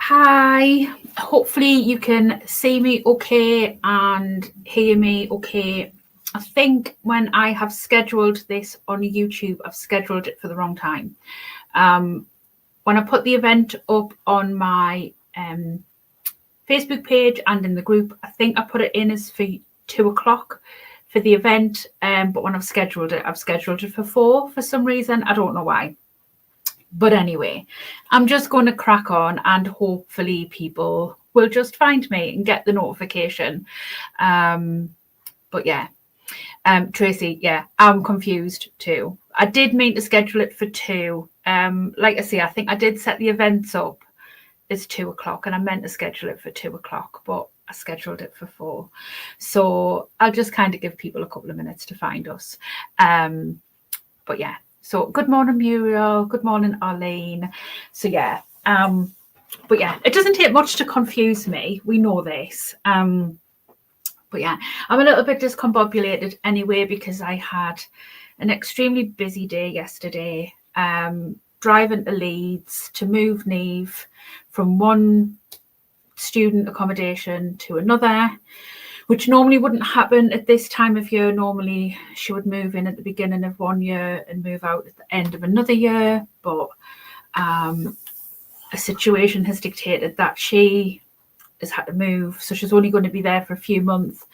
Hi, hopefully you can see me okay and hear me okay. I think when I have scheduled this on YouTube, I've scheduled it for the wrong time. When I put the event up on my Facebook page and in the group, I think I put it in as for 2 o'clock for the event, but when I've scheduled it for 4 for some reason. I don't know why. But anyway, I'm just going to crack on and hopefully people will just find me and get the notification. But yeah, Tracy, yeah, I'm confused too. I did mean to schedule it for 2. Like I say, I think I did set the events up as 2 o'clock and I meant to schedule it for 2 o'clock, but I scheduled it for 4. So I'll just kind of give people a couple of minutes to find us. But yeah. So good morning, Muriel. Good morning, Arlene. So yeah, but yeah, it doesn't take much to confuse me. We know this. But yeah, I'm a little bit discombobulated anyway because I had an extremely busy day yesterday. Driving to Leeds to move Neve from one student accommodation to another, which normally wouldn't happen at this time of year. Normally she would move in at the beginning of one year and move out at the end of another year. But a situation has dictated that she has had to move. So she's only going to be there for a few months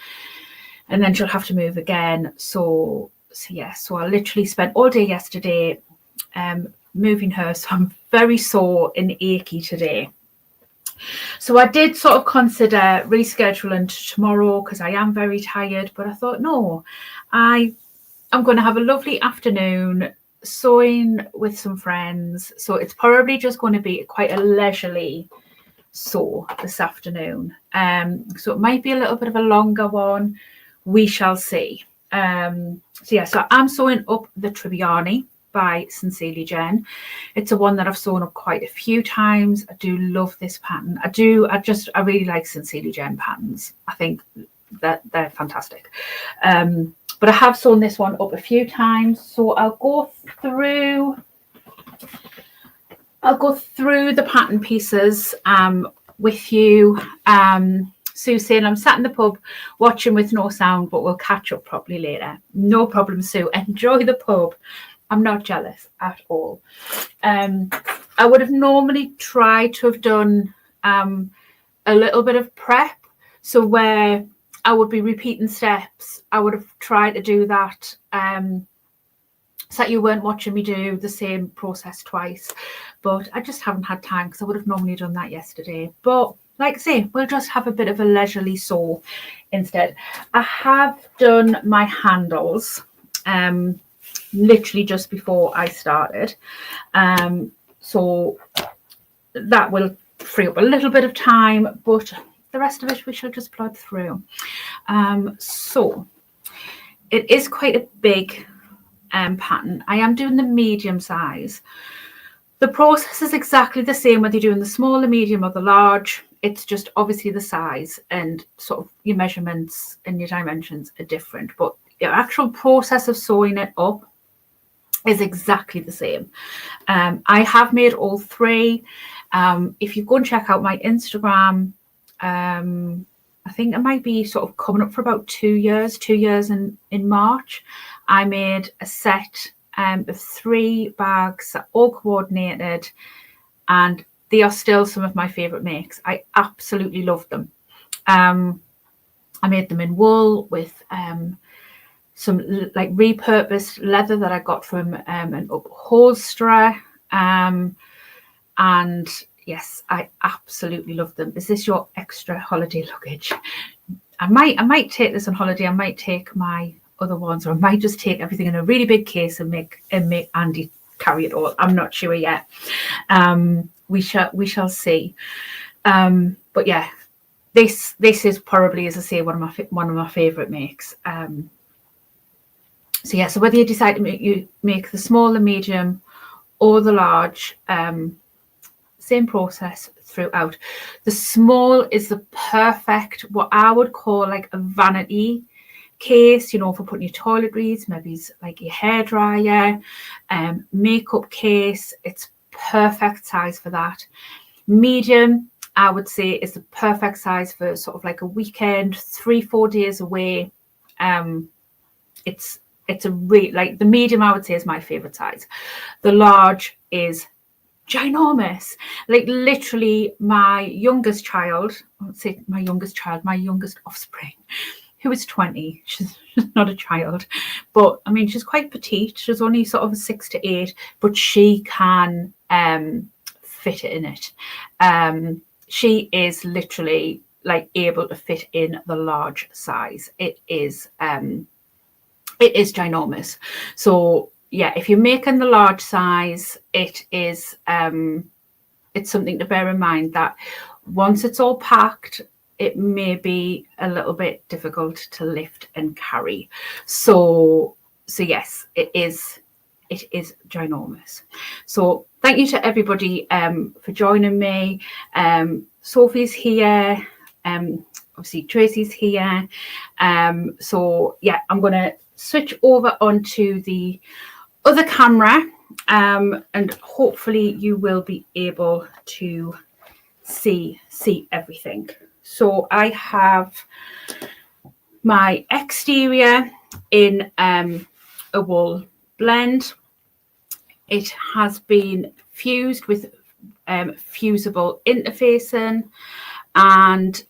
and then she'll have to move again. So I literally spent all day yesterday moving her. So I'm very sore and achy today. So I did sort of consider rescheduling to tomorrow because I am very tired, but I thought, no, I'm going to have a lovely afternoon sewing with some friends. So it's probably just going to be quite a leisurely sew this afternoon. So it might be a little bit of a longer one. We shall see. So I'm sewing up the Tribbiani by Sincerely Jen. It's a one that I've sewn up quite a few times. I do love this pattern. I really like Sincerely Jen patterns. I think that they're fantastic. But I have sewn this one up a few times. So I'll go through the pattern pieces with you. Sue saying, I'm sat in the pub watching with no sound, but we'll catch up properly later. No problem, Sue. Enjoy the pub. I'm not jealous at all. I would have normally tried to have done a little bit of prep. So where I would be repeating steps, I would have tried to do that so that you weren't watching me do the same process twice. But I just haven't had time because I would have normally done that yesterday. But like I say, we'll just have a bit of a leisurely sew instead. I have done my handles literally just before I started. So that will free up a little bit of time, but the rest of it we shall just plod through. So it is quite a big pattern. I am doing the medium size. The process is exactly the same whether you're doing the small, the medium or the large. It's just obviously the size and sort of your measurements and your dimensions are different, but your actual process of sewing it up is exactly the same. I have made all 3. If you go and check out my Instagram, I think it might be sort of coming up for about 2 years in March. I made a set of 3 bags, all coordinated, and they are still some of my favorite makes. I absolutely love them. I made them in wool with some like repurposed leather that I got from an upholsterer. And yes, I absolutely love them. Is this your extra holiday luggage? I might take this on holiday. I might take my other ones, or I might just take everything in a really big case and make Andy carry it all. I'm not sure yet. We shall see. But yeah, this is probably, as I say, one of my favorite makes. So whether you decide to make the small, the medium, or the large, same process throughout. The small is the perfect, what I would call like a vanity case, for putting your toiletries, maybe it's like your hairdryer, makeup case. It's perfect size for that. Medium I would say is the perfect size for sort of like a weekend, 3-4 days away. It's a really, like, the medium I would say is my favorite size. The large is ginormous. Like, literally my youngest child, I would say my youngest offspring, who is 20, she's not a child, but I mean, she's quite petite. She's only sort of 6 to 8, but she can fit in it. She is literally like able to fit in the large size. It is ginormous. So yeah, if you're making the large size, it is it's something to bear in mind that once it's all packed, it may be a little bit difficult to lift and carry. So yes, it is ginormous. So thank you to everybody for joining me. Sophie's here, obviously Tracy's here. So yeah, I'm going to switch over onto the other camera, and hopefully you will be able to see everything. So I have my exterior in a wool blend. It has been fused with fusible interfacing and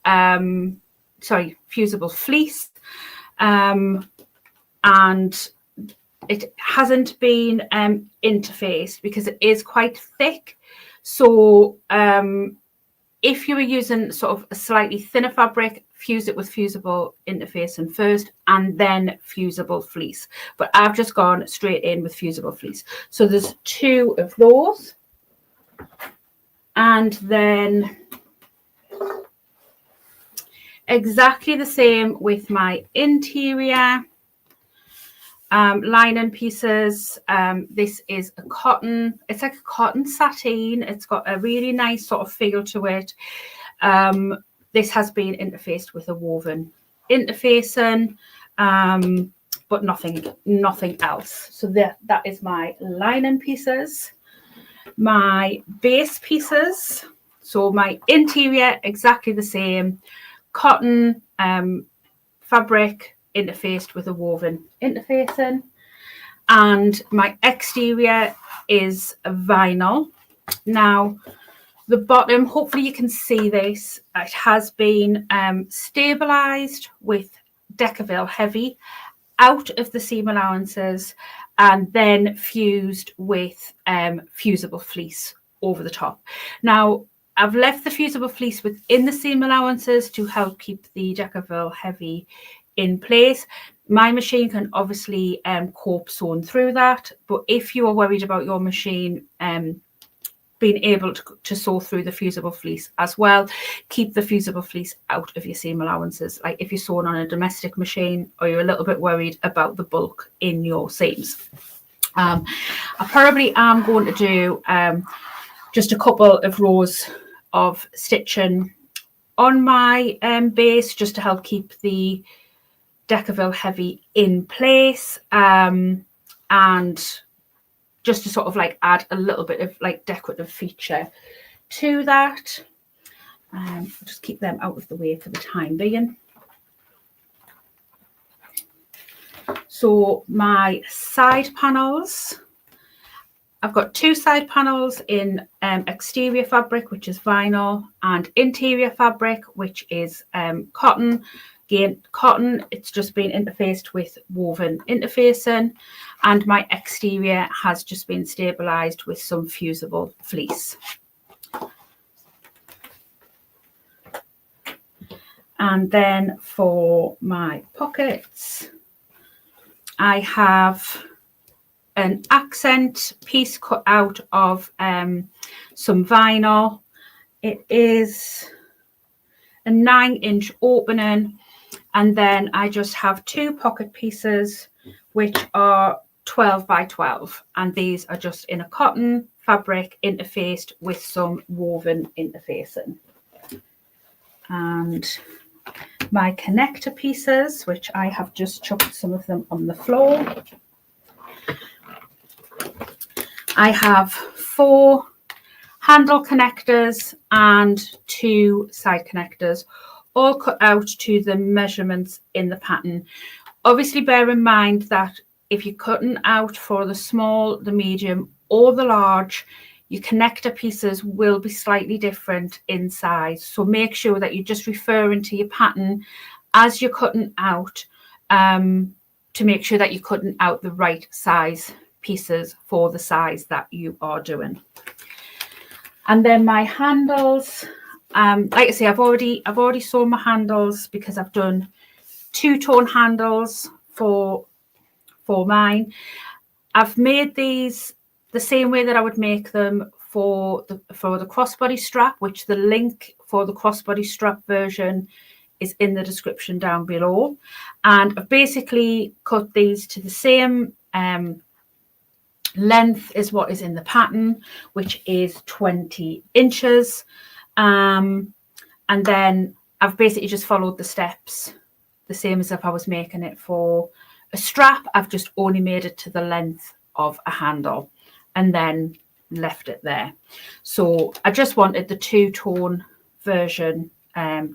fusible fleece, and it hasn't been interfaced because it is quite thick. So if you were using sort of a slightly thinner fabric, fuse it with fusible interfacing first and then fusible fleece. But I've just gone straight in with fusible fleece. So there's 2 of those. And then exactly the same with my interior lining pieces. This is a cotton, it's like a cotton sateen. It's got a really nice sort of feel to it. This has been interfaced with a woven interfacing, but nothing else. So that is my lining pieces. My base pieces, so my interior, exactly the same, cotton fabric interfaced with a woven interfacing, and my exterior is a vinyl. Now the bottom, hopefully you can see this, it has been stabilised with Decaville Heavy out of the seam allowances and then fused with fusible fleece over the top. Now I've left the fusible fleece within the seam allowances to help keep the Decaville Heavy in place. My machine can obviously cope sewing through that, but if you are worried about your machine being able to sew through the fusible fleece as well, keep the fusible fleece out of your seam allowances. Like if you're sewing on a domestic machine or you're a little bit worried about the bulk in your seams. I probably am going to do just a couple of rows of stitching on my base just to help keep the Decaville Heavy in place, and just to sort of like add a little bit of like decorative feature to that. I'll just keep them out of the way for the time being. So my side panels, I've got 2 side panels in exterior fabric, which is vinyl, and interior fabric, which is cotton. Again, cotton, it's just been interfaced with woven interfacing, and my exterior has just been stabilised with some fusible fleece. And then for my pockets, I have an accent piece cut out of some vinyl. It is a 9-inch opening, and then I just have 2 pocket pieces which are 12 by 12, and these are just in a cotton fabric interfaced with some woven interfacing. And my connector pieces, which I have just chucked some of them on the floor. I have 4 handle connectors and 2 side connectors, all cut out to the measurements in the pattern. Obviously, bear in mind that if you're cutting out for the small, the medium, or the large, your connector pieces will be slightly different in size. So make sure that you're just referring to your pattern as you're cutting out, to make sure that you're cutting out the right size pieces for the size that you are doing. And then my handles, like I say, I've already sewn my handles because I've done 2-tone handles for mine. I've made these the same way that I would make them for the crossbody strap, which the link for the crossbody strap version is in the description down below. And I've basically cut these to the same length as what is in the pattern, which is 20 inches. And then I've basically just followed the steps the same as if I was making it for a strap. I've just only made it to the length of a handle and then left it there. So I just wanted the 2-tone version,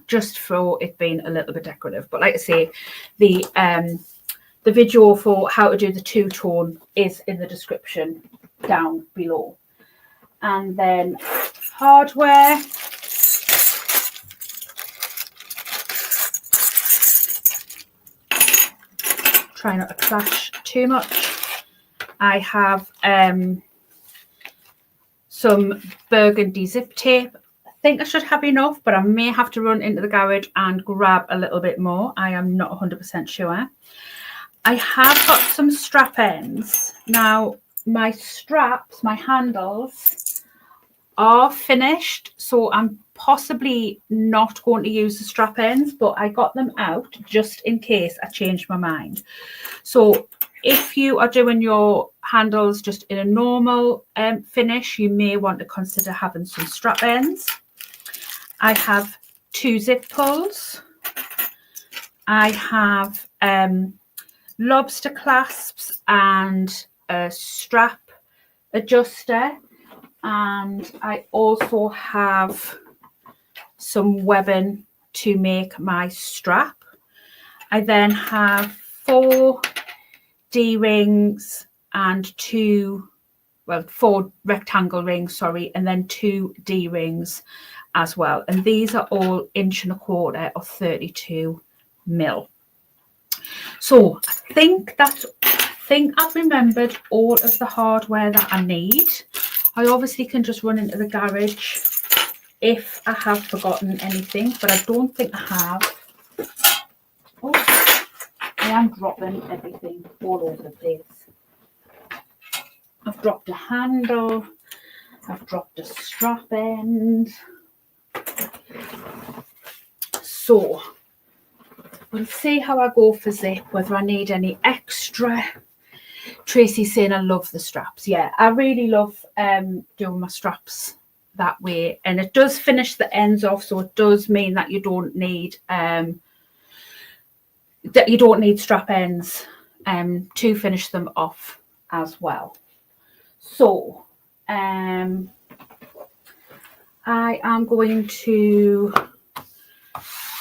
just for it being a little bit decorative. But like I say, the video for how to do the 2-tone is in the description down below. And then hardware. Try not to clash too much. I have some burgundy zip tape. I think I should have enough, but I may have to run into the garage and grab a little bit more. I am not 100% sure. I have got some strap ends. Now, my straps, my handles are finished, so I'm possibly not going to use the strap ends, but I got them out just in case I change my mind. So if you are doing your handles just in a normal finish, you may want to consider having some strap ends. I have 2 zip pulls. I have lobster clasps and a strap adjuster, and I also have some webbing to make my strap. I then have 4 D-rings and 4 rectangle rings, sorry, and then 2 D-rings as well. And these are all 1.25" or 32mm. So I think I've remembered all of the hardware that I need. I obviously can just run into the garage if I have forgotten anything, but I don't think I have. Oh, I am dropping everything all over the place. I've dropped a handle, I've dropped a strap end. So we'll see how I go for zip, whether I need any extra. Tracy's saying I love the straps. Yeah, I really love doing my straps that way, and it does finish the ends off, so it does mean that you don't need strap ends to finish them off as well. So I am going to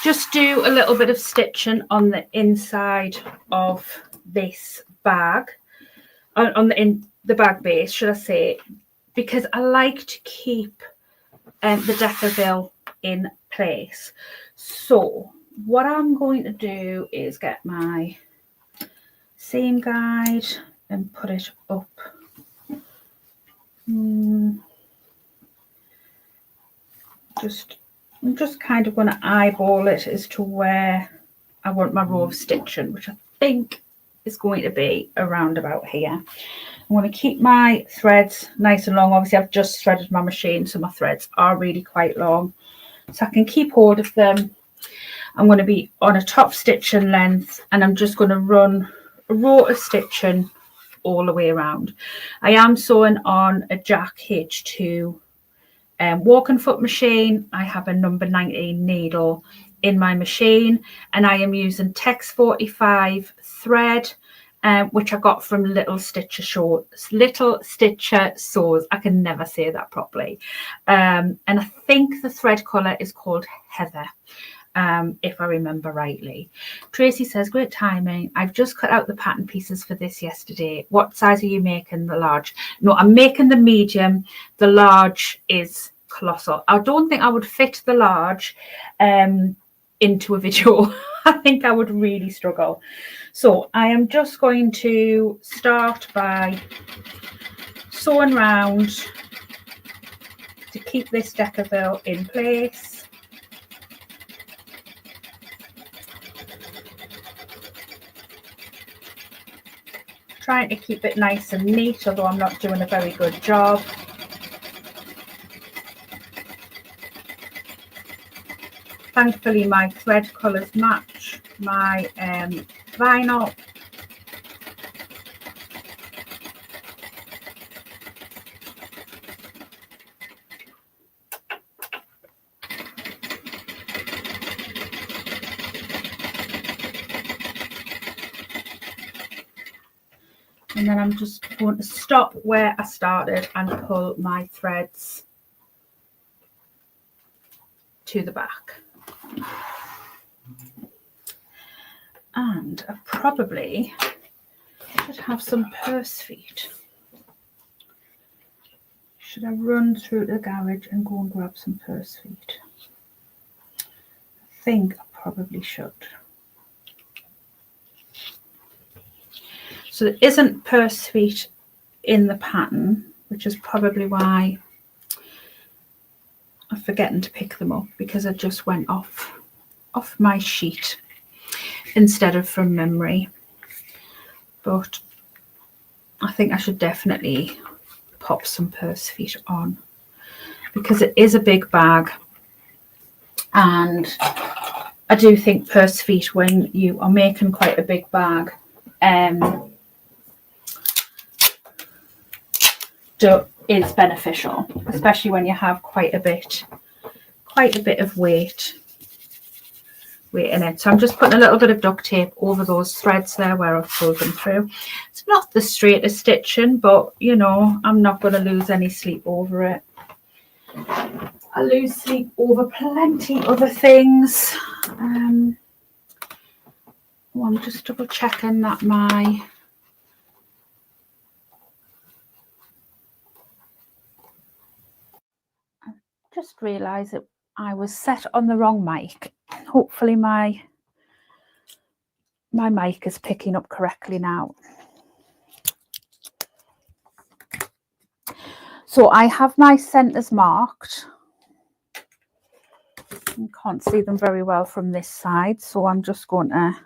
just do a little bit of stitching on the inside of this bag, on the bag base, should I say, because I like to keep the decker bill in place. So what I'm going to do is get my seam guide and put it up. I'm just kind of going to eyeball it as to where I want my row of stitching, which I think is going to be around about here. I'm going to keep my threads nice and long. Obviously, I've just threaded my machine, so my threads are really quite long, so I can keep hold of them. I'm going to be on a top stitching length, and I'm just going to run a row of stitching all the way around. I am sewing on a Jack H2 walking foot machine. I have a number 19 needle in my machine, and I am using Tex 45 thread, which I got from Little Stitcher Sews. I can never say that properly. And I think the thread colour is called Heather, if I remember rightly. Tracy says, great timing. I've just cut out the pattern pieces for this yesterday. What size are you making? The large? No, I'm making the medium. The large is colossal. I don't think I would fit the large into a video. I think I would really struggle. So I am just going to start by sewing round to keep this deckerville in place. Trying to keep it nice and neat, although I'm not doing a very good job. Thankfully, my thread colours match my vinyl. And then I'm just going to stop where I started and pull my threads to the back. And I probably should have some purse feet. Should I run through the garage and go and grab some purse feet? I think I probably should. So there isn't purse feet in the pattern, which is probably why I'm forgetting to pick them up, because I just went off my sheet instead of from memory. But I think I should definitely pop some purse feet on, because it is a big bag, and I do think purse feet, when you are making quite a big bag, is beneficial, especially when you have quite a bit of weight in it. So I'm just putting a little bit of duct tape over those threads there where I've pulled them through. It's not the straightest stitching, but you know, I'm not going to lose any sleep over it. I lose sleep over plenty other things. I'm just double checking that my just realised that I was set on the wrong mic. Hopefully my mic is picking up correctly now. So I have my centres marked. You can't see them very well from this side, so I'm just going to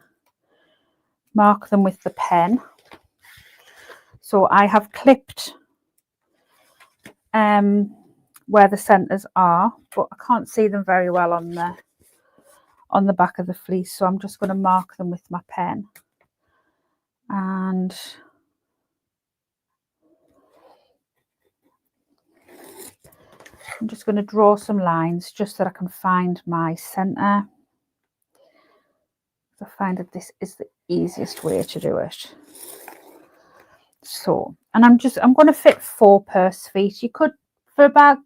mark them with the pen. So I have clipped where the centres are, but I can't see them very well on the back of the fleece, so I'm just going to mark them with my pen. And I'm just going to draw some lines just so that I can find my centre. I find that this is the easiest way to do it. So, and I'm going to fit 4 purse feet. You could, for a bag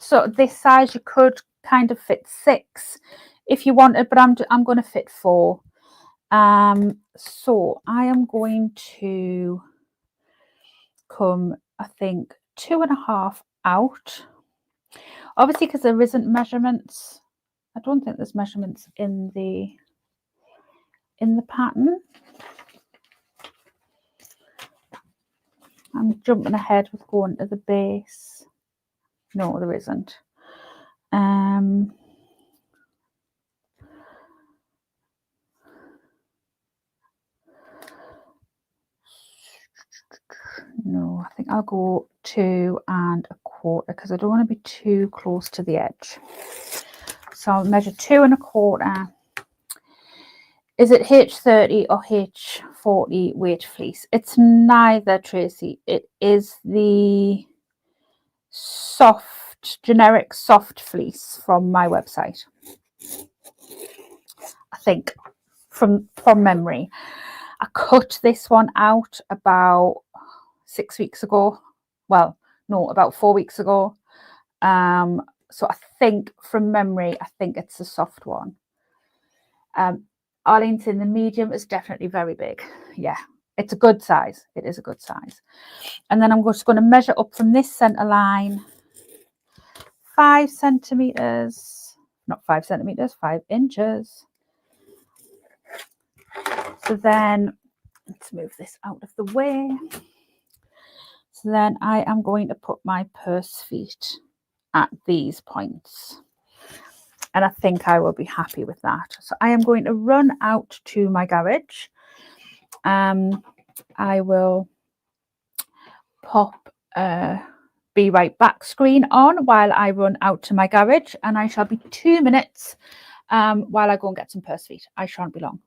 sort of this size, you could kind of fit 6 if you wanted, but I'm going to fit 4. So I am going to come, I think, 2.5 out. Obviously, because there isn't measurements. I don't think there's measurements in the pattern. I'm jumping ahead with going to the base. No, there isn't. No, I think I'll go 2.25 because I don't want to be too close to the edge. So I'll measure 2.25. Is it H30 or H40 weight fleece? It's neither, Tracy. It is the generic soft fleece from my website, I think, from memory. I cut this one out about 6 weeks ago. Well, no, about 4 weeks ago. So I think from memory, I think it's a soft one. Arlington, the medium is definitely very big. Yeah, it's a good size. It is a good size. And then I'm just going to measure up from this centre line 5 centimetres, not 5 centimetres, 5 inches. So then let's move this out of the way. So then I am going to put my purse feet at these points. And I think I will be happy with that. So I am going to run out to my garage. I will pop Be Right Back screen on while I run out to my garage, and I shall be 2 minutes while I go and get some purse feet. I shan't be long.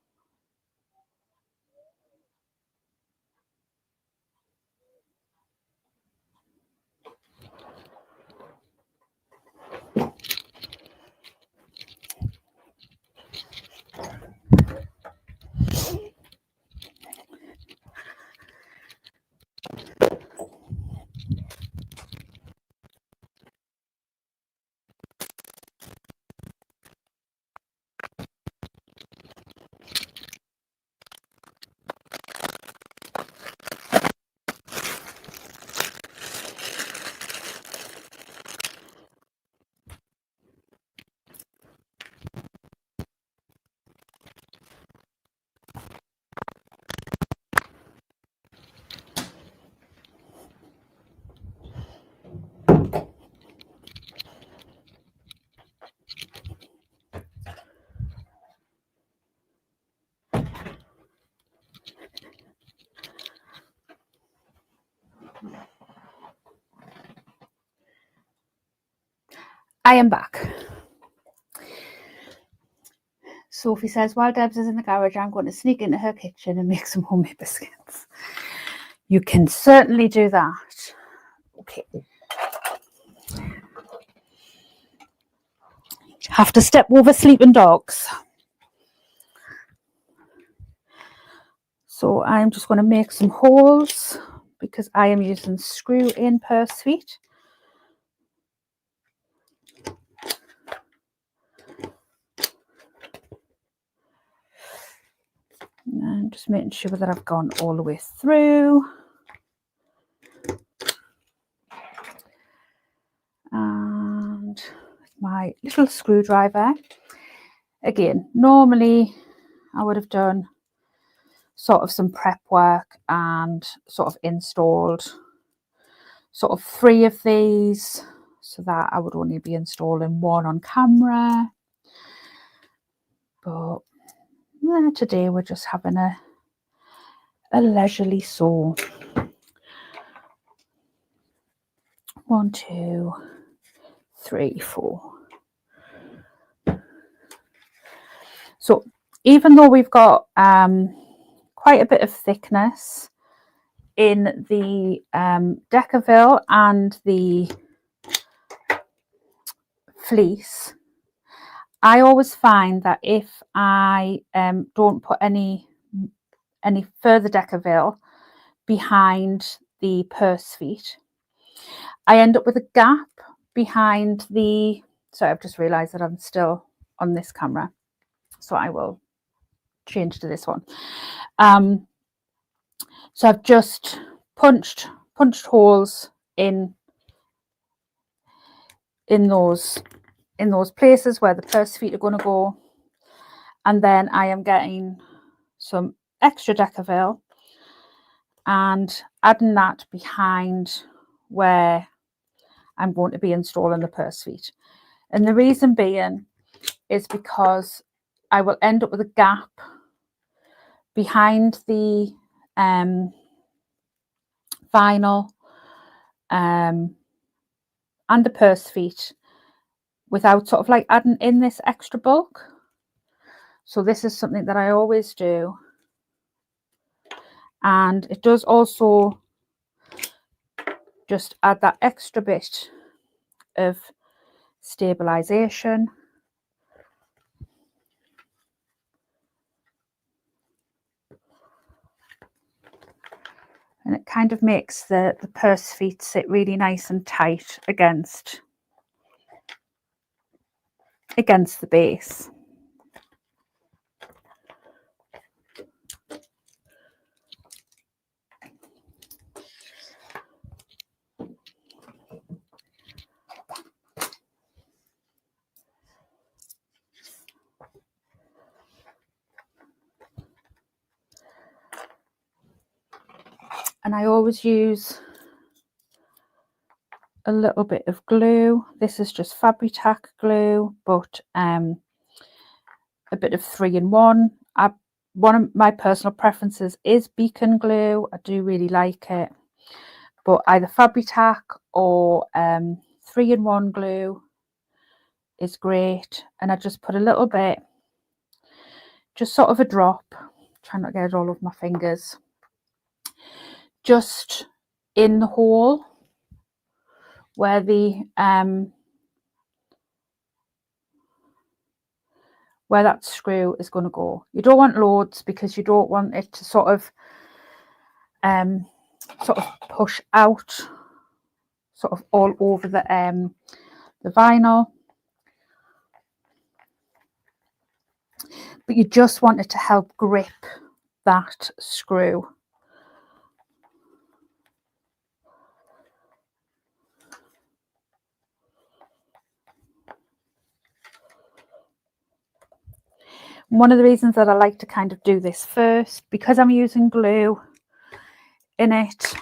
I am back. Sophie says, while Debs is in the garage, I'm going to sneak into her kitchen and make some homemade biscuits. You can certainly do that. Okay. Have to step over sleeping dogs. So I'm just going to make some holes because I am using screw-in purse feet. And just making sure that I've gone all the way through. And my little screwdriver. Again, normally I would have done sort of some prep work and sort of installed sort of 3 of these so that I would only be installing 1 on camera. But today we're just having a leisurely sew. 1, 2, 3, 4. So even though we've got quite a bit of thickness in the Decaville and the fleece, I always find that if I don't put any further Decaville behind the purse feet, I end up with a gap behind the, sorry, I've just realised that I'm still on this camera, so I will change to this one. So I've just punched holes in those places where the purse feet are going to go, and then I am getting some extra Decaville and adding that behind where I'm going to be installing the purse feet. And the reason being is because I will end up with a gap behind the vinyl and the purse feet without sort of like adding in this extra bulk. So this is something that I always do. And it does also just add that extra bit of stabilisation. and it kind of makes the purse feet sit really nice and tight against the base. And I always use a little bit of glue. This is just Fabri-Tac glue, but a bit of 3-in-1. One of my personal preferences is Beacon glue. I do really like it, but either Fabri-Tac or 3-in-1 glue is great. And I just put a little bit, just sort of a drop, try not to get it all over my fingers, just in the hole where the where that screw is going to go. You don't want loads because you don't want it to sort of push out sort of all over the vinyl, but you just want it to help grip that screw. One of the reasons that I like to kind of do this first, because I'm using glue in it,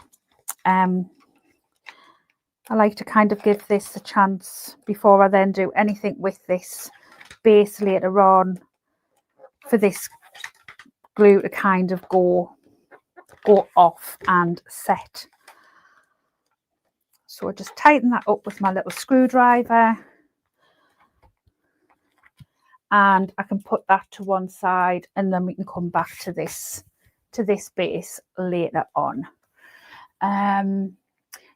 I like to kind of give this a chance before I then do anything with this base later on, for this glue to kind of go off and set. So I just tighten that up with my little screwdriver, and I can put that to one side, and then we can come back to this base later on.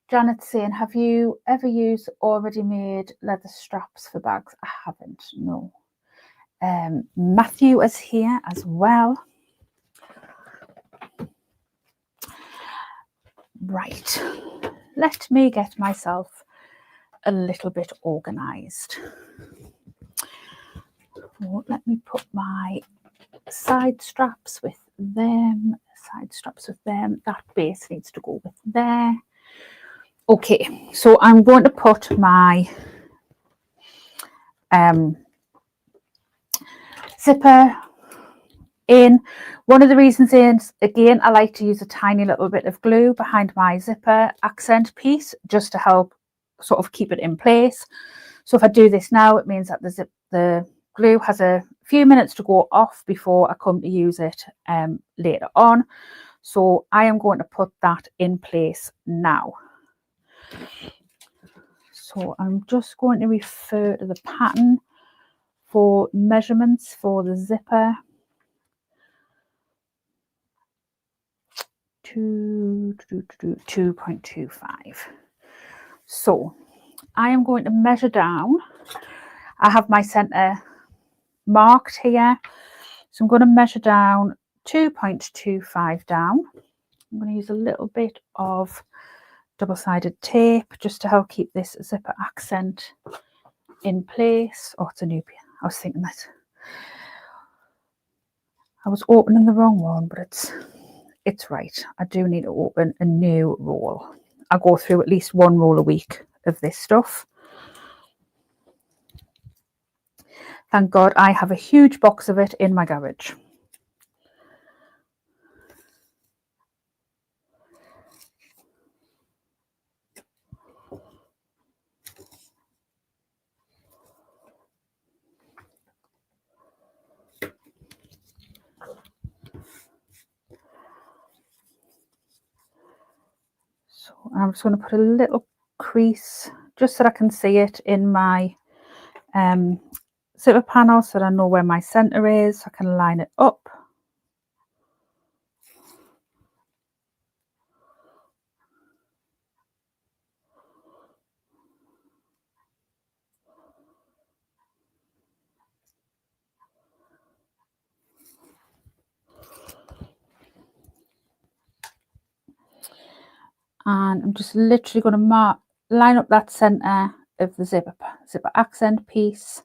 Janet's saying, have you ever used already made leather straps for bags? I haven't, no. Matthew is here as well. Right, let me get myself a little bit organized. So let me put my side straps with them, that base needs to go with there. Okay, so I'm going to put my zipper in. One of the reasons is, again, I like to use a tiny little bit of glue behind my zipper accent piece just to help sort of keep it in place. So if I do this now, it means that the glue has a few minutes to go off before I come to use it later on. So I am going to put that in place now. So I'm just going to refer to the pattern for measurements for the zipper. 2.25. So I am going to measure down. I have my center marked here, so I'm going to measure down 2.25 down. I'm going to use a little bit of double-sided tape just to help keep this zipper accent in place. Oh, it's a new, I was thinking that I was opening the wrong one, but it's right. I do need to open a new roll. I go through at least one roll a week of this stuff. Thank God I have a huge box of it in my garage. So I'm just going to put a little crease just so I can see it in my zipper panel, so that I know where my center is. I can line it up. And I'm just literally going to line up that centre of the zipper accent piece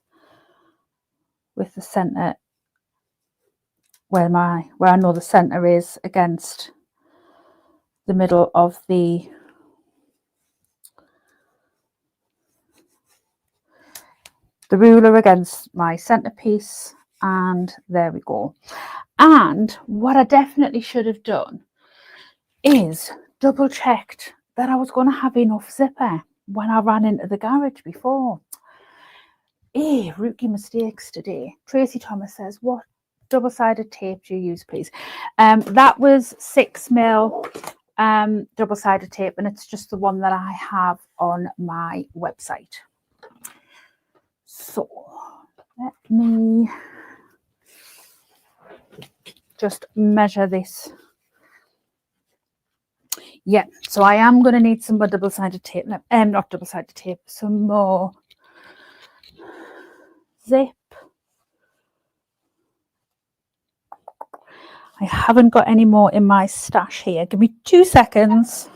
with the centre where I know the centre is against the middle of the ruler against my centerpiece, and there we go. And what I definitely should have done is double checked that I was going to have enough zipper when I ran into the garage before. Rookie mistakes today. Tracy Thomas says, what double-sided tape do you use, please? That was 6mm double-sided tape, and it's just the one that I have on my website. So let me just measure this. Yeah, so I am going to need some more double-sided tape. Not double-sided tape, some more zip. I haven't got any more in my stash here. Give me 2 seconds.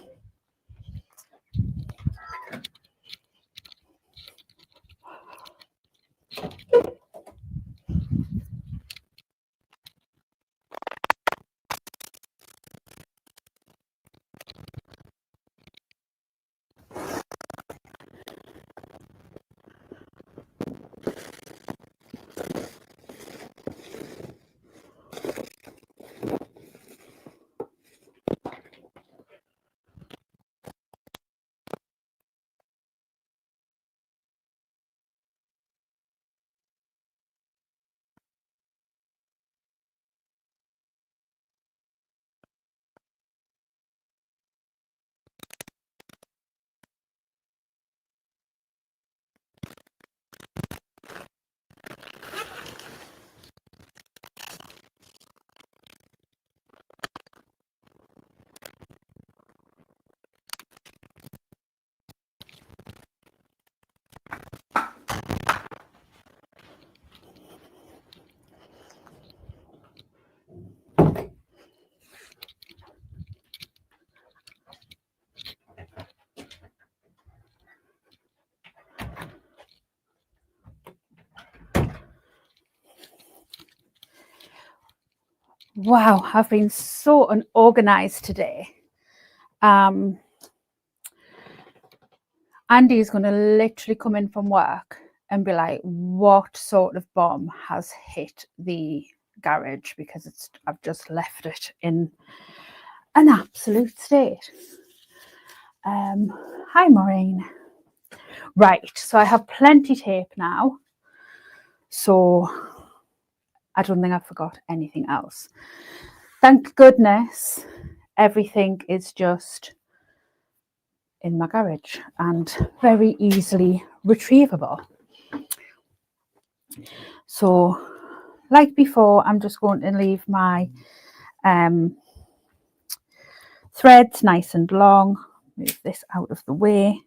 Wow, I've been so unorganized today. Andy's going to literally come in from work and be like, what sort of bomb has hit the garage? Because I've just left it in an absolute state. Hi, Maureen. Right, so I have plenty tape now. So I don't think I forgot anything else. Thank goodness everything is just in my garage and very easily retrievable. So like before, I'm just going to leave my threads nice and long. Move this out of the way.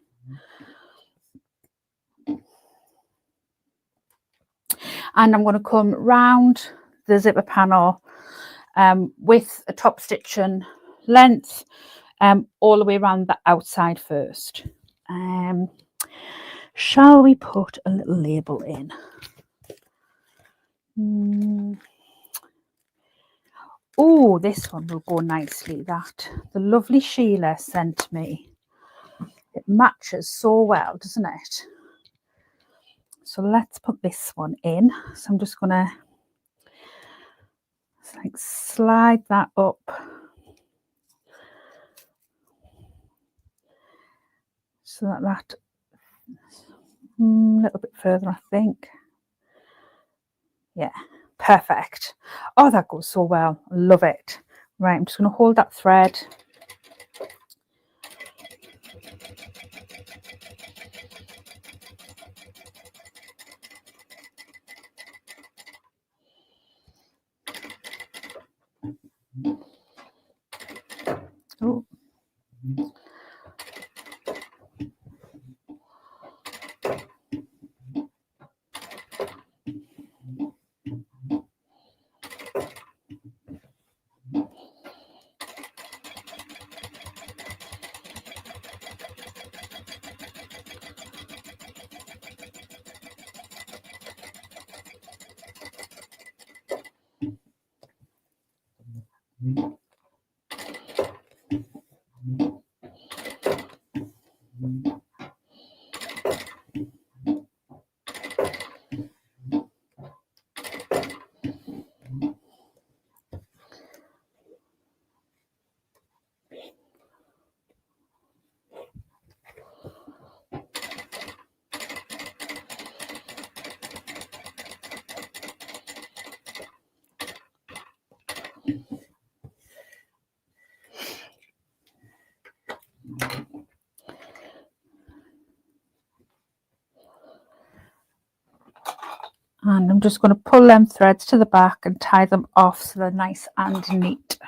And I'm going to come round the zipper panel with a top stitching length all the way around the outside first. Shall we put a little label in? Oh, this one will go nicely. That the lovely Sheila sent me. It matches so well, doesn't it? So let's put this one in. So I'm just going to like slide that up. So that a little bit further, I think. Yeah, perfect. Oh, that goes so well. Love it. Right, I'm just going to hold that thread. Oh. And I'm just going to pull them threads to the back and tie them off so they're nice and neat.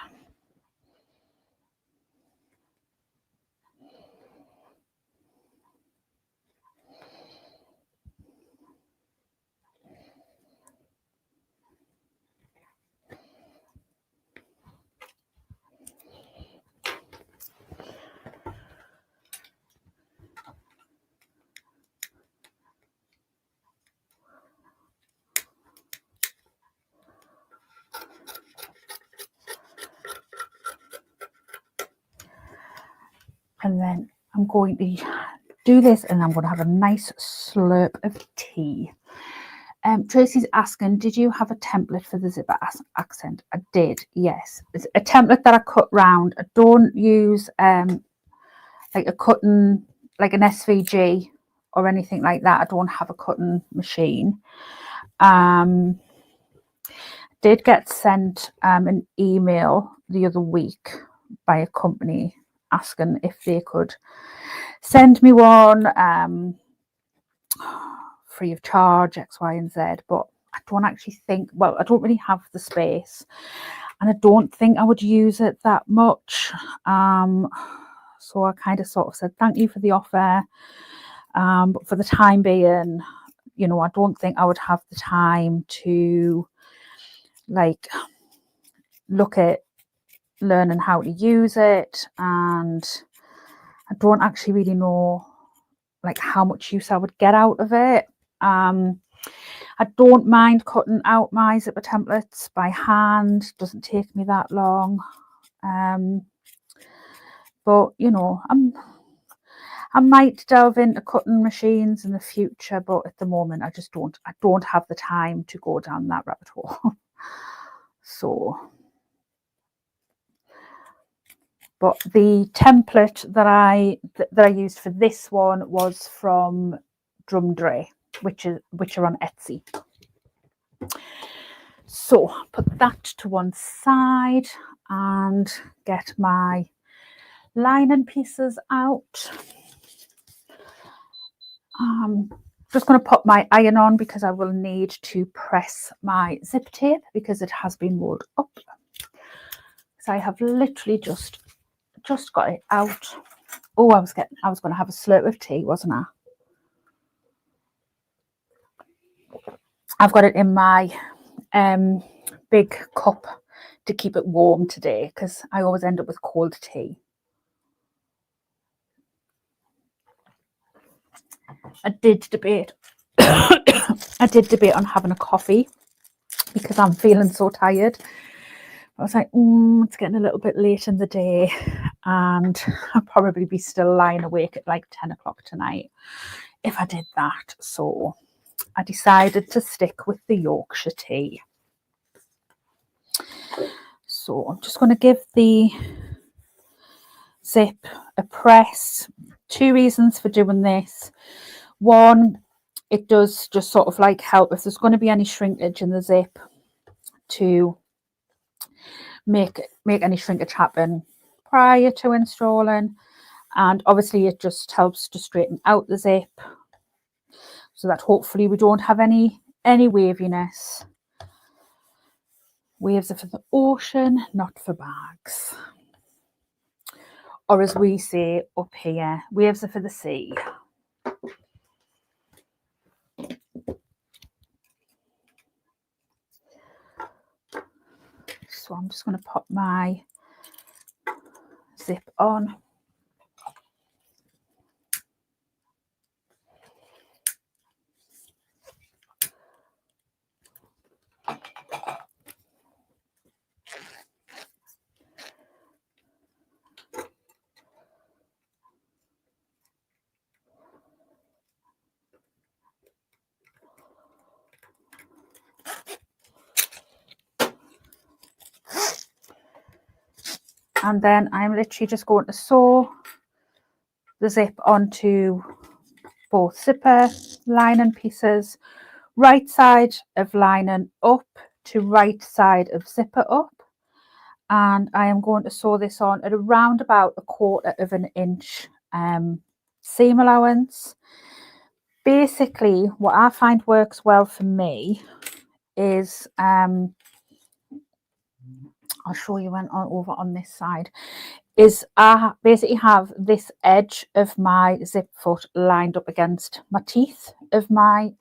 And then I'm going to do this and I'm going to have a nice slurp of tea. Tracy's asking, did you have a template for the zipper accent? I did, yes. It's a template that I cut round. I don't use like a cutting, like an SVG or anything like that. I don't have a cutting machine. Did get sent an email the other week by a company asking if they could send me one free of charge, X, Y, and Z, but I don't actually think, well, I don't really have the space and I don't think I would use it that much. So I kind of sort of said, thank you for the offer. But for the time being, you know, I don't think I would have the time to like look at learning how to use it, and I don't actually really know like how much use I would get out of it. I don't mind cutting out my zipper templates by hand. Doesn't take me that long. But you know, I might delve into cutting machines in the future, but at the moment I don't have the time to go down that rabbit hole. So, but the template that I used for this one was from Drumdray, which are on Etsy. So put that to one side and get my lining pieces out. Just going to put my iron on because I will need to press my zip tape because it has been rolled up. So I have literally just got it out. Oh, I was going to have a slurp of tea, wasn't I? I've got it in my big cup to keep it warm today because I always end up with cold tea. I did debate on having a coffee because I'm feeling so tired. I was like, it's getting a little bit late in the day and I'll probably be still lying awake at like 10 o'clock tonight if I did that. So I decided to stick with the Yorkshire tea. So I'm just going to give the zip a press. Two reasons for doing this. One, it does just sort of like help if there's going to be any shrinkage in the zip to make any shrinkage happen prior to installing, and obviously it just helps to straighten out the zip so that hopefully we don't have any waviness. Waves are for the ocean, not for bags, or as we say up here, waves are for the sea. So I'm just going to pop my zip on. And then I'm literally just going to sew the zip onto both zipper lining pieces, right side of lining up to right side of zipper up. And I am going to sew this on at around about 1/4 of an inch seam allowance. Basically, what I find works well for me is I'll show you when over on this side, is I basically have this edge of my zip foot lined up against my teeth of my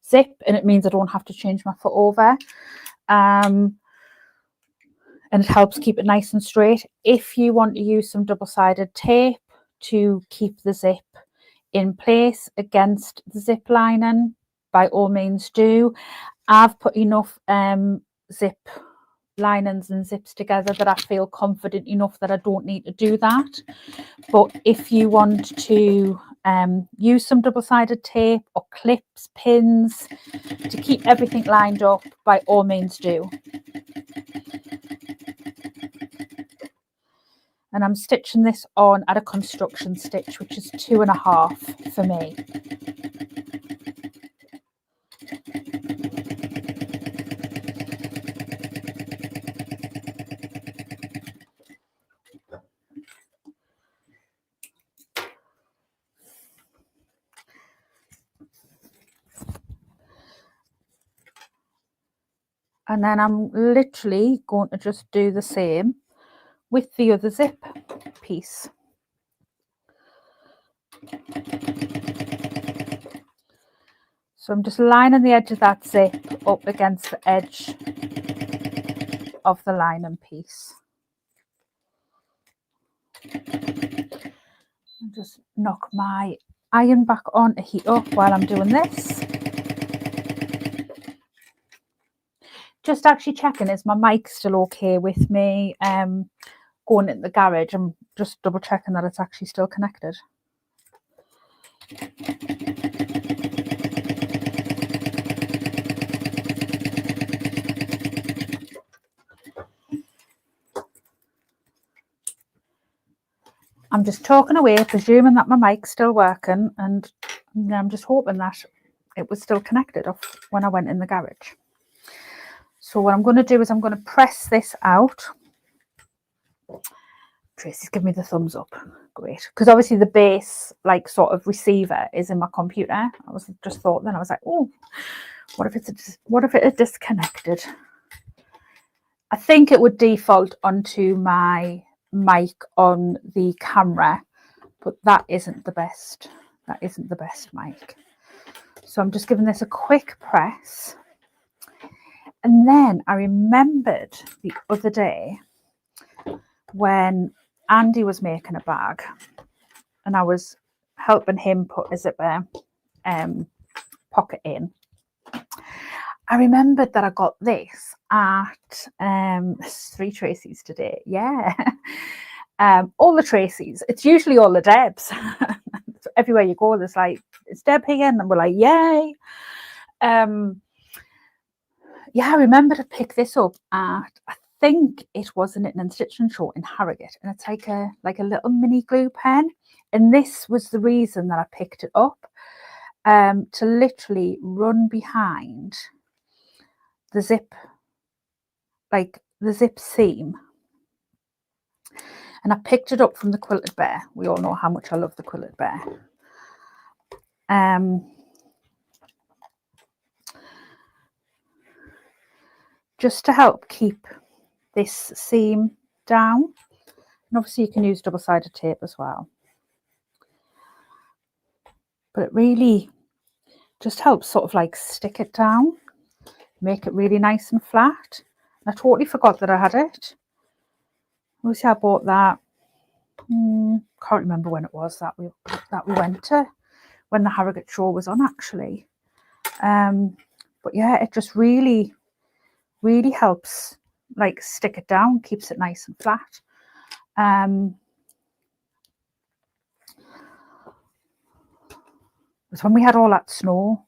zip, and it means I don't have to change my foot over, and it helps keep it nice and straight. If you want to use some double-sided tape to keep the zip in place against the zip lining, by all means do. I've put enough zip linings and zips together that I feel confident enough that I don't need to do that. But if you want to use some double-sided tape or clips, pins to keep everything lined up, by all means do. And I'm stitching this on at a construction stitch, which is 2.5 for me. And then I'm literally going to just do the same with the other zip piece. So I'm just lining the edge of that zip up against the edge of the lining piece. I'll just knock my iron back on to heat up while I'm doing this. Just actually checking, is my mic still okay with me going into the garage? I'm just double checking that it's actually still connected. I'm just talking away, presuming that my mic's still working, and I'm just hoping that it was still connected off when I went in the garage. So what I'm going to do is I'm going to press this out. Tracy's giving me the thumbs up. Great. Because obviously the base, like, sort of receiver is in my computer. I was just thought then, I was like, oh, what if it had disconnected? I think it would default onto my mic on the camera, but that isn't the best. That isn't the best mic. So I'm just giving this a quick press. And then I remembered the other day when Andy was making a bag and I was helping him put a zipper pocket in. I remembered that I got this at 3 Tracy's today. Yeah. All the Tracy's. It's usually all the Debs. Everywhere you go, there's like, it's Deb here, and we're like, yay. Yeah, I remember to pick this up at, I think it was a knitting and stitching show in Harrogate, and it's like a little mini glue pen, and this was the reason that I picked it up, to literally run behind the zip, like the zip seam. And I picked it up from the Quilted Bear. We all know how much I love the Quilted Bear. Just to help keep this seam down. And obviously you can use double-sided tape as well. But it really just helps sort of like stick it down, make it really nice and flat. And I totally forgot that I had it. Obviously I bought that, can't remember when it was that we went to, when the Harrogate show was on actually. But yeah, it just really helps like stick it down, keeps it nice and flat. It was when we had all that snow,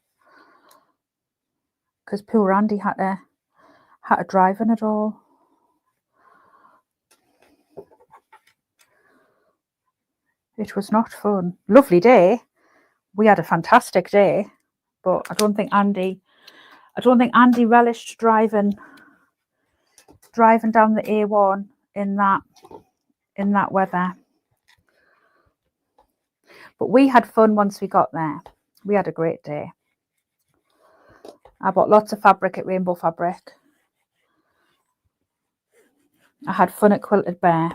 because poor Andy had to drive in it all. It was not fun. Lovely day. We had a fantastic day, but I don't think Andy relished driving down the A1 in that weather. But we had fun once we got there. We had a great day. I bought lots of fabric at Rainbow Fabric. I had fun at Quilted Bear.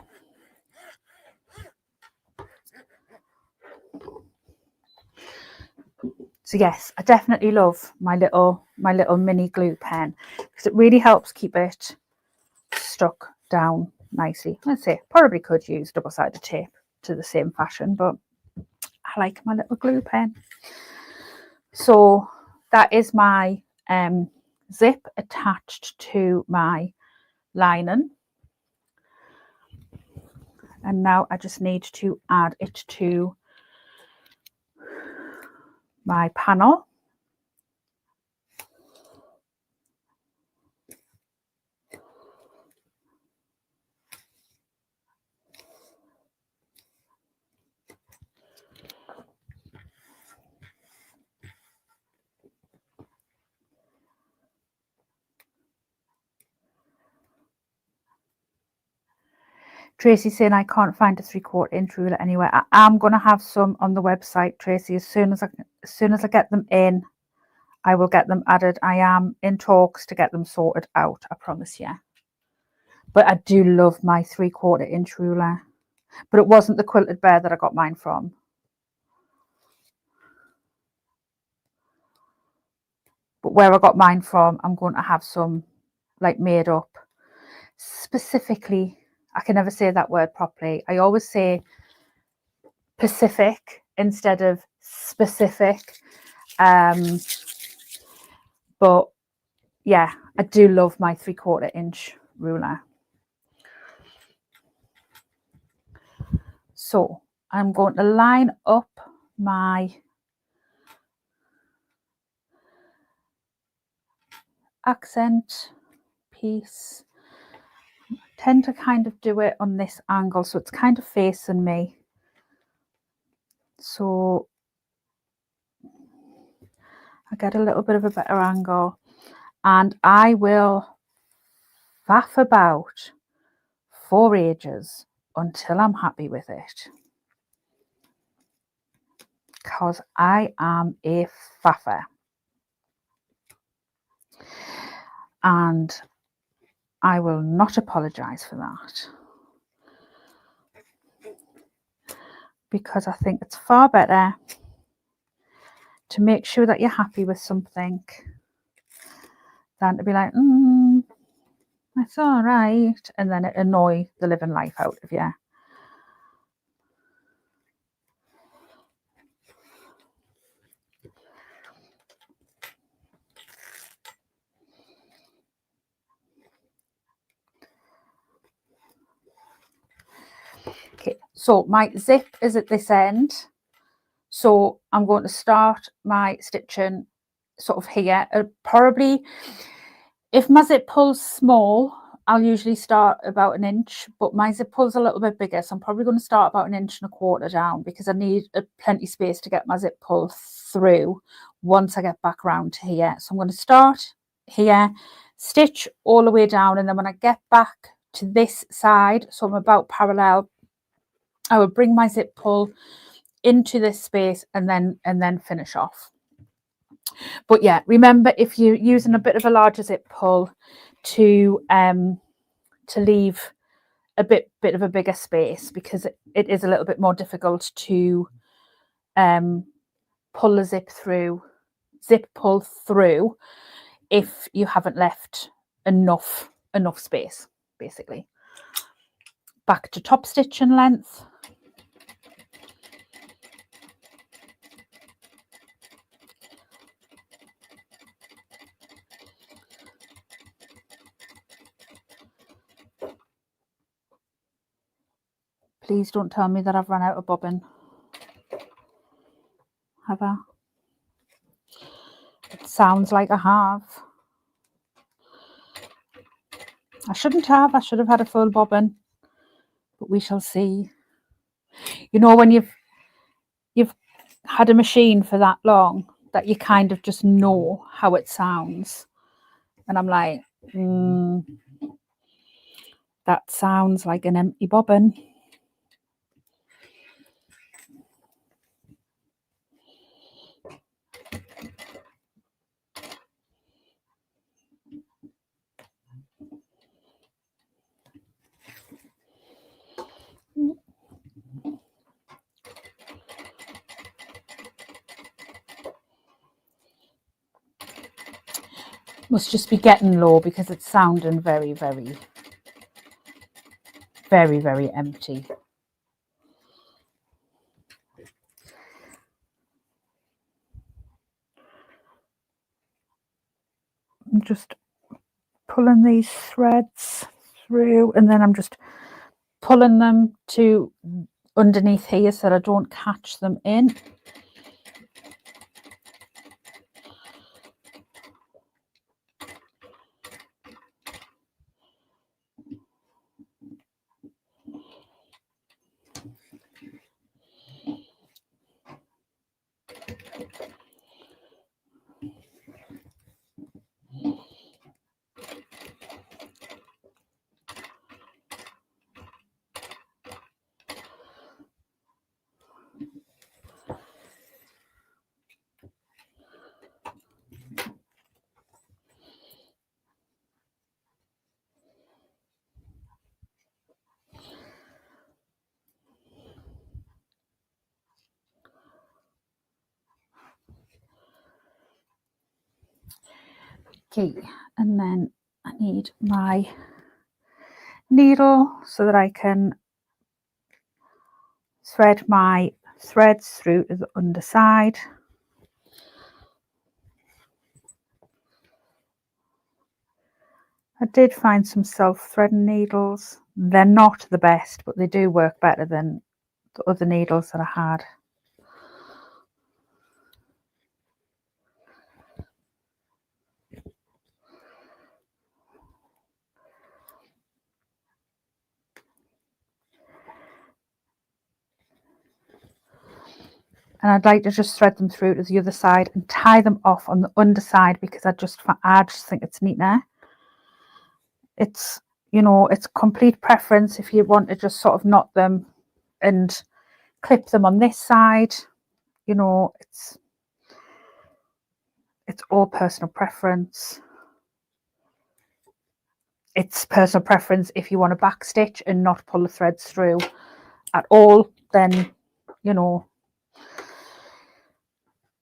So yes, I definitely love my little mini glue pen because it really helps keep it stuck down nicely. Let's say probably could use double-sided tape to the same fashion, but I like my little glue pen. So that is my zip attached to my lining, and now I just need to add it to my panel. Tracy's saying I can't find a 3/4 inch ruler anywhere. I am going to have some on the website, Tracy. As soon as I get them in, I will get them added. I am in talks to get them sorted out, I promise you. But I do love my 3/4 inch ruler. But it wasn't the Quilted Bear that I got mine from. But where I got mine from, I'm going to have some like made up. Specifically, I can never say that word properly. I always say Pacific instead of specific. But yeah, I do love my 3/4 inch ruler. So I'm going to line up my accent piece. I tend to kind of do it on this angle, so it's kind of facing me. So I get a little bit of a better angle, and I will faff about for ages until I'm happy with it, because I am a faffer. And I will not apologize for that, because I think it's far better to make sure that you're happy with something than to be like, that's all right, and then it annoy the living life out of you. Okay, so my zip is at this end, so I'm going to start my stitching sort of here. Probably, if my zip pull's small, I'll usually start about 1 inch, but my zip pull's a little bit bigger, so I'm probably going to start about 1.25 inches down, because I need plenty space to get my zip pull through once I get back around to here. So I'm going to start here, stitch all the way down, and then when I get back to this side, so I'm about parallel, I will bring my zip pull into this space and then finish off. But yeah, remember, if you're using a bit of a larger zip pull, to leave a bit of a bigger space, because it is a little bit more difficult to pull the zip pull through if you haven't left enough space, basically. Back to top stitching length. Please don't tell me that I've run out of bobbin. Have I? It sounds like I have. I shouldn't have. I should have had a full bobbin, but we shall see. You know, when you've had a machine for that long that you kind of just know how it sounds. And I'm like, that sounds like an empty bobbin. Must just be getting low because it's sounding very, very, very, very empty. I'm just pulling these threads through, and then I'm just pulling them to underneath here so that I don't catch them in. Okay, and then I need my needle so that I can thread my threads through to the underside. I did find some self-threading needles. They're not the best, but they do work better than the other needles that I had. And I'd like to just thread them through to the other side and tie them off on the underside because I just think it's neater. It's, you know, it's complete preference if you want to just sort of knot them and clip them on this side. You know, it's all personal preference. It's personal preference if you want to back stitch and not pull the threads through at all, then, you know,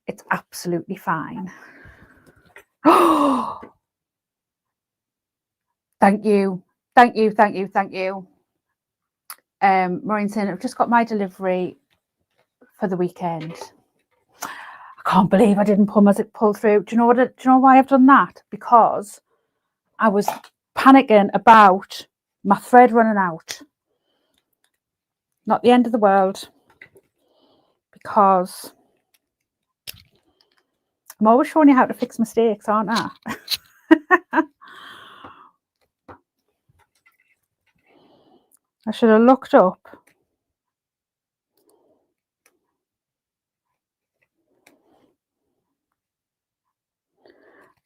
it's absolutely fine. Oh, thank you. Maureen saying, I've just got my delivery for the weekend. I can't believe I didn't pull through. Do you know why I've done that? Because I was panicking about my thread running out. Not the end of the world, because I'm always showing you how to fix mistakes, aren't I? I should have looked up.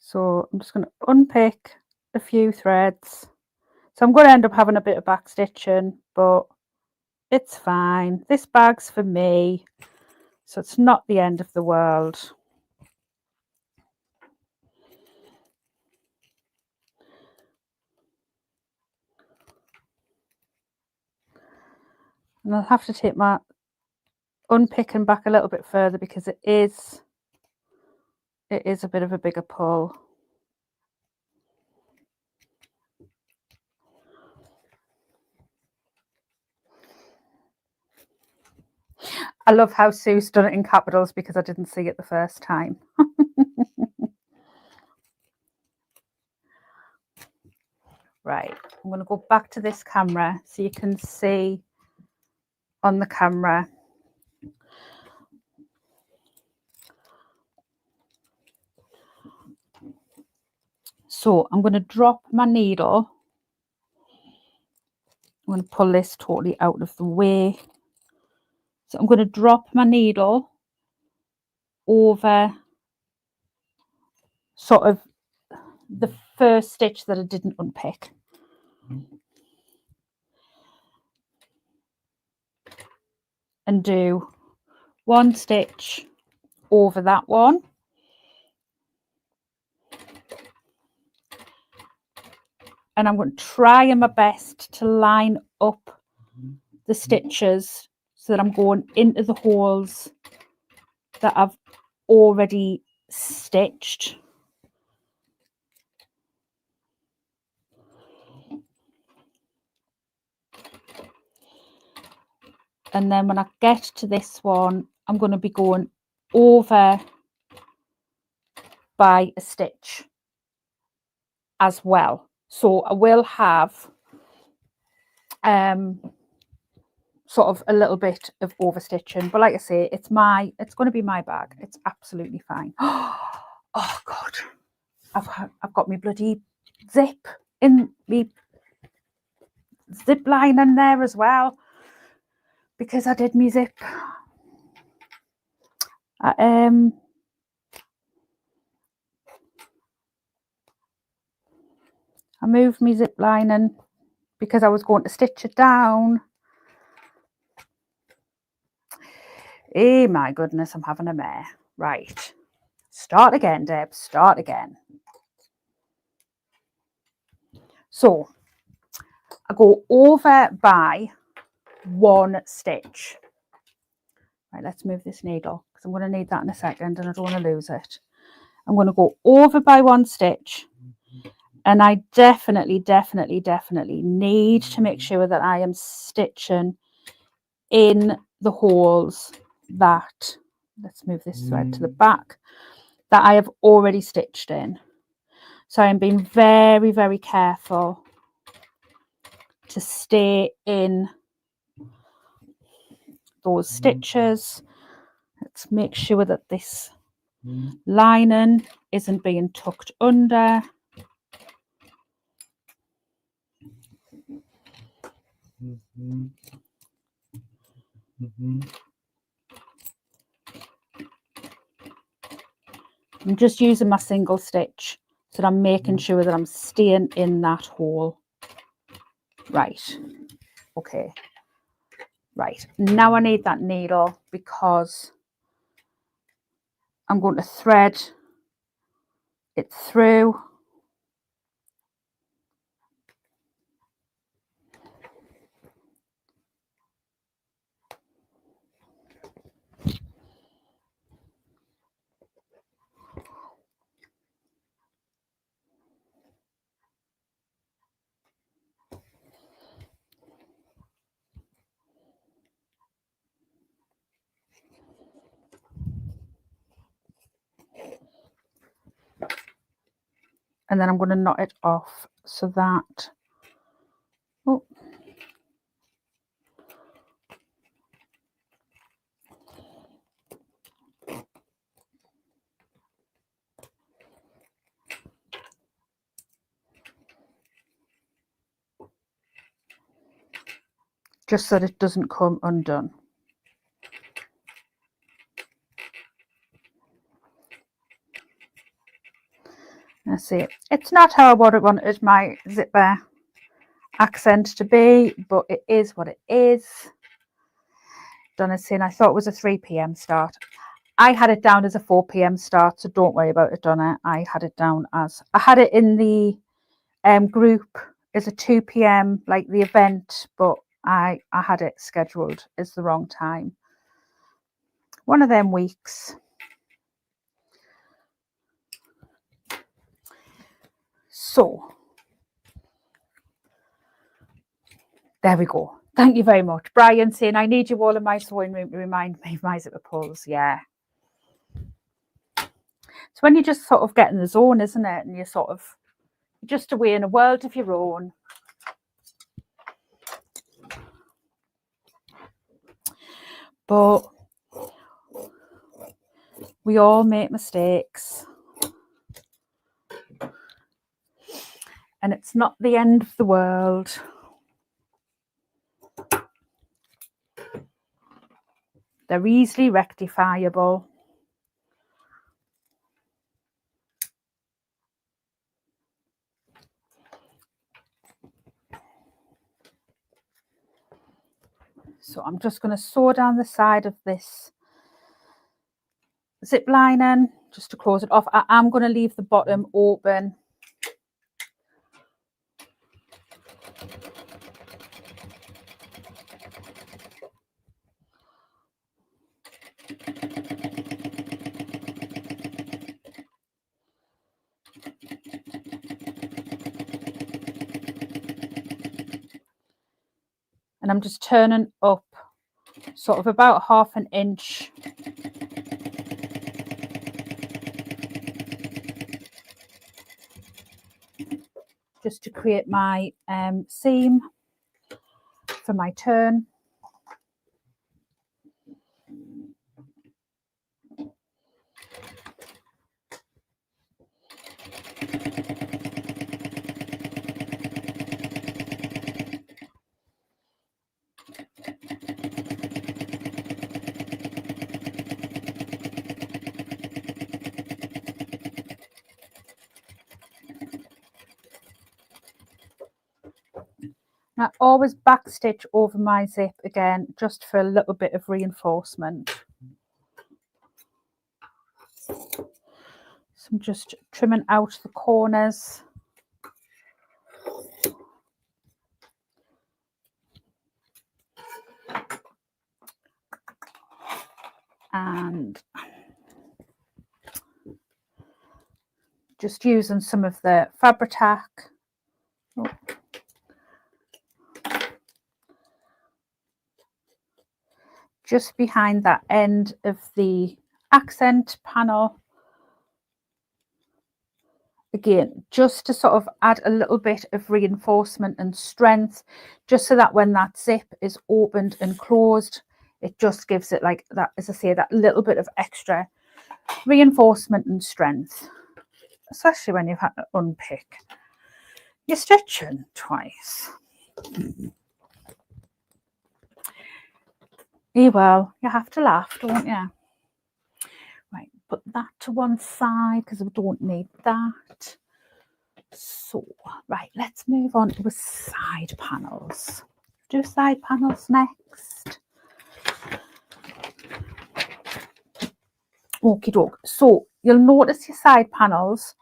So I'm just going to unpick a few threads. So I'm going to end up having a bit of back stitching, but it's fine. This bag's for me, so it's not the end of the world. And I'll have to take my unpicking back a little bit further because it is a bit of a bigger pull. I love how Sue's done it in capitals because I didn't see it the first time. Right, I'm going to go back to this camera so you can see on the camera. So I'm going to drop my needle. I'm going to pull this totally out of the way. So I'm going to drop my needle over sort of the first stitch that I didn't unpick. And do one stitch over that one. And I'm going to try my best to line up the stitches so that I'm going into the holes that I've already stitched. And then when I get to this one, I'm going to be going over by a stitch as well. So I will have sort of a little bit of over stitching, but like I say, it's going to be my bag. It's absolutely fine. Oh God, I've got my bloody zip in me zip line in there as well, because I did me zip. I moved me zip lining because I was going to stitch it down. Oh my goodness, I'm having a mare. Right, start again, Deb, start again. So I go over by one stitch. Right, let's move this needle because I'm going to need that in a second and I don't want to lose it. I'm going to go over by one stitch, and I definitely need to make sure that I am stitching in the holes that, let's move this thread to the back, that I have already stitched in. So I'm being very careful to stay in those stitches. Let's make sure that this lining isn't being tucked under. I'm just using my single stitch so that I'm making sure that I'm staying in that hole. Right, okay. Right, now I need that needle because I'm going to thread it through. And then I'm going to knot it off so that, oh, just so that it doesn't come undone. Let's see, it's not how I would have wanted my zipper accent to be, but it is what it is. Donna saying I thought it was a 3 p.m. start. I had it down as a 4 p.m. start, so don't worry about it, Donna. I had it down as, I had it in the group as a 2 p.m. like the event, but I had it scheduled as the wrong time. One of them weeks. So there we go. Thank you very much. Brian saying I need you all in my sewing room to remind me of my zipper pulls. Yeah. It's when you're just sort of getting the zone, isn't it? And you're sort of just away in a world of your own. But we all make mistakes. And it's not the end of the world. They're easily rectifiable. So I'm just going to sew down the side of this zip lining just to close it off. I am going to leave the bottom open. And I'm just turning up sort of about 1/2 inch. Just to create my seam for my turn. I always backstitch over my zip again, just for a little bit of reinforcement. So I'm just trimming out the corners. And just using some of the Fabri-Tac. Oh. Just behind that end of the accent panel. Again, just to sort of add a little bit of reinforcement and strength, just so that when that zip is opened and closed, it just gives it like that, as I say, that little bit of extra reinforcement and strength, especially when you've had to unpick your stitching twice. Well, you have to laugh, don't you? Right, put that to one side because we don't need that. So, right, let's move on to the side panels. Do side panels next. Okie doke. So you'll notice your side panels.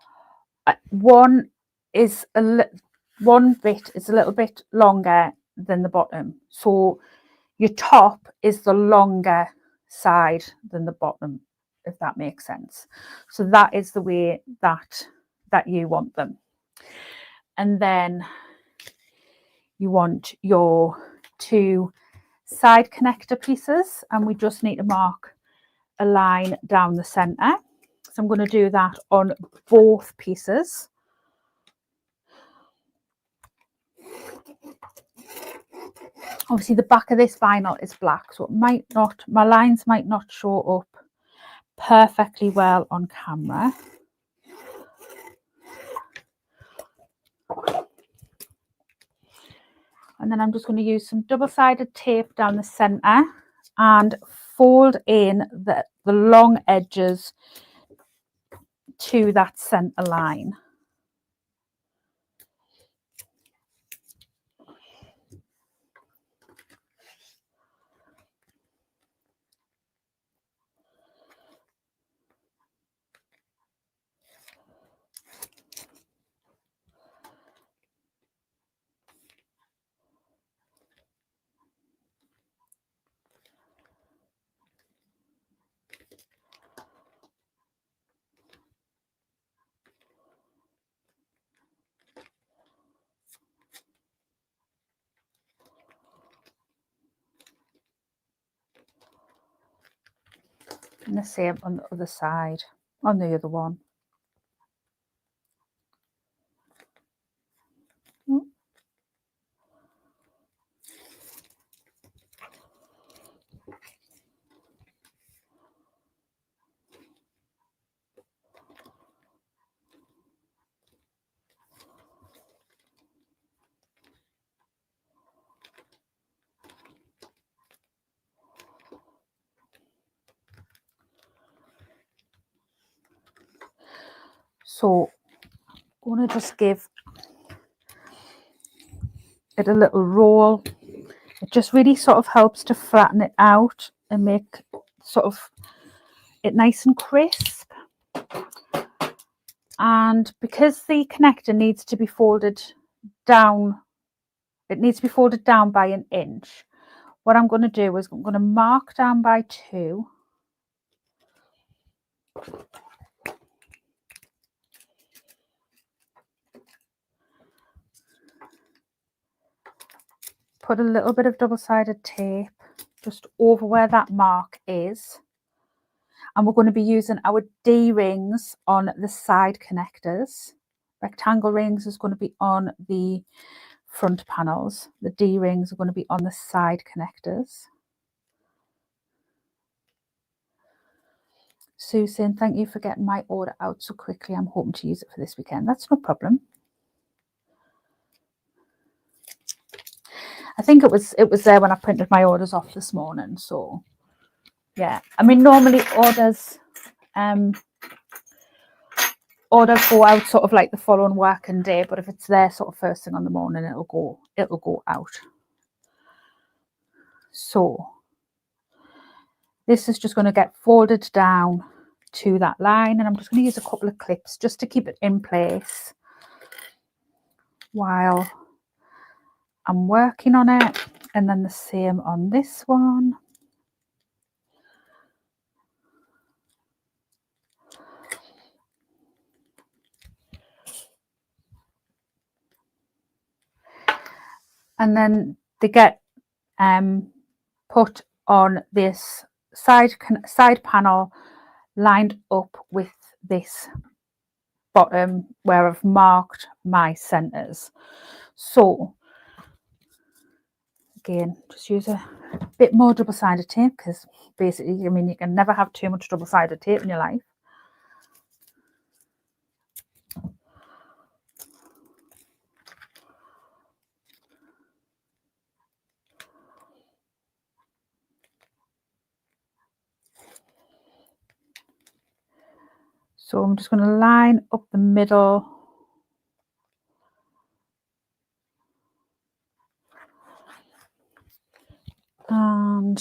One bit is a little bit longer than the bottom. So your top is the longer side than the bottom, if that makes sense. So that is the way that you want them. And then you want your 2 side connector pieces, and we just need to mark a line down the center. So I'm going to do that on both pieces. Obviously the back of this vinyl is black, so it might not, my lines might not show up perfectly well on camera. And then I'm just going to use some double-sided tape down the center and fold in the long edges to that center line. And the same on the other side, on the other one. So I'm going to just give it a little roll. It just really sort of helps to flatten it out and make sort of it nice and crisp. And because the connector needs to be folded down, it needs to be folded down by 1 inch. What I'm going to do is I'm going to mark down by 2. Put a little bit of double-sided tape just over where that mark is. And we're going to be using our D-rings on the side connectors. Rectangle rings is going to be on the front panels. The D-rings are going to be on the side connectors. Susan, thank you for getting my order out so quickly. I'm hoping to use it for this weekend. That's no problem. I think it was there when I printed my orders off this morning. So yeah, I mean, normally orders go out sort of like the following working day, but if it's there sort of first thing on the morning, it'll go out. So this is just going to get folded down to that line, and I'm just going to use a couple of clips just to keep it in place while I'm working on it. And then the same on this one. And then they get put on this side panel lined up with this bottom where I've marked my centers. So again, just use a bit more double-sided tape, because basically, I mean, you can never have too much double-sided tape in your life. So I'm just going to line up the middle and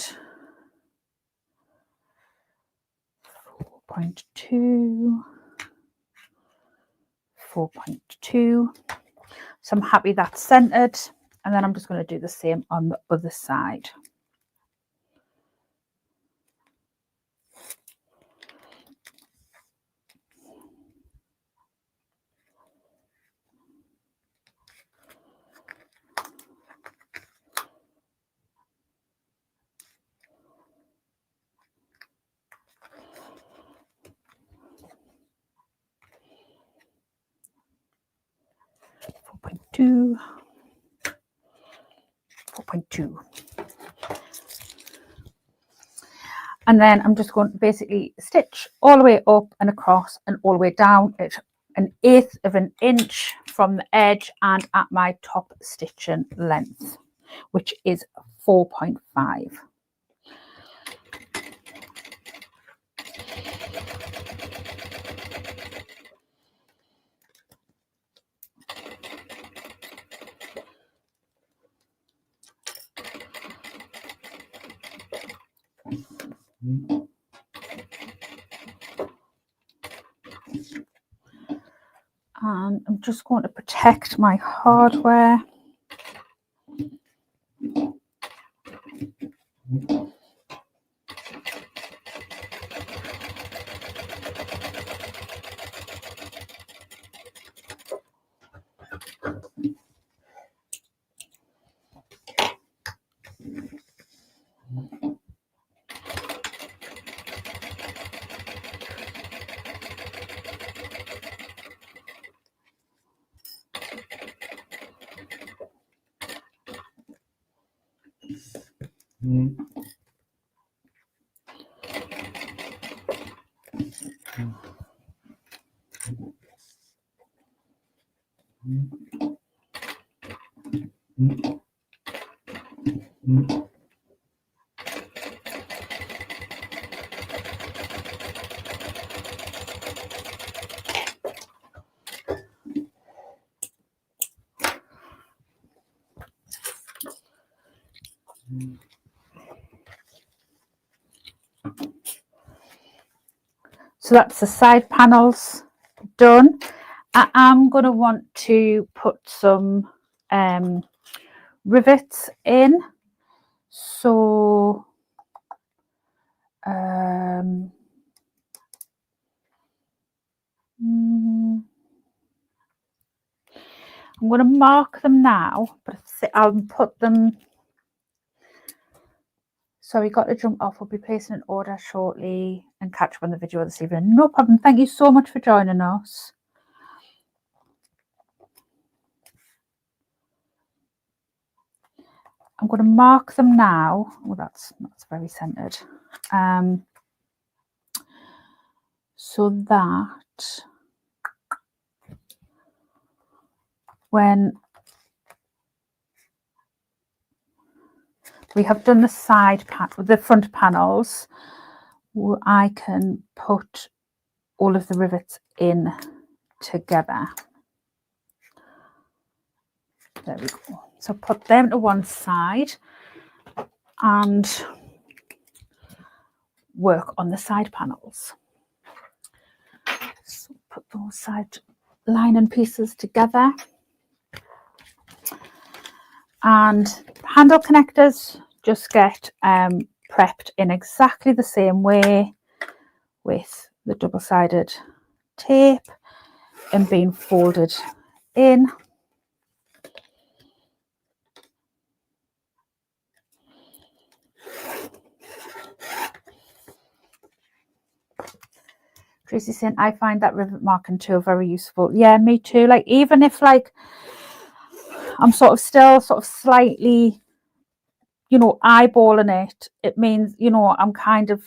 4.2, 4.2. So I'm happy that's centered, and then I'm just going to do the same on the other side. Two, 4.2. And then I'm just going to basically stitch all the way up and across and all the way down at 1/8 of an inch from the edge and at my top stitching length, which is 4.5. And I'm just going to protect my hardware. So that's the side panels done. I am going to want to put some rivets in. So I'm going to mark them now, but I'll put them. So we got to jump off. We'll be placing an order shortly and catch up on the video this evening. No problem. Thank you so much for joining us. I'm going to mark them now. Oh, that's very centered. So that when we have done the the front panels, I can put all of the rivets in together. There we go. So put them to one side and work on the side panels. So put those side lining pieces together. And handle connectors just get prepped in exactly the same way, with the double-sided tape and being folded in. Tracy's saying, I find that rivet marking tool very useful. Yeah, me too. Like, even if like I'm still slightly, eyeballing it, it means, I'm kind of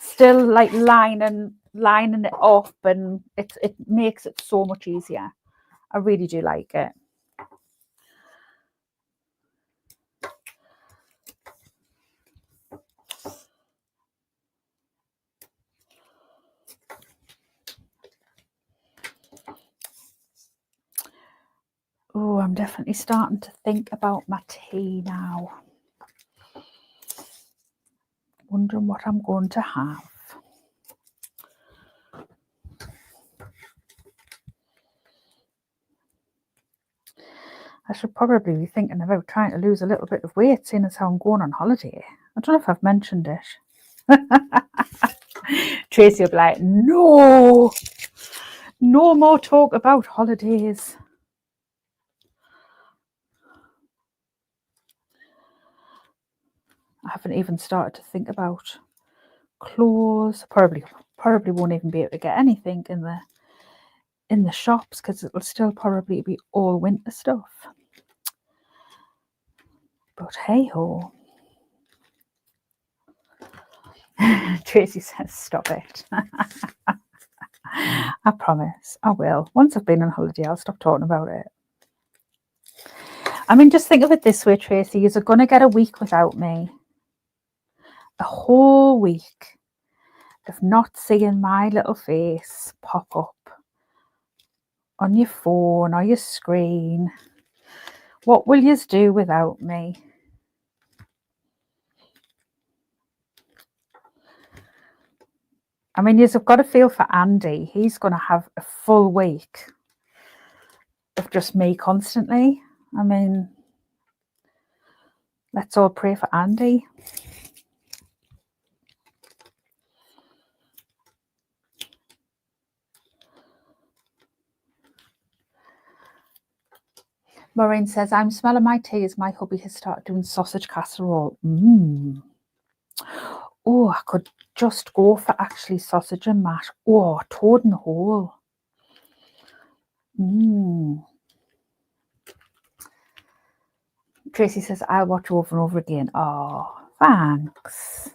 still like lining it up, and it makes it so much easier. I really do like it. Oh, I'm definitely starting to think about my tea now. Wondering what I'm going to have. I should probably be thinking about trying to lose a little bit of weight, seeing as how I'm going on holiday. I don't know if I've mentioned it. Tracy will be like, no more talk about holidays. I haven't even started to think about clothes. Probably won't even be able to get anything in the shops, because it'll still probably be all winter stuff. But hey ho. Tracy says, stop it. I promise I will. Once I've been on holiday, I'll stop talking about it. I mean, just think of it this way, Tracy. You're going to get a week without me. A whole week of not seeing my little face pop up on your phone or your screen. What will you do without me? I mean, you've got to feel for Andy. He's going to have a full week of just me constantly. I mean, let's all pray for Andy. Maureen says, I'm smelling my tea as my hubby has started doing sausage casserole. Oh, I could just go for actually sausage and mash. Oh, toad in the hole. Tracy says, I'll watch over and over again. Oh, thanks.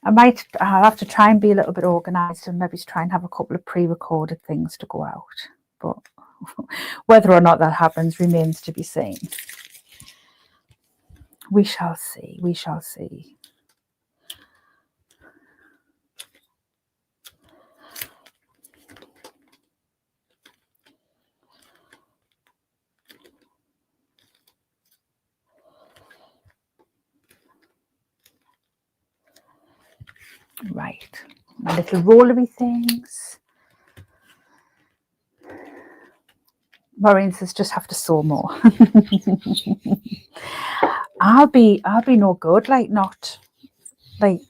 I'll have to try and be a little bit organised and maybe try and have a couple of pre-recorded things to go out. But whether or not that happens remains to be seen. We shall see. We shall see. Right, my little rollery things. Maureen says just have to sew more. I'll be no good, like not like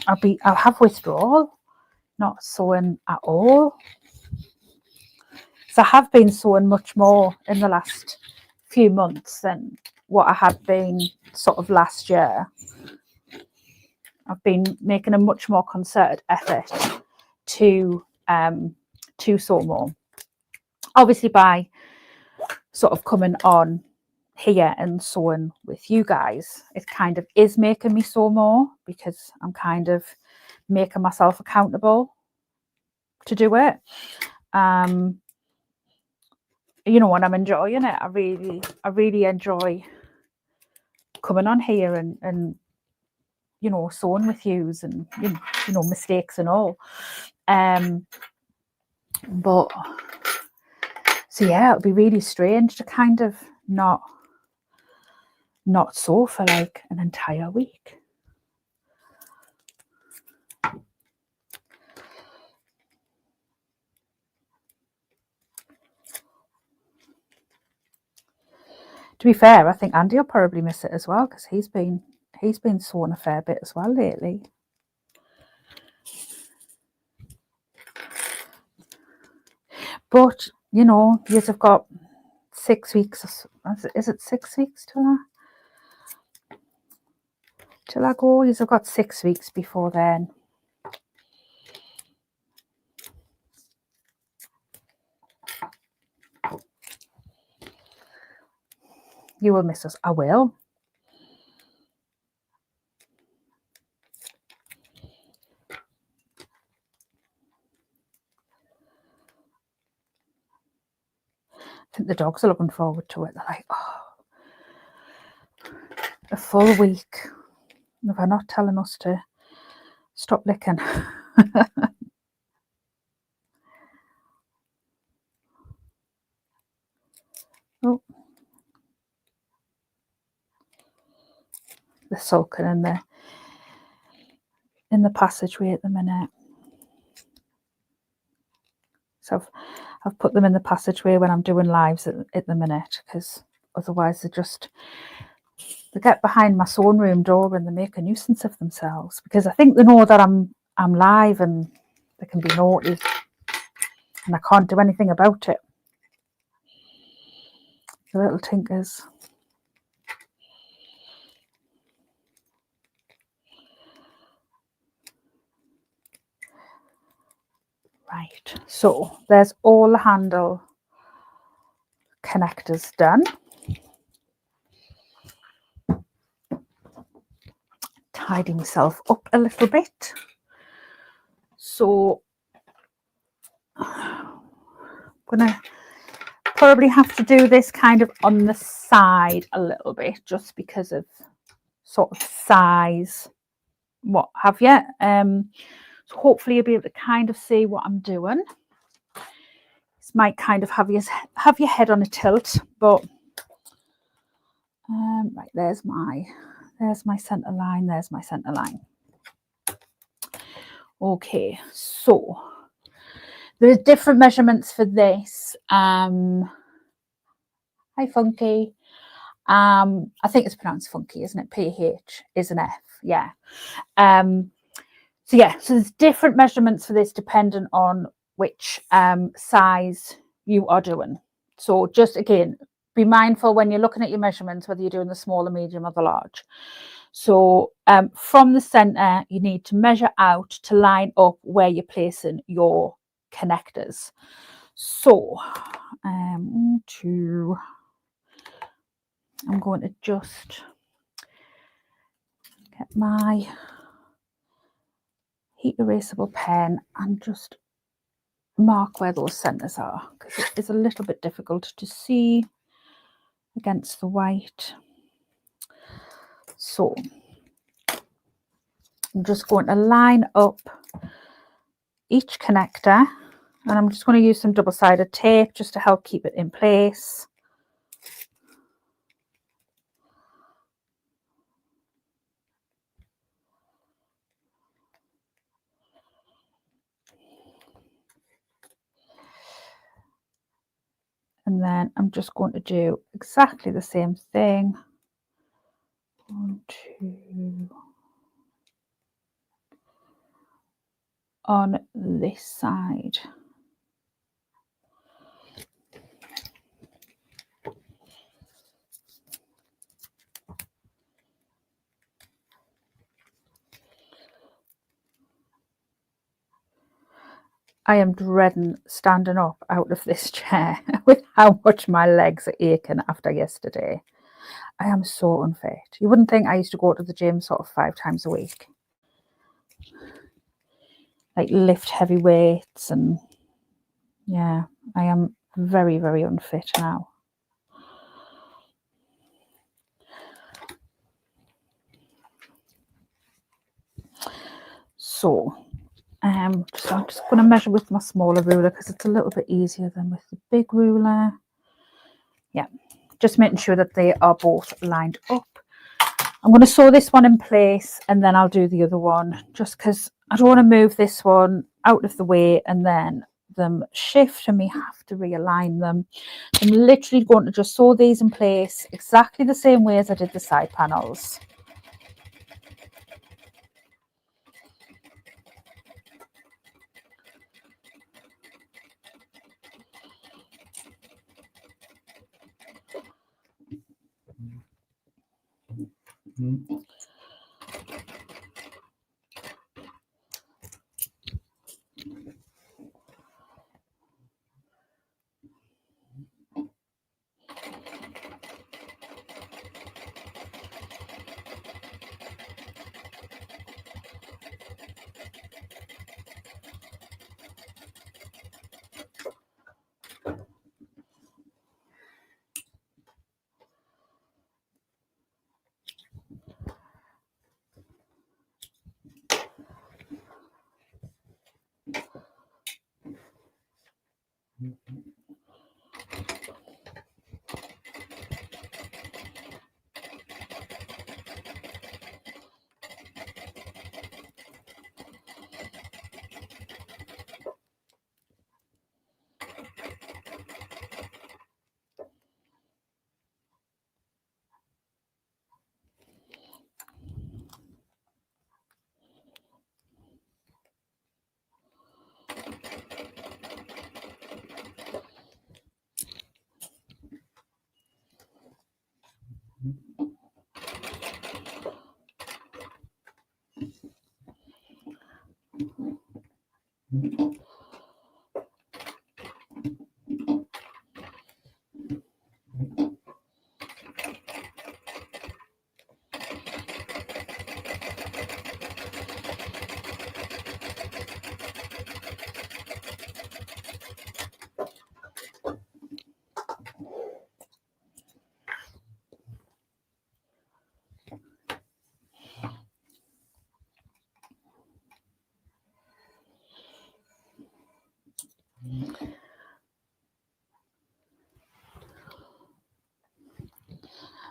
I'll have withdrawal, not sewing at all. So I have been sewing much more in the last few months than what I had been sort of last year. I've been making a much more concerted effort to sew more. Obviously, by sort of coming on here and sewing with you guys, it kind of is making me sew more because I'm kind of making myself accountable to do it. You know, and I'm enjoying it. I really enjoy coming on here and you know, sewing with yous and you know mistakes and all. But so yeah, it'll be really strange to kind of not sew for like an entire week. To be fair, I think Andy will probably miss it as well because he's been sewing a fair bit as well lately. But you know, yous have got 6 weeks. Is it 6 weeks till I go? Yous have got 6 weeks before then. You will miss us. I will. I think the dogs are looking forward to it. They're like, oh, a full week. If they're not telling us to stop licking. Oh, they're sulking in the passageway at the minute. So I've put them in the passageway when I'm doing lives at the minute because otherwise they get behind my sewing room door and they make a nuisance of themselves because I think they know that I'm live and they can be naughty and I can't do anything about it. The little tinkers. Right, so there's all the handle connectors done. Tidy myself up a little bit. So I'm gonna probably have to do this kind of on the side a little bit just because of sort of size, what have you. So hopefully you'll be able to kind of see what I'm doing. This might kind of have your head on a tilt, but right, there's my center line, there's my center line. Okay, so there's different measurements for this. Hi Funky. I think it's pronounced Funky, isn't it? PH is an F, yeah. So yeah, so there's different measurements for this depending on which size you are doing. So just again, be mindful when you're looking at your measurements whether you're doing the small, the medium, or the large. So from the center, you need to measure out to line up where you're placing your connectors. So I'm going to just get my heat erasable pen and just mark where those centers are because it is a little bit difficult to see against the white. So I'm just going to line up each connector and I'm just going to use some double-sided tape just to help keep it in place. And then I'm just going to do exactly the same thing. 1, 2 on this side. I am dreading standing up out of this chair with how much my legs are aching after yesterday. I am so unfit. You wouldn't think I used to go to the gym sort of 5 times a week. Like lift heavy weights, and yeah, I am very, very unfit now. So I'm just going to measure with my smaller ruler because it's a little bit easier than with the big ruler. Yeah, just making sure that they are both lined up. I'm going to sew this one in place and then I'll do the other one, just because I don't want to move this one out of the way and then them shift and we have to realign them. I'm literally going to just sew these in place exactly the same way as I did the side panels.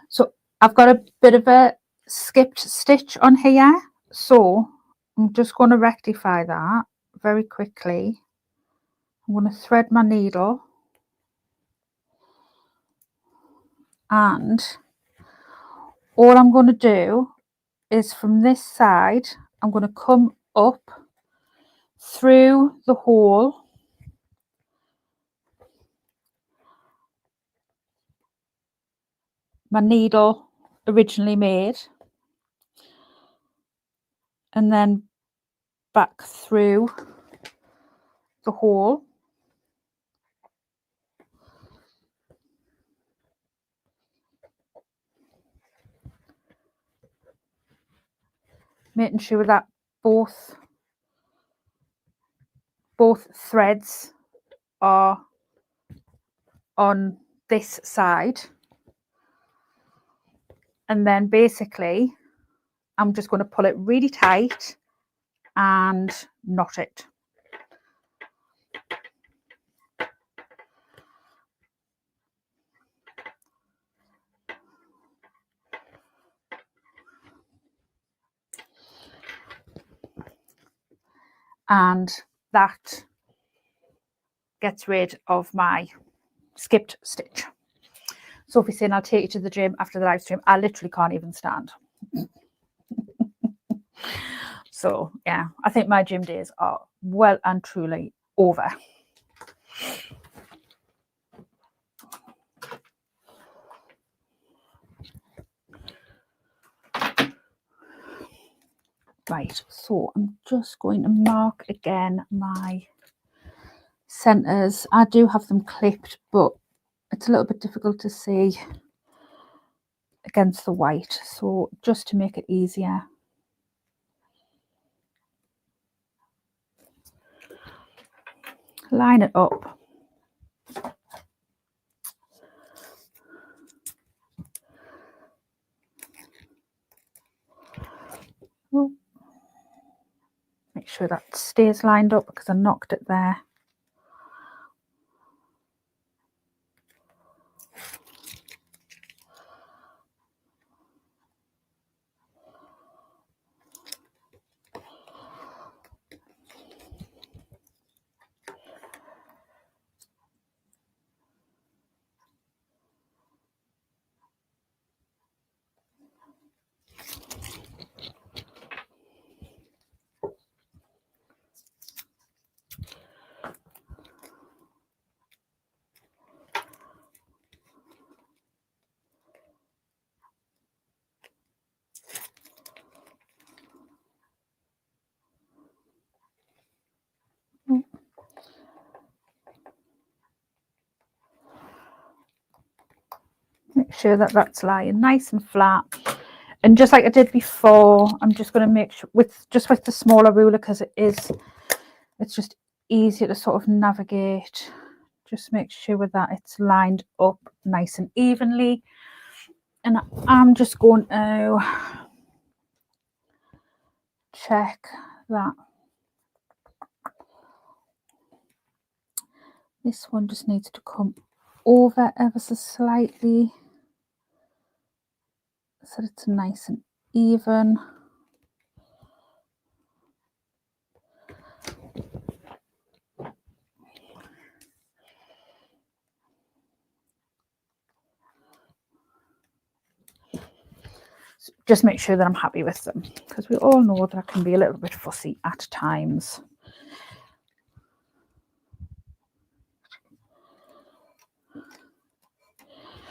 So I've got a bit of a skipped stitch on here, so I'm just going to rectify that very quickly. I'm going to thread my needle and all I'm going to do is from this side I'm going to come up through the hole my needle originally made and then back through the hole, making sure that both threads are on this side, and then basically I'm just going to pull it really tight and knot it. And that gets rid of my skipped stitch. Sophie's saying I'll take you to the gym after the live stream. I literally can't even stand. So yeah, I think my gym days are well and truly over. Right, so I'm just going to mark again my centres. I do have them clipped, but it's a little bit difficult to see against the white, so just to make it easier, line it up. Oh. Make sure that stays lined up because I knocked it there. Make sure that that's lying nice and flat, and just like I did before, I'm just going to make sure with the smaller ruler, because it's just easier to sort of navigate. Just make sure that it's lined up nice and evenly, and I'm just going to check that this one just needs to come over ever so slightly so it's nice and even. So just make sure that I'm happy with them, because we all know that I can be a little bit fussy at times.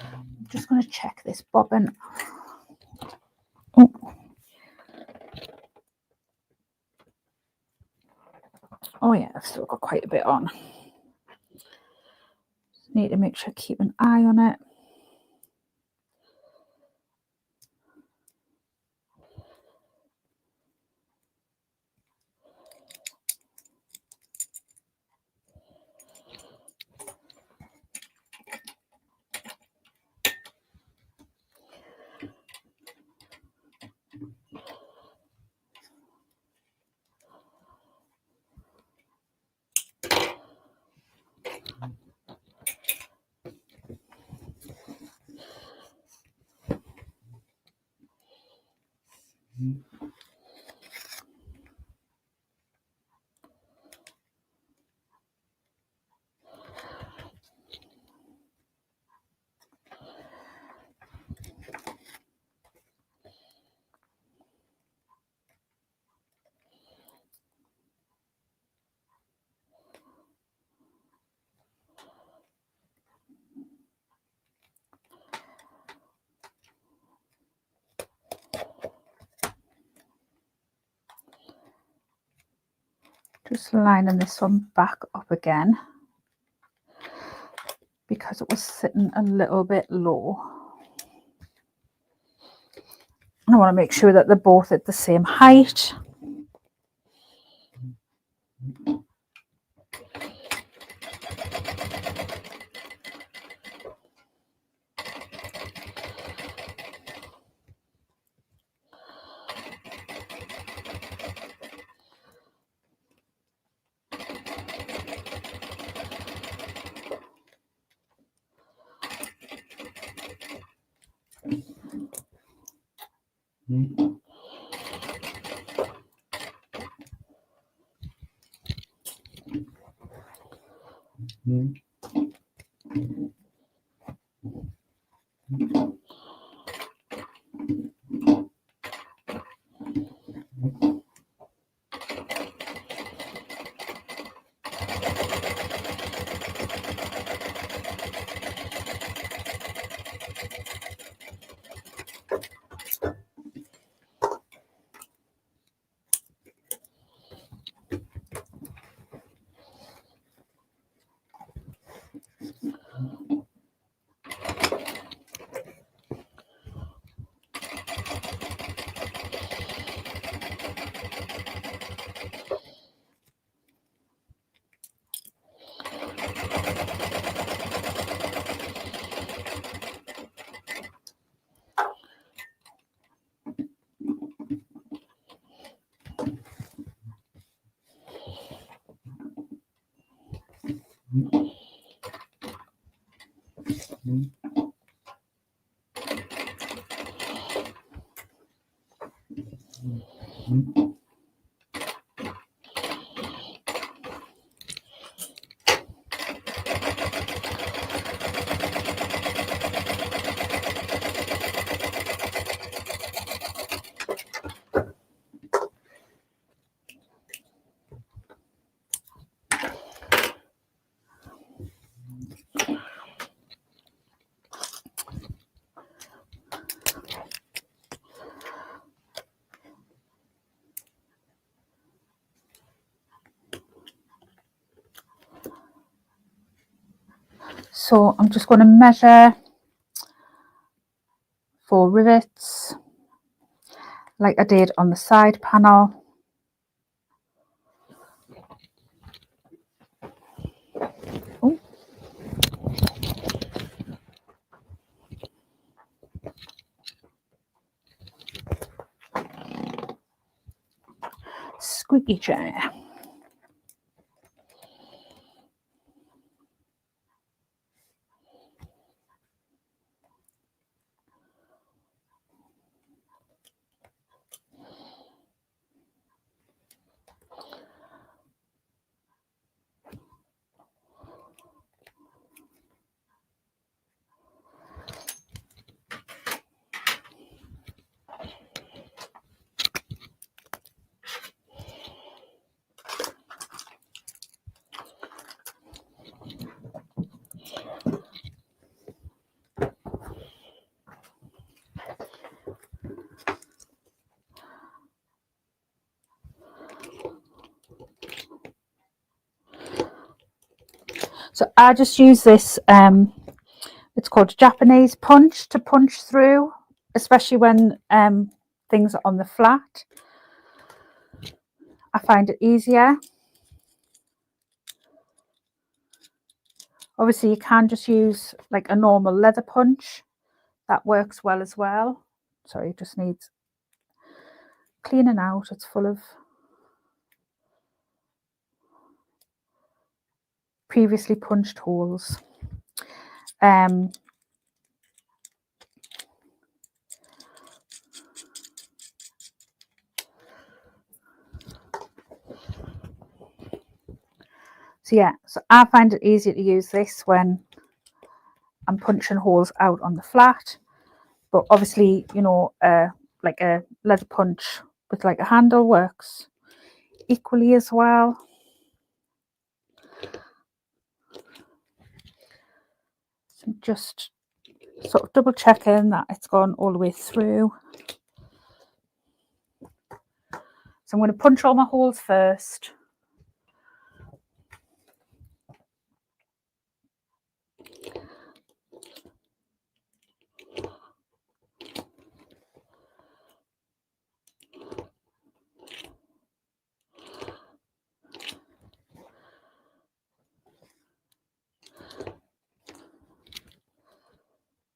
I'm just going to check this bobbin. Oh yeah, I've still got quite a bit on. Need to make sure I keep an eye on it. Just lining this one back up again because it was sitting a little bit low. And I want to make sure that they're both at the same height. So I'm just going to measure for rivets like I did on the side panel. Oh. Squeaky chair. So I just use this, it's called Japanese punch, to punch through, especially when things are on the flat. I find it easier. Obviously you can just use like a normal leather punch. That works well as well. Sorry, it just needs cleaning out. It's full of previously punched holes. So yeah, so I find it easier to use this when I'm punching holes out on the flat. But obviously, you know, like a leather punch with like a handle works equally as well. So just sort of double checking that it's gone all the way through. So I'm going to punch all my holes first.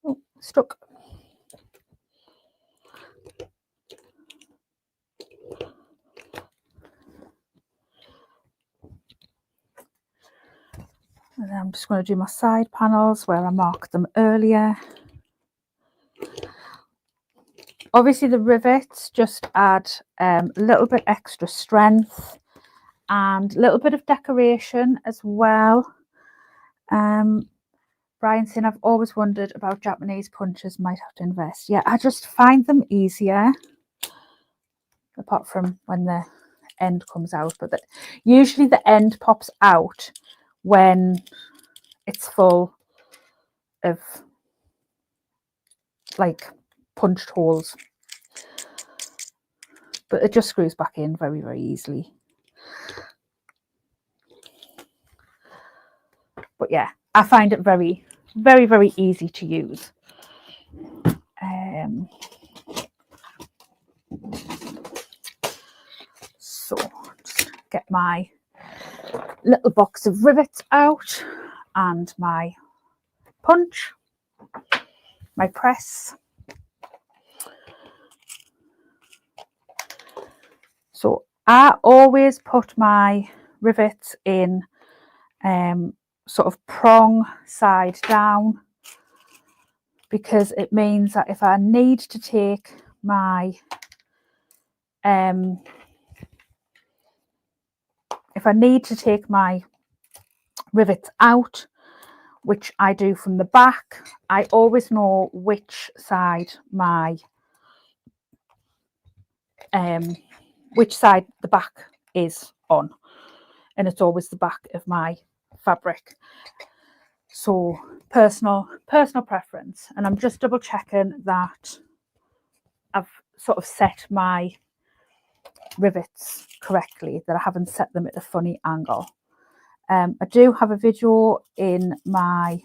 Oh, stuck. And then I'm just going to do my side panels where I marked them earlier. Obviously the rivets just add a little bit extra strength and a little bit of decoration as well. Brian saying, I've always wondered about Japanese punches, might have to invest. Yeah, I just find them easier, apart from when the end comes out, but usually the end pops out when it's full of like punched holes, but it just screws back in very, very easily. But yeah, I find it very, very, very easy to use. So just get my little box of rivets out and my punch, my press. So I always put my rivets in sort of prong side down, because it means that if I need to take my if I need to take my rivets out, which I do from the back, I always know which side the back is on, and it's always the back of my fabric. So personal preference. And I'm just double checking that I've sort of set my rivets correctly, that I haven't set them at a funny angle. I do have a video in my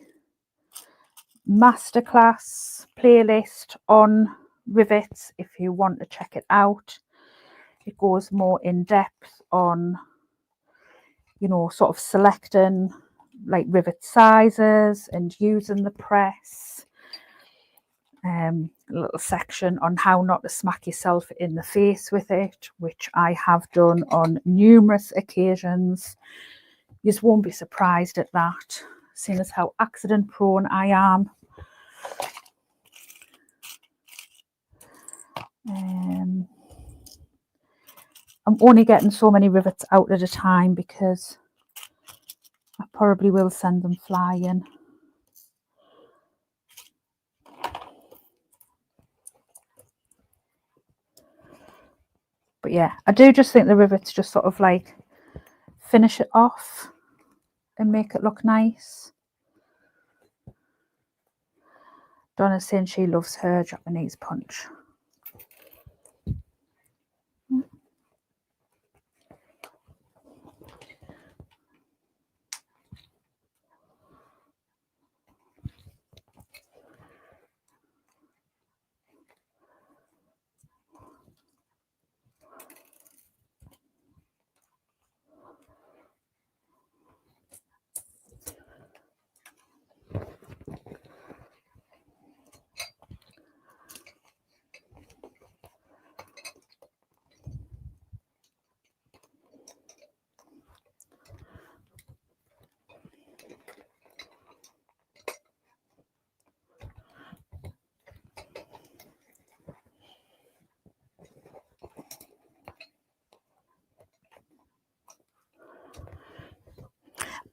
masterclass playlist on rivets if you want to check it out. It goes more in depth on, you know, sort of selecting like rivet sizes and using the press. A little section on how not to smack yourself in the face with it, which I have done on numerous occasions. You just won't be surprised at that, seeing as how accident prone I am. I'm only getting so many rivets out at a time because I probably will send them flying. But yeah, I do just think the rivets just sort of like finish it off and make it look nice. Donna's saying she loves her Japanese punch.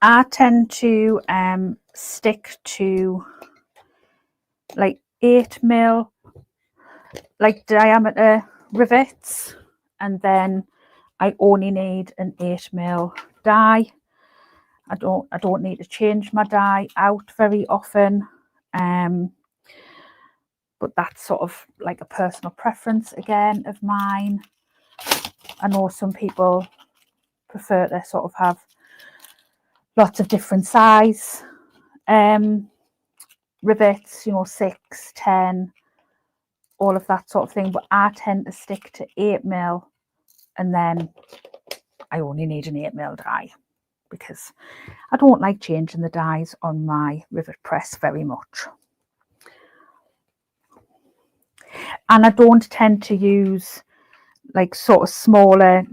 I tend to stick to like 8mm like diameter rivets, and then I only need an 8mm die. I don't need to change my die out very often, but that's sort of like a personal preference again of mine. I know some people prefer to sort of have lots of different size rivets, you know, 6, 10, all of that sort of thing, but I tend to stick to 8mm, and then I only need an 8mm die because I don't like changing the dies on my rivet press very much. And I don't tend to use like sort of smaller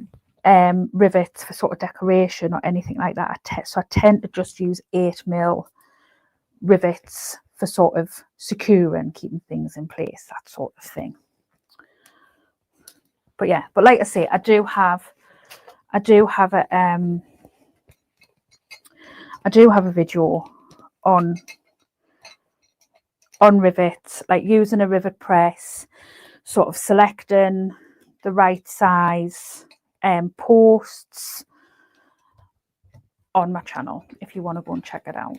rivets for sort of decoration or anything like that. So I tend to just use 8mm rivets for sort of securing, keeping things in place, that sort of thing. But yeah, but like I say, I do have a video on rivets, like using a rivet press, sort of selecting the right size posts, on my channel if you want to go and check it out.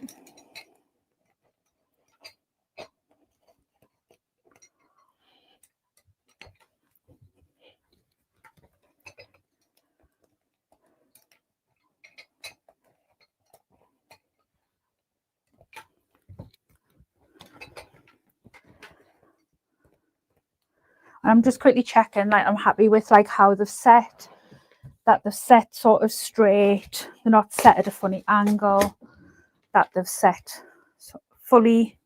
I'm just quickly checking, like I'm happy with like how they've set, that they've set sort of straight, they're not set at a funny angle, that they've set fully.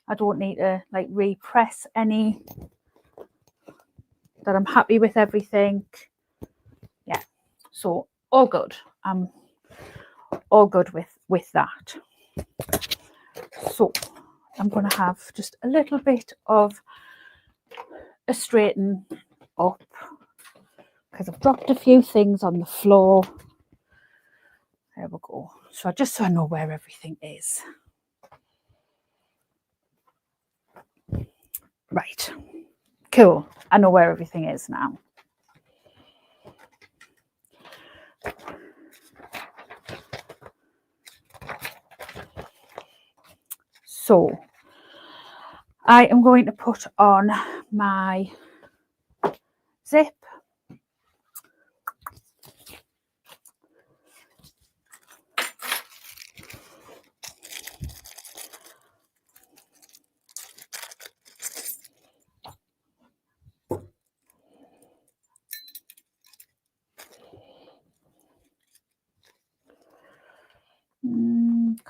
I don't need to like repress any, that I'm happy with everything. Yeah, so all good. I'm all good with that. So I'm going to have just a little bit of a straighten up because I've dropped a few things on the floor. There we go. So just so I know where everything is. Right. Cool. I know where everything is now. So I am going to put on my zip.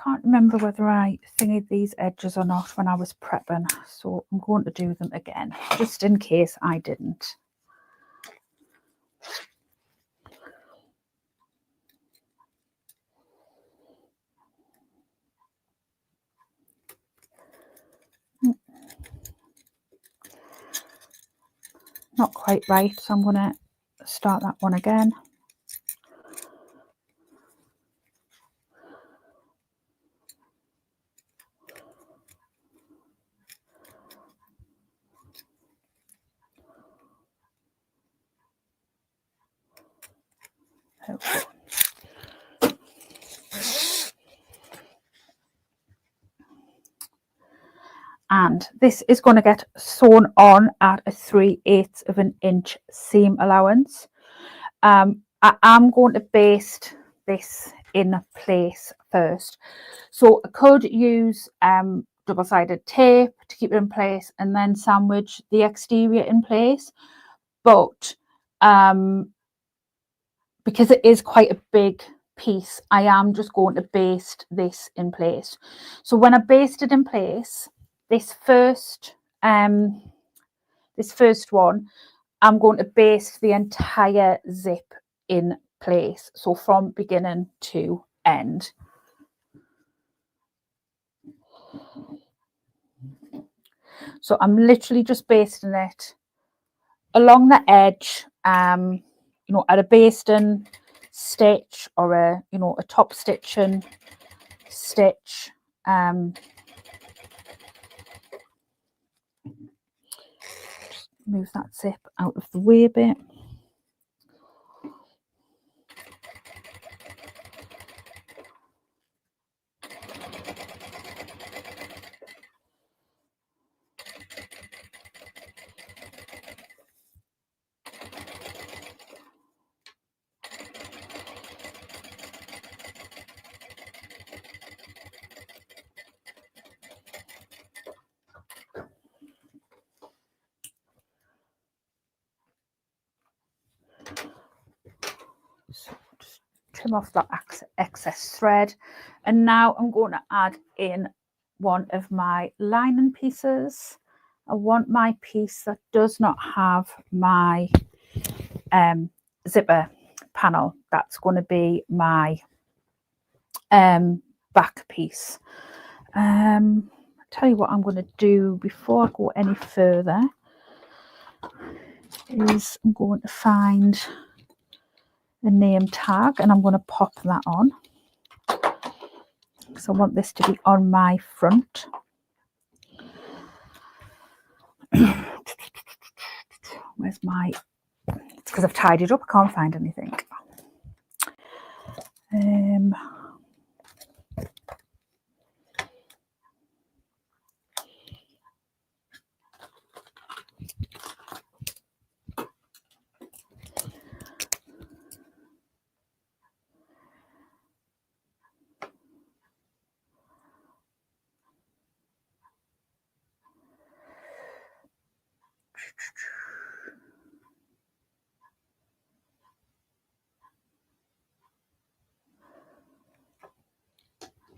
Can't remember whether I thingied these edges or not when I was prepping, so I'm going to do them again just in case I didn't. Not quite right, so I'm going to start that one again. And this is going to get sewn on at a 3/8 of an inch seam allowance. I am going to baste this in place first, so I could use double-sided tape to keep it in place and then sandwich the exterior in place, but because it is quite a big piece, I am just going to baste this in place. So when I baste it in place, this first one, I'm going to baste the entire zip in place, so from beginning to end. So I'm literally just basting it along the edge, you know, at a basting stitch or a, you know, a top stitching stitch. Move that zip out of the way a bit. So just trim off that excess thread, and now I'm going to add in one of my lining pieces. I want my piece that does not have my zipper panel. That's going to be my back piece. I'll tell you what I'm going to do before I go any further is I'm going to find a name tag and I'm going to pop that on, because I want this to be on my front. Where's my, it's because I've tied it up, I can't find anything.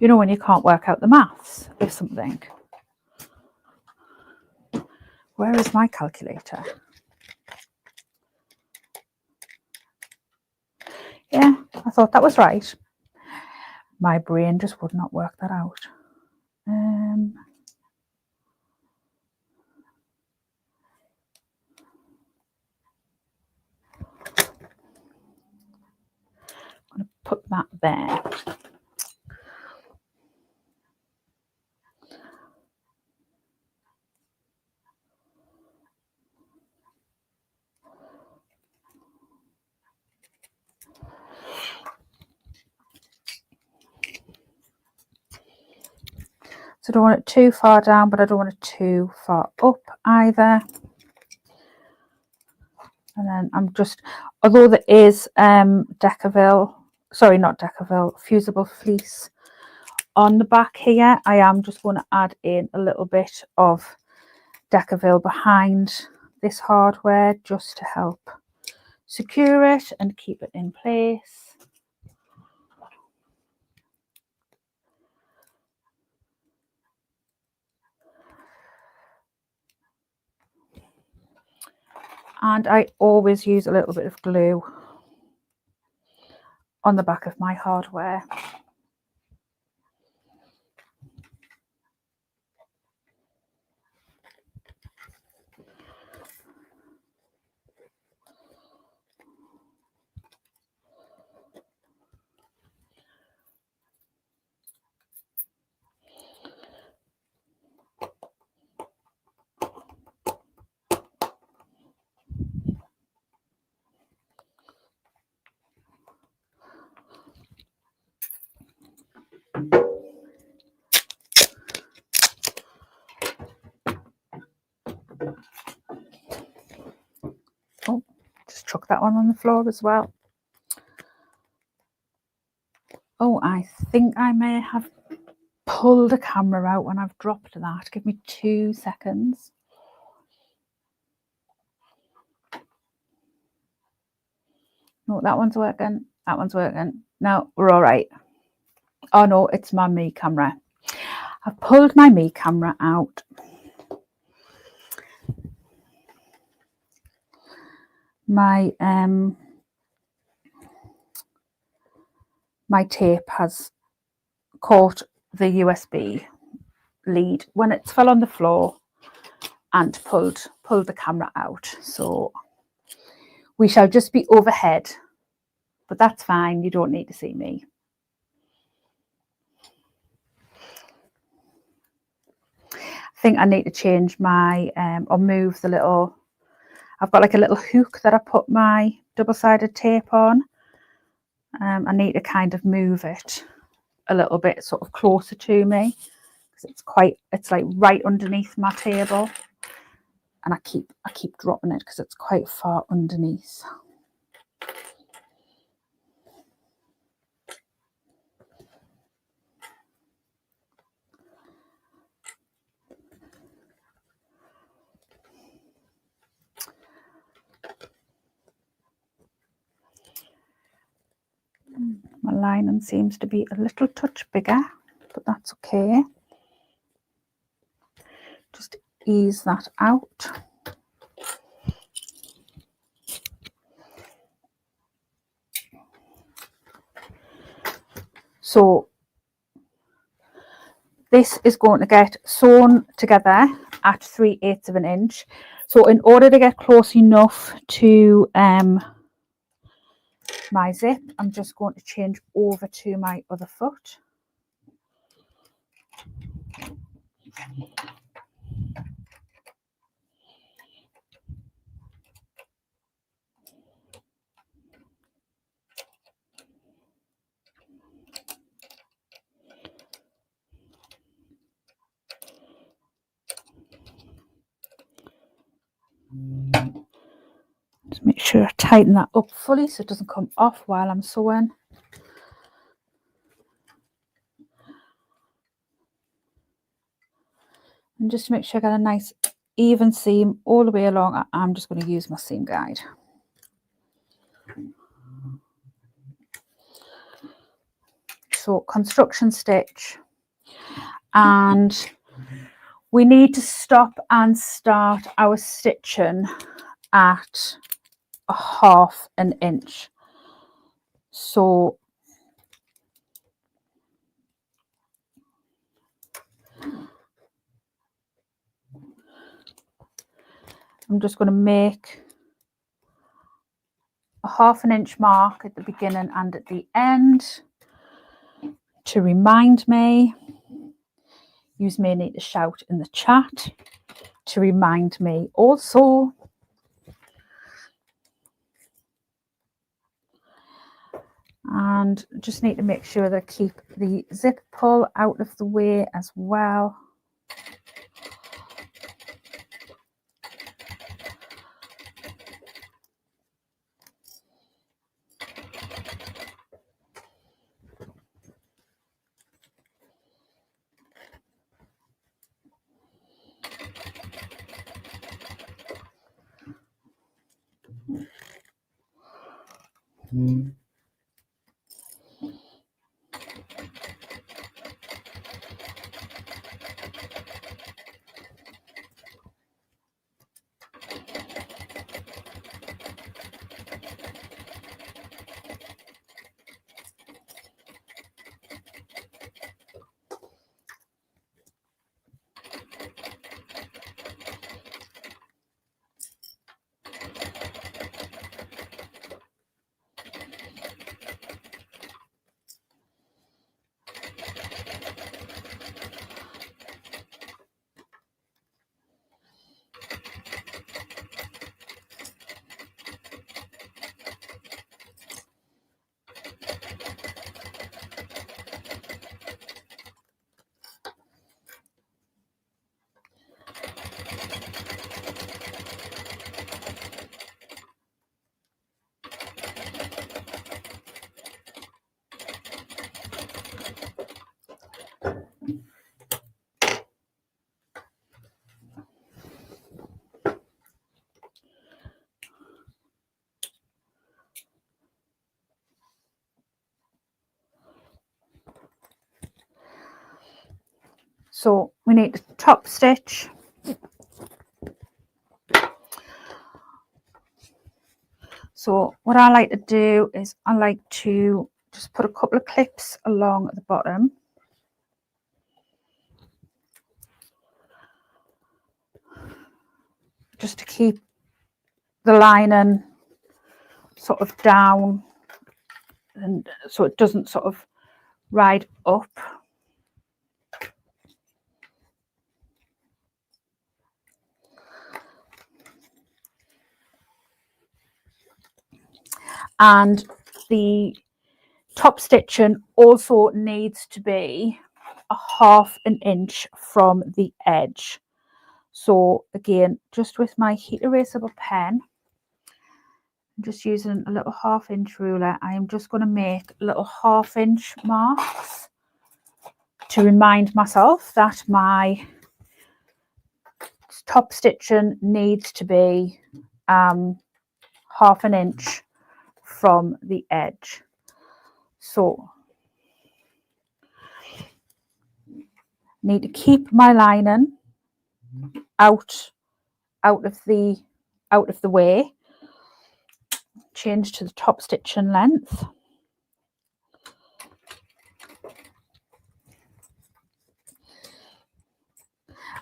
You know when you can't work out the maths of something. Where is my calculator? Yeah, I thought that was right. My brain just would not work that out. put that there. So I don't want it too far down, but I don't want it too far up either. And then I'm just, although there is fusible fleece on the back here, I am just going to add in a little bit of Decaville behind this hardware just to help secure it and keep it in place. And I always use a little bit of glue on the back of my hardware. Oh, just chuck that one on the floor as well. Oh, I think I may have pulled the camera out when I've dropped that. Give me 2 seconds. No, that one's working. That one's working. No, we're all right. Oh no, it's my me camera. I've pulled my me camera out. My my tape has caught the USB lead when it fell on the floor and pulled the camera out. So we shall just be overhead, but that's fine. You don't need to see me. I think I need to change my or move the little, I've got like a little hook that I put my double-sided tape on. I need to kind of move it a little bit sort of closer to me because it's like right underneath my table, and I keep dropping it because it's quite far underneath. My lining seems to be a little touch bigger, but that's okay. Just ease that out. So this is going to get sewn together at 3/8 of an inch. So in order to get close enough to my zip, I'm just going to change over to my other foot. Just make sure I tighten that up fully so it doesn't come off while I'm sewing. And just to make sure I get a nice even seam all the way along, I'm just going to use my seam guide. So construction stitch, and we need to stop and start our stitching at 1/2 an inch. So I'm just going to make a 1/2 inch mark at the beginning and at the end to remind me. You may need to shout in the chat to remind me also. And just need to make sure that I keep the zip pull out of the way as well. So we need to top stitch. So what I like to do is I like to just put a couple of clips along at the bottom. Just to keep the lining sort of down, and so it doesn't sort of ride up. And the top stitching also needs to be a 1/2 inch from the edge. So again, just with my heat erasable pen, I'm just using a little 1/2 inch ruler. I am just going to make little 1/2 inch marks to remind myself that my top stitching needs to be 1/2 inch from the edge. So need to keep my lining out of the way. Change to the top stitching length.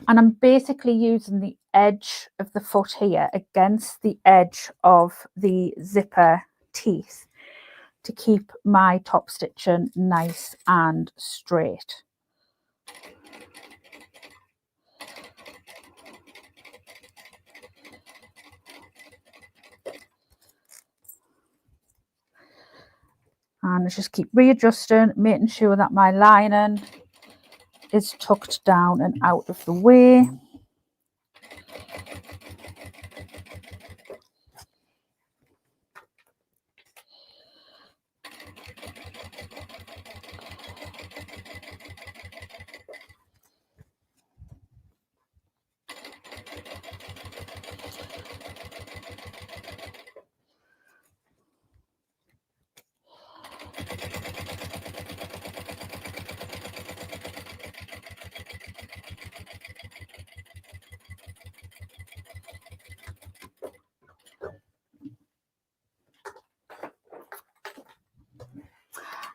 And I'm basically using the edge of the foot here against the edge of the zipper teeth to keep my top stitching nice and straight. And I just keep readjusting, making sure that my lining is tucked down and out of the way.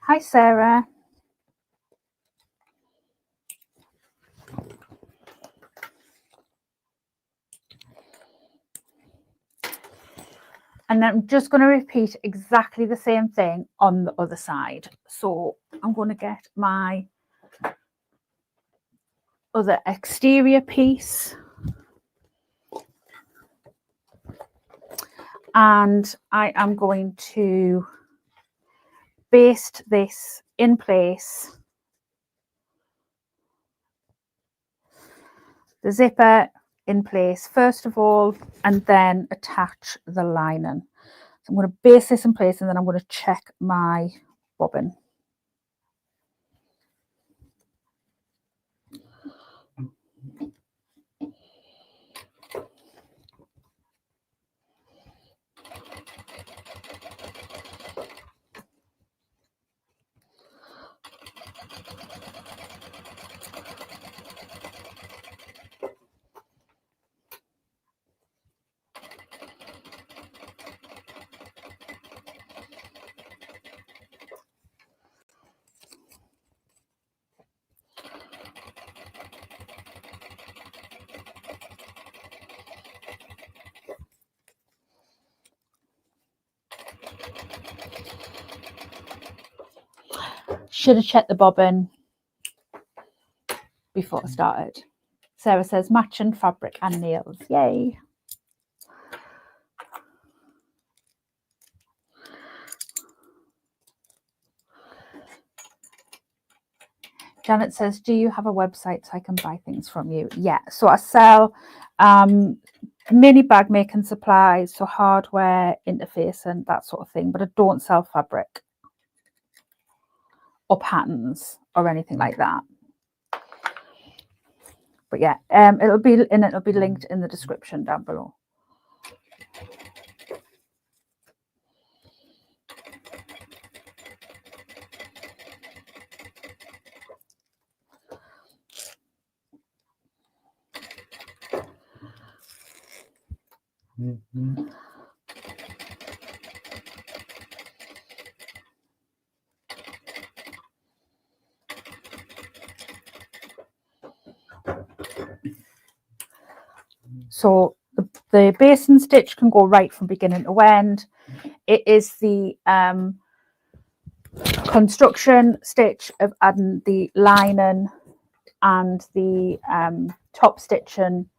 Hi Sarah. And then I'm just going to repeat exactly the same thing on the other side. So I'm going to get my other exterior piece. And I am going to baste this in place. The zipper in place first of all, and then attach the lining. So I'm going to baste this in place, and then I'm going to check my bobbin. Should have checked the bobbin before I started. Sarah says matching fabric and nails. Yay. Janet says, do you have a website so I can buy things from you? Yeah, so I sell mini bag making supplies, so hardware, interface and that sort of thing, but I don't sell fabric or patterns or anything like that. But yeah, it'll be linked in the description down below. So the basin stitch can go right from beginning to end. It is the construction stitch of adding the lining and the top stitching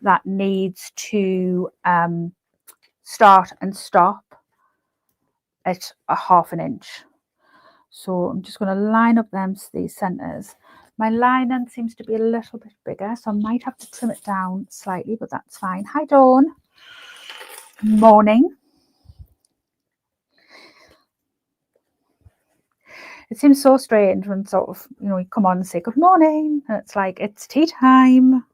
that needs to start and stop at a 1/2 inch. So I'm just going to line up these centers. My lining seems to be a little bit bigger, so I might have to trim it down slightly, but that's fine. Hi Dawn. Morning. It seems so strange when sort of, you know, you come on and say good morning and it's like it's tea time.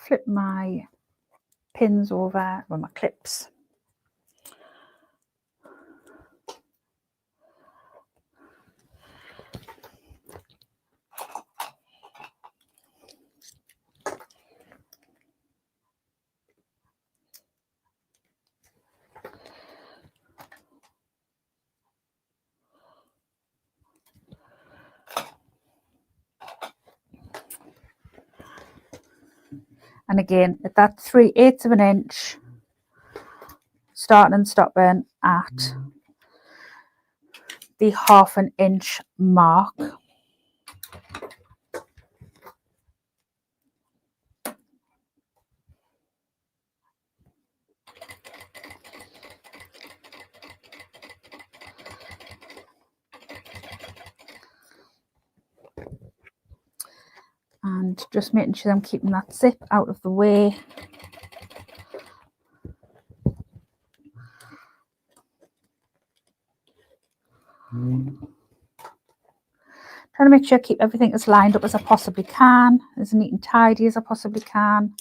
Flip my pins over, or my clips. And again, at that 3/8 of an inch, starting and stopping at the 1/2 inch mark. And just making sure I'm keeping that zip out of the way. Trying to make sure I keep everything as lined up as I possibly can, as neat and tidy as I possibly can.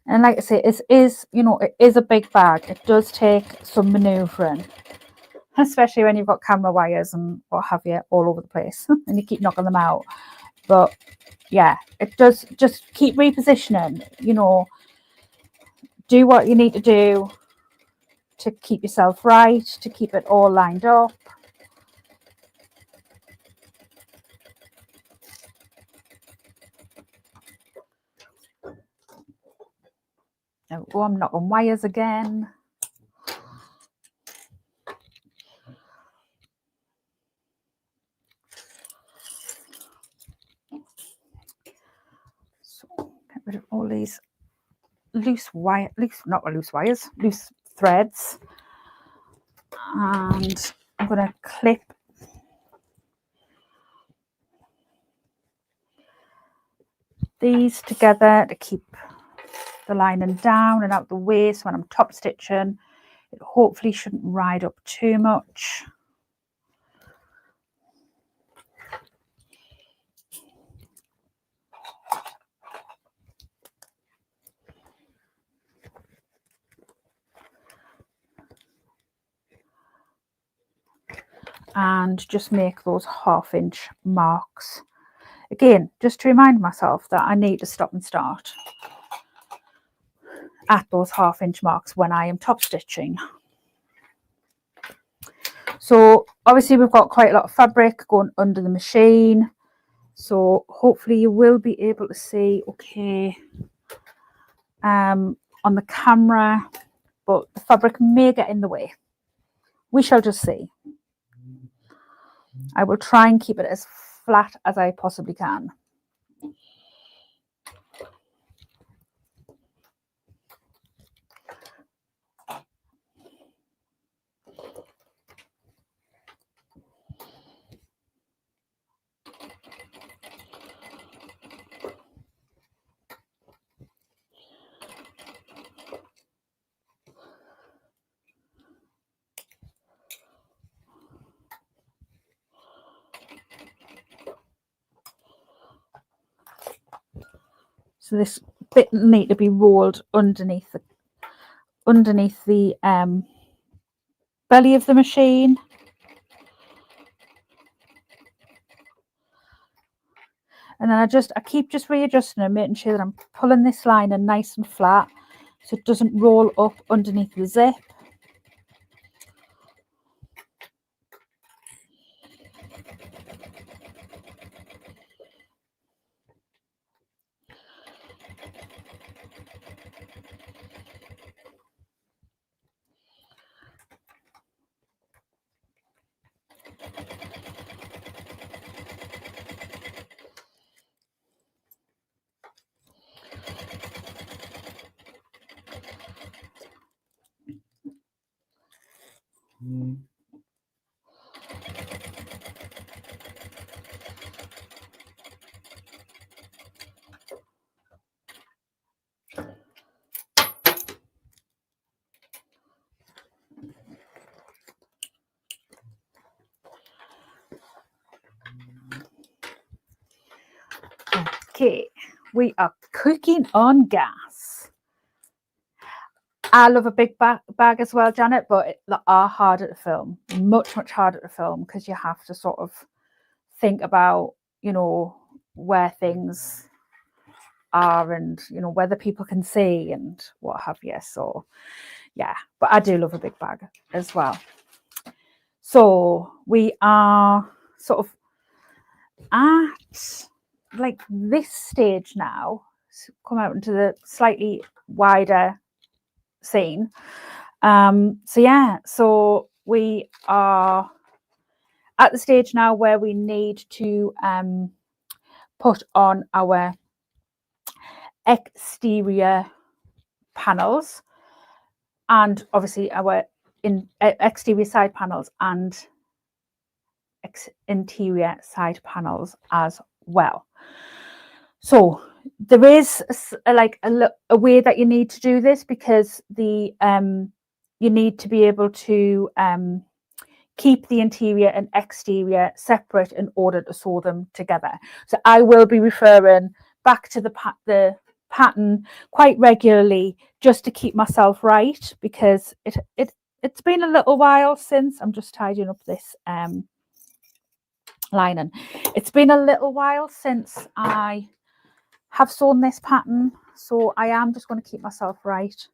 And like I say, it is, you know, it is a big bag. It does take some manoeuvring, especially when you've got camera wires and what have you all over the place and you keep knocking them out. But yeah, it does, just keep repositioning, you know, do what you need to do to keep yourself right, to keep it all lined up. Oh, I'm knocking wires again. So get rid of all these loose threads. And I'm going to clip these together to keep the lining down and out the way, so when I'm top stitching it hopefully shouldn't ride up too much. And just make those 1/2 inch marks again, just to remind myself that I need to stop and start at those 1/2 inch marks when I am top stitching. So obviously we've got quite a lot of fabric going under the machine, so hopefully you will be able to see okay on the camera, but the fabric may get in the way. We shall just see. I will try and keep it as flat as I possibly can. So this bit need to be rolled underneath the belly of the machine. And then I keep just readjusting and making sure that I'm pulling this line in nice and flat so it doesn't roll up underneath the zip. Okay, we are cooking on gas. I love a big bag as well, Janet, but they are harder to film, much harder to film, because you have to sort of think about, you know, where things are and, you know, whether people can see and what have you. So yeah, but I do love a big bag as well. So we are sort of at like this stage now, so come out into the slightly wider scene. So yeah, so we are at the stage now where we need to put on our exterior panels, and obviously our exterior side panels and interior side panels as well. So there is a way that you need to do this, because the you need to be able to keep the interior and exterior separate in order to sew them together. So I will be referring back to the pattern quite regularly just to keep myself right, because it's been a little while since I'm just tidying up this lining. It's been a little while since I have sewn this pattern, so I am just going to keep myself right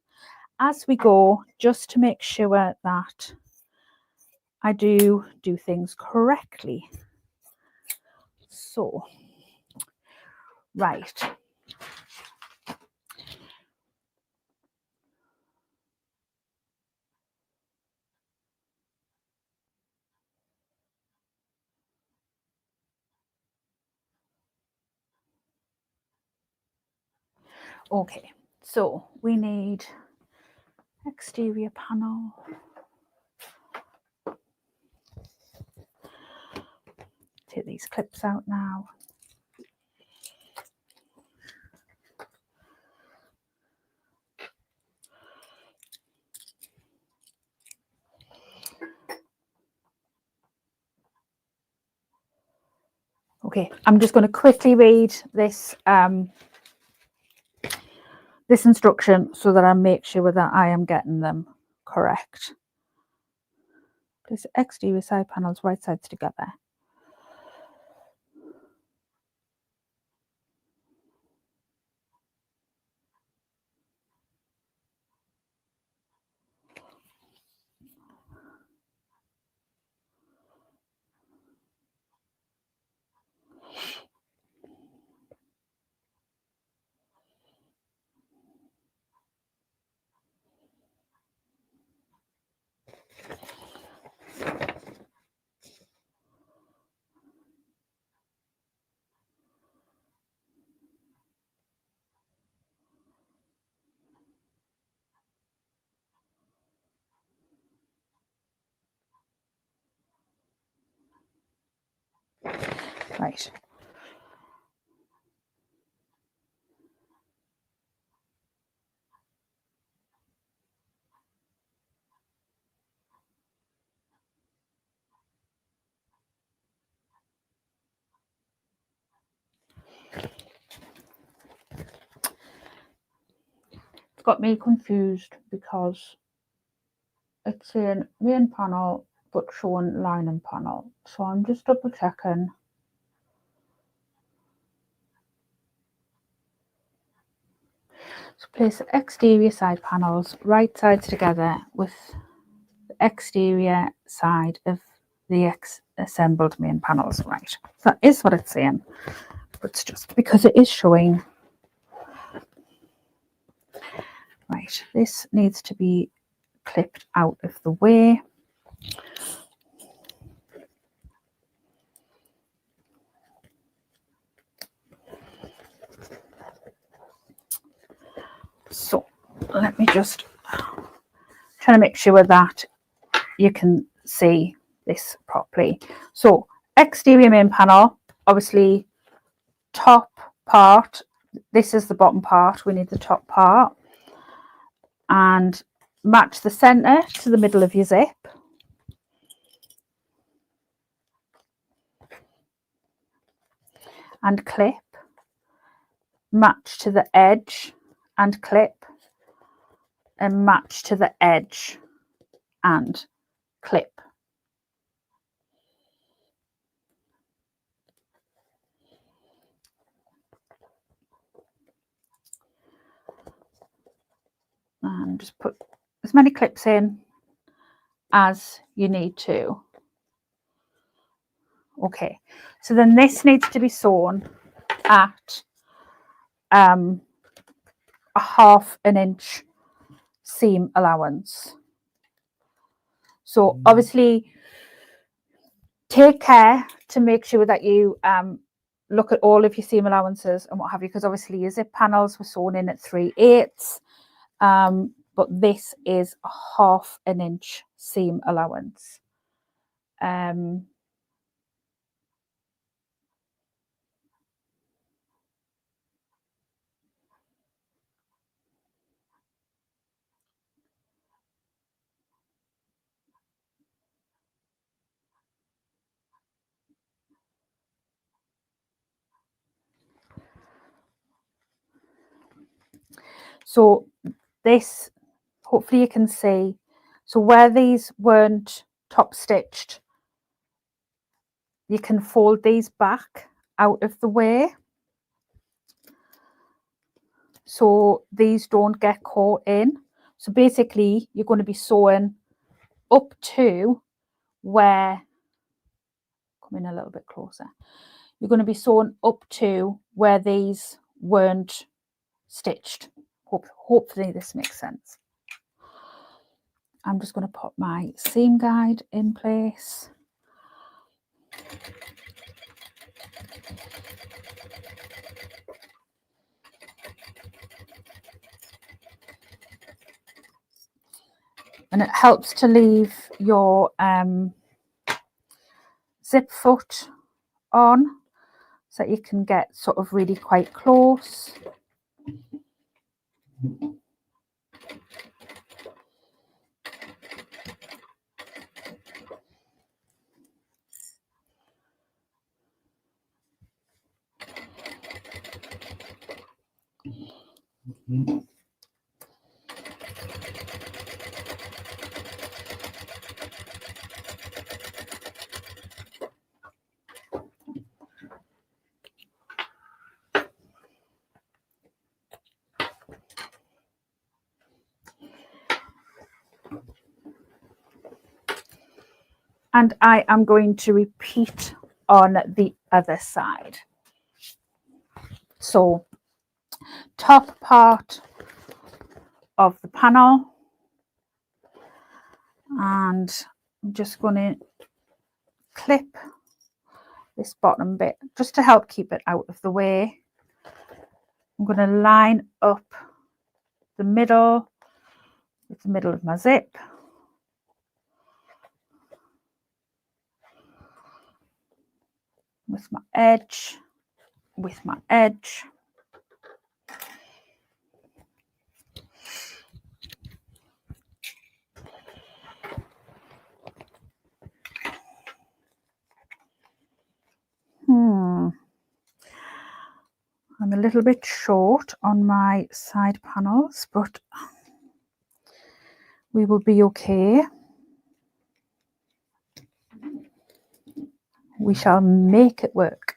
as we go, just to make sure that I do things correctly. So, right. Okay, so we need exterior panel. Take these clips out now. Okay, I'm just going to quickly read this this instruction so that I make sure that I am getting them correct. Place exterior side panels right sides together. Right. It's got me confused because it's saying main panel but showing lining panel. So I'm just double checking. So place the exterior side panels right sides together with the exterior side of the assembled main panels. Right, so that is what it's saying, but it's just because it is showing. Right, this needs to be clipped out of the way. So let me just try to make sure that you can see this properly. So exterior main panel, obviously top part, this is the bottom part, we need the top part, and match the center to the middle of your zip. And clip, match to the edge and clip, and match to the edge and clip. And just put as many clips in as you need to. Okay, so then this needs to be sewn at a 1/2 inch seam allowance. So obviously take care to make sure that you look at all of your seam allowances and what have you, because obviously your zip panels were sewn in at 3/8, but this is a 1/2 inch seam allowance. So this, hopefully you can see, so where these weren't top stitched, you can fold these back out of the way so these don't get caught in. So basically you're going to be sewing up to where, come in a little bit closer, you're going to be sewing up to where these weren't stitched. Hopefully this makes sense. I'm just going to put my seam guide in place. And it helps to leave your zip foot on so that you can get sort of really quite close. And I am going to repeat on the other side. So top part of the panel, and I'm just going to clip this bottom bit just to help keep it out of the way. I'm going to line up the middle with the middle of my zip. With my edge, with my edge. I'm a little bit short on my side panels, but we will be okay. We shall make it work.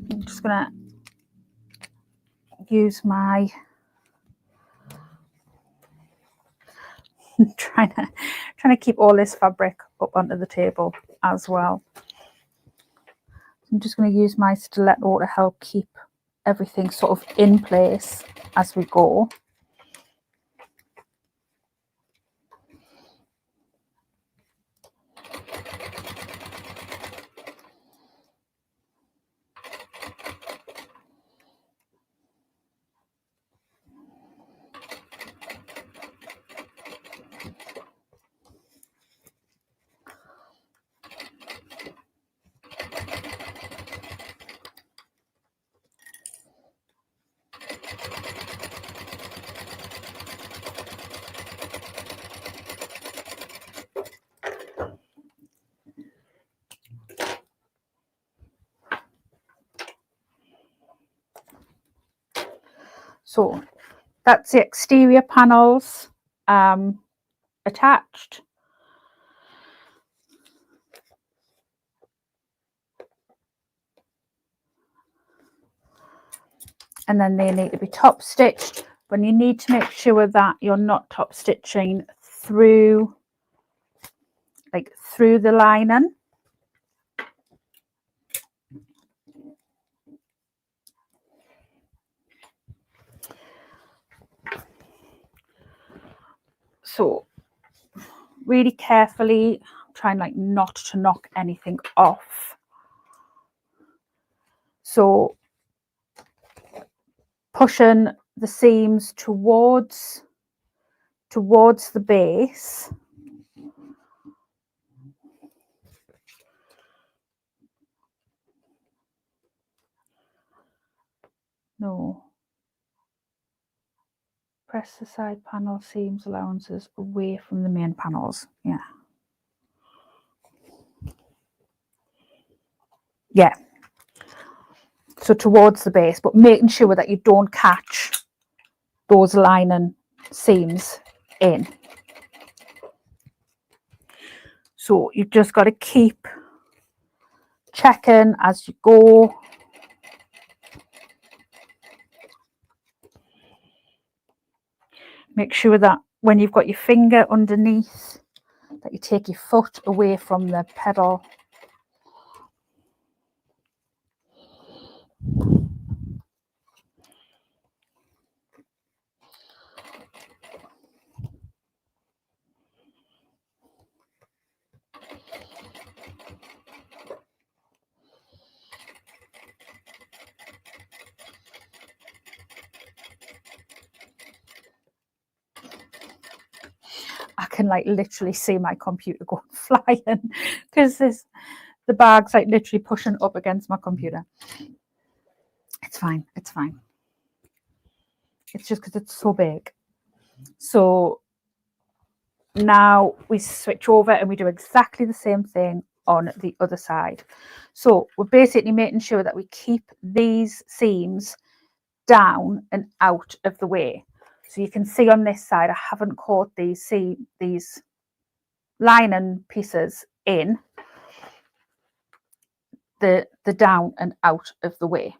I'm just gonna use my trying to keep all this fabric up onto the table as well. I'm just going to use my stiletto to help keep everything sort of in place as we go. So that's the exterior panels attached. And then they need to be top stitched, but you need to make sure that you're not top stitching through, like through the lining. So really carefully, trying like not to knock anything off. So pushing the seams towards the base. No. press the side panel seams allowances away from the main panels. Yeah. Yeah. So towards the base, but making sure that you don't catch those lining seams in. So you've just got to keep checking as you go. Make sure that when you've got your finger underneath, that you take your foot away from the pedal. I can like literally see my computer going flying because the bag's like literally pushing up against my computer. It's fine. It's fine. It's just because it's so big. So now we switch over and we do exactly the same thing on the other side. So we're basically making sure that we keep these seams down and out of the way. So you can see on this side, I haven't caught these lining pieces in the down and out of the way.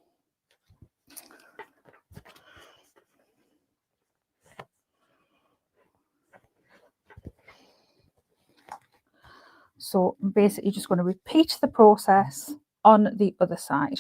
So I'm basically just going to repeat the process on the other side.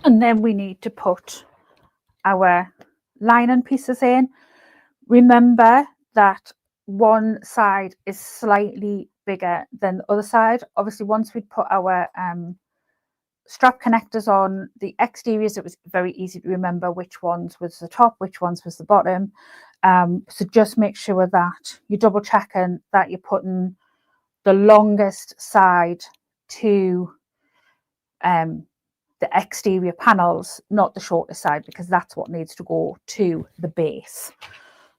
And then we need to put our lining pieces in. Remember that one side is slightly bigger than the other side. Obviously, once we put our strap connectors on the exteriors, it was very easy to remember which ones was the top, which ones was the bottom. So just make sure that you're double checking that you're putting the longest side to the exterior panels, not the shortest side, because that's what needs to go to the base.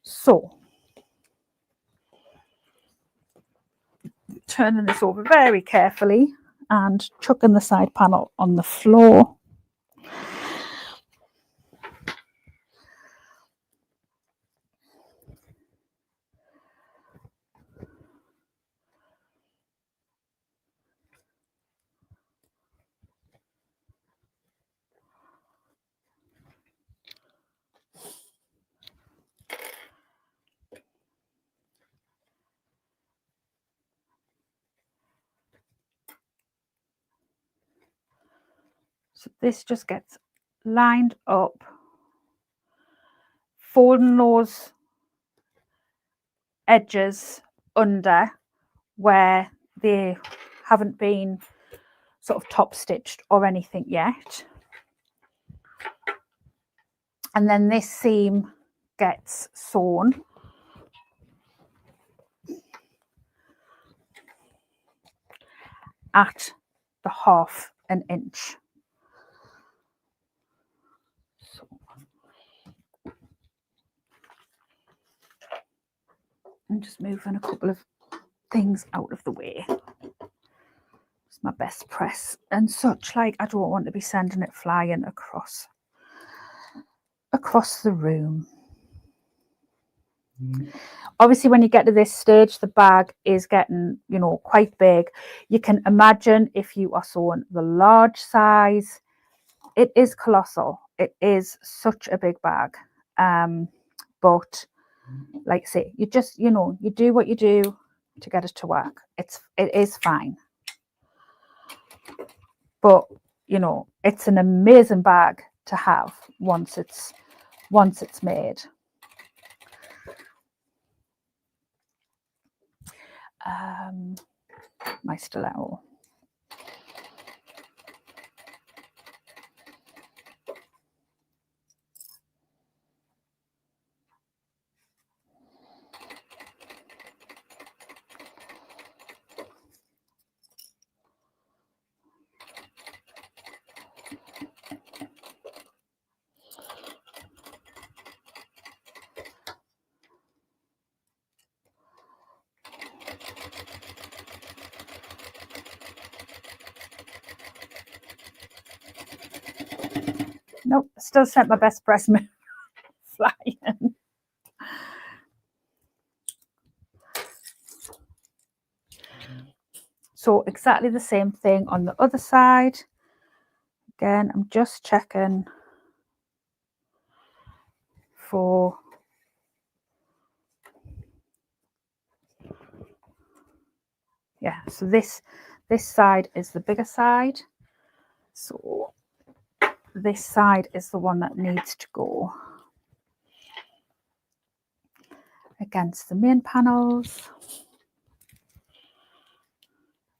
So turning this over very carefully and chucking the side panel on the floor. So this just gets lined up, folding those edges under where they haven't been sort of top stitched or anything yet. And then this seam gets sewn at the 1/2 inch. So I'm just moving a couple of things out of the way. It's my best press and such, like I don't want to be sending it flying across the room. Obviously, when you get to this stage, the bag is getting, you know, quite big. You can imagine if you are sewing the large size, it is colossal. It is such a big bag. But like I say, you just, you know, you do what you do to get it to work. It is fine. But, you know, it's an amazing bag to have once it's made. My stiletto. Nope, still sent my best press flying. So exactly the same thing on the other side. Again, I'm just checking for so this side is the bigger side. So this side is the one that needs to go against the main panels.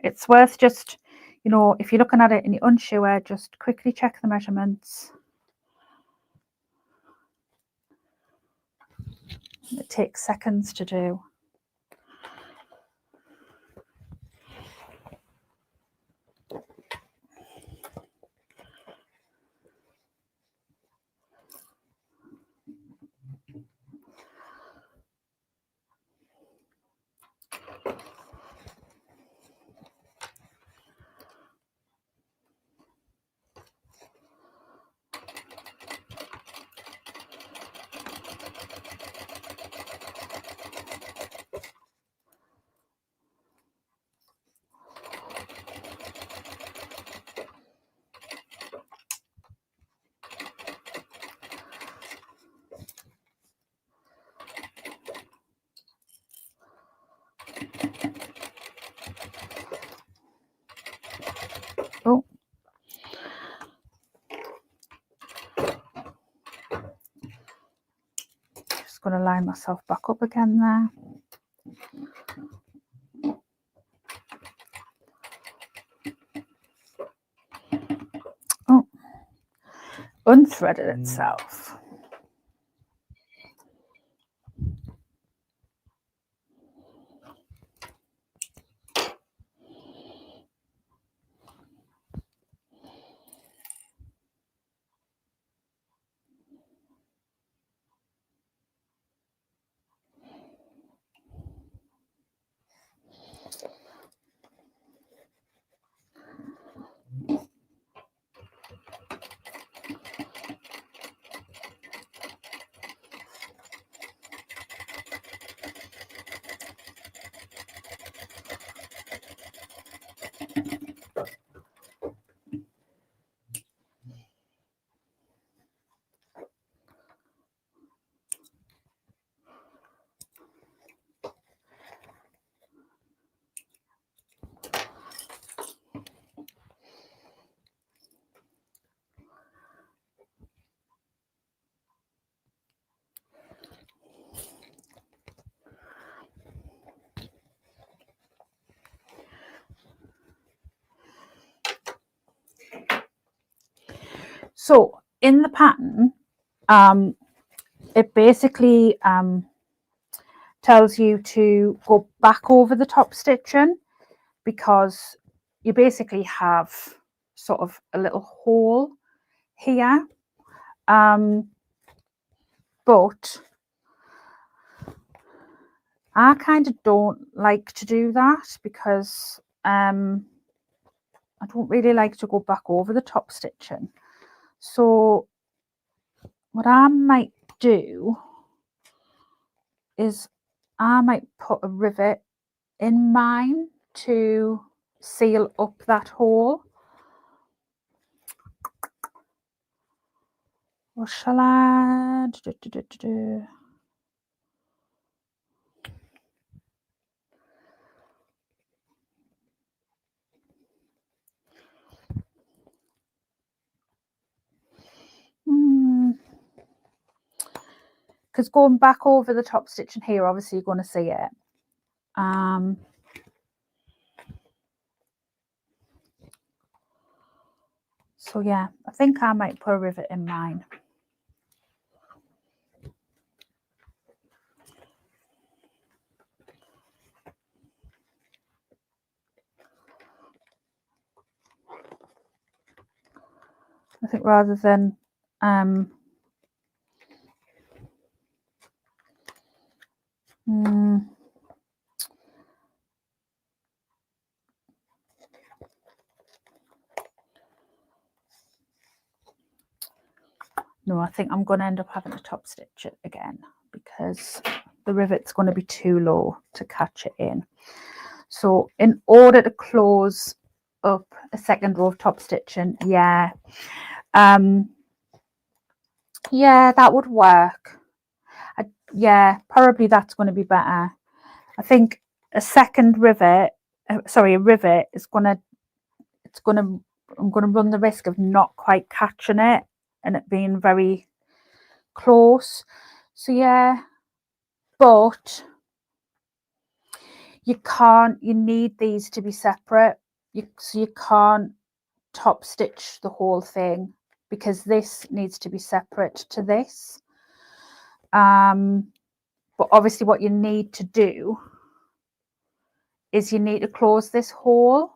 It's worth just, you know, if you're looking at it and you're unsure, just quickly check the measurements. It takes seconds to do. Oh, just going to line myself back up again there. Oh, unthreaded itself. So in the pattern, it basically tells you to go back over the top stitching, because you basically have sort of a little hole here, but I kind of don't like to do that, because I don't really like to go back over the top stitching. So what I might do is I might put a rivet in mine to seal up that hole. Or shall I? because going back over the top stitching here, obviously you're going to see it. So yeah, I think I might put a rivet in mine. I think rather than no, I think I'm going to end up having to top stitch it again because the rivet's going to be too low to catch it in. So in order to close up a second row of top stitching, yeah, yeah, that would work. Yeah, probably that's going to be better. I think a second rivet, sorry, a rivet is going to, I'm going to run the risk of not quite catching it and it being very close. So yeah, but you need these to be separate. So you can't top stitch the whole thing because this needs to be separate to this. But obviously what you need to do is you need to close this hole.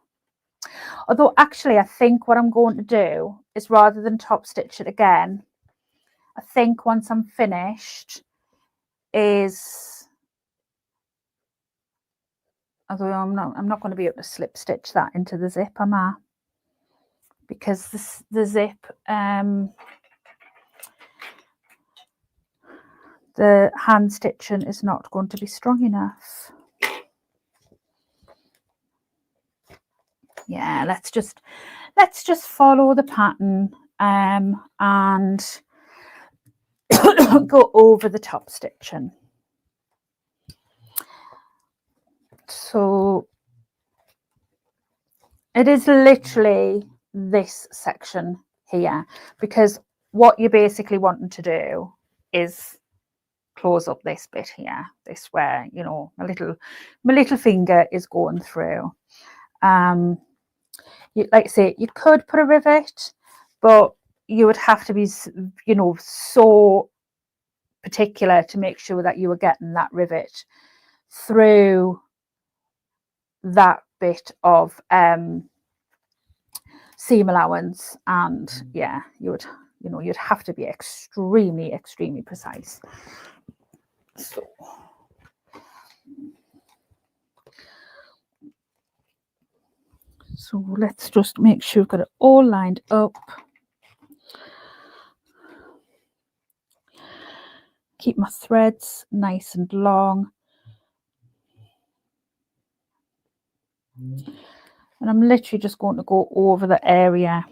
Although actually I think what I'm going to do is rather than top stitch it again, I think once I'm finished is, although I'm not going to be able to slip stitch that into the zip, am I? Because the zip, the hand stitching is not going to be strong enough. Yeah, let's just follow the pattern and go over the top stitching. So it is literally this section here, because what you're basically wanting to do is close up this bit here, this where, you know, my little finger is going through. Like I say, you could put a rivet, but you would have to be, you know, so particular to make sure that you were getting that rivet through that bit of seam allowance. And yeah, you'd have to be extremely precise. So let's just make sure we've got it all lined up. Keep my threads nice and long. And I'm literally just going to go over the area.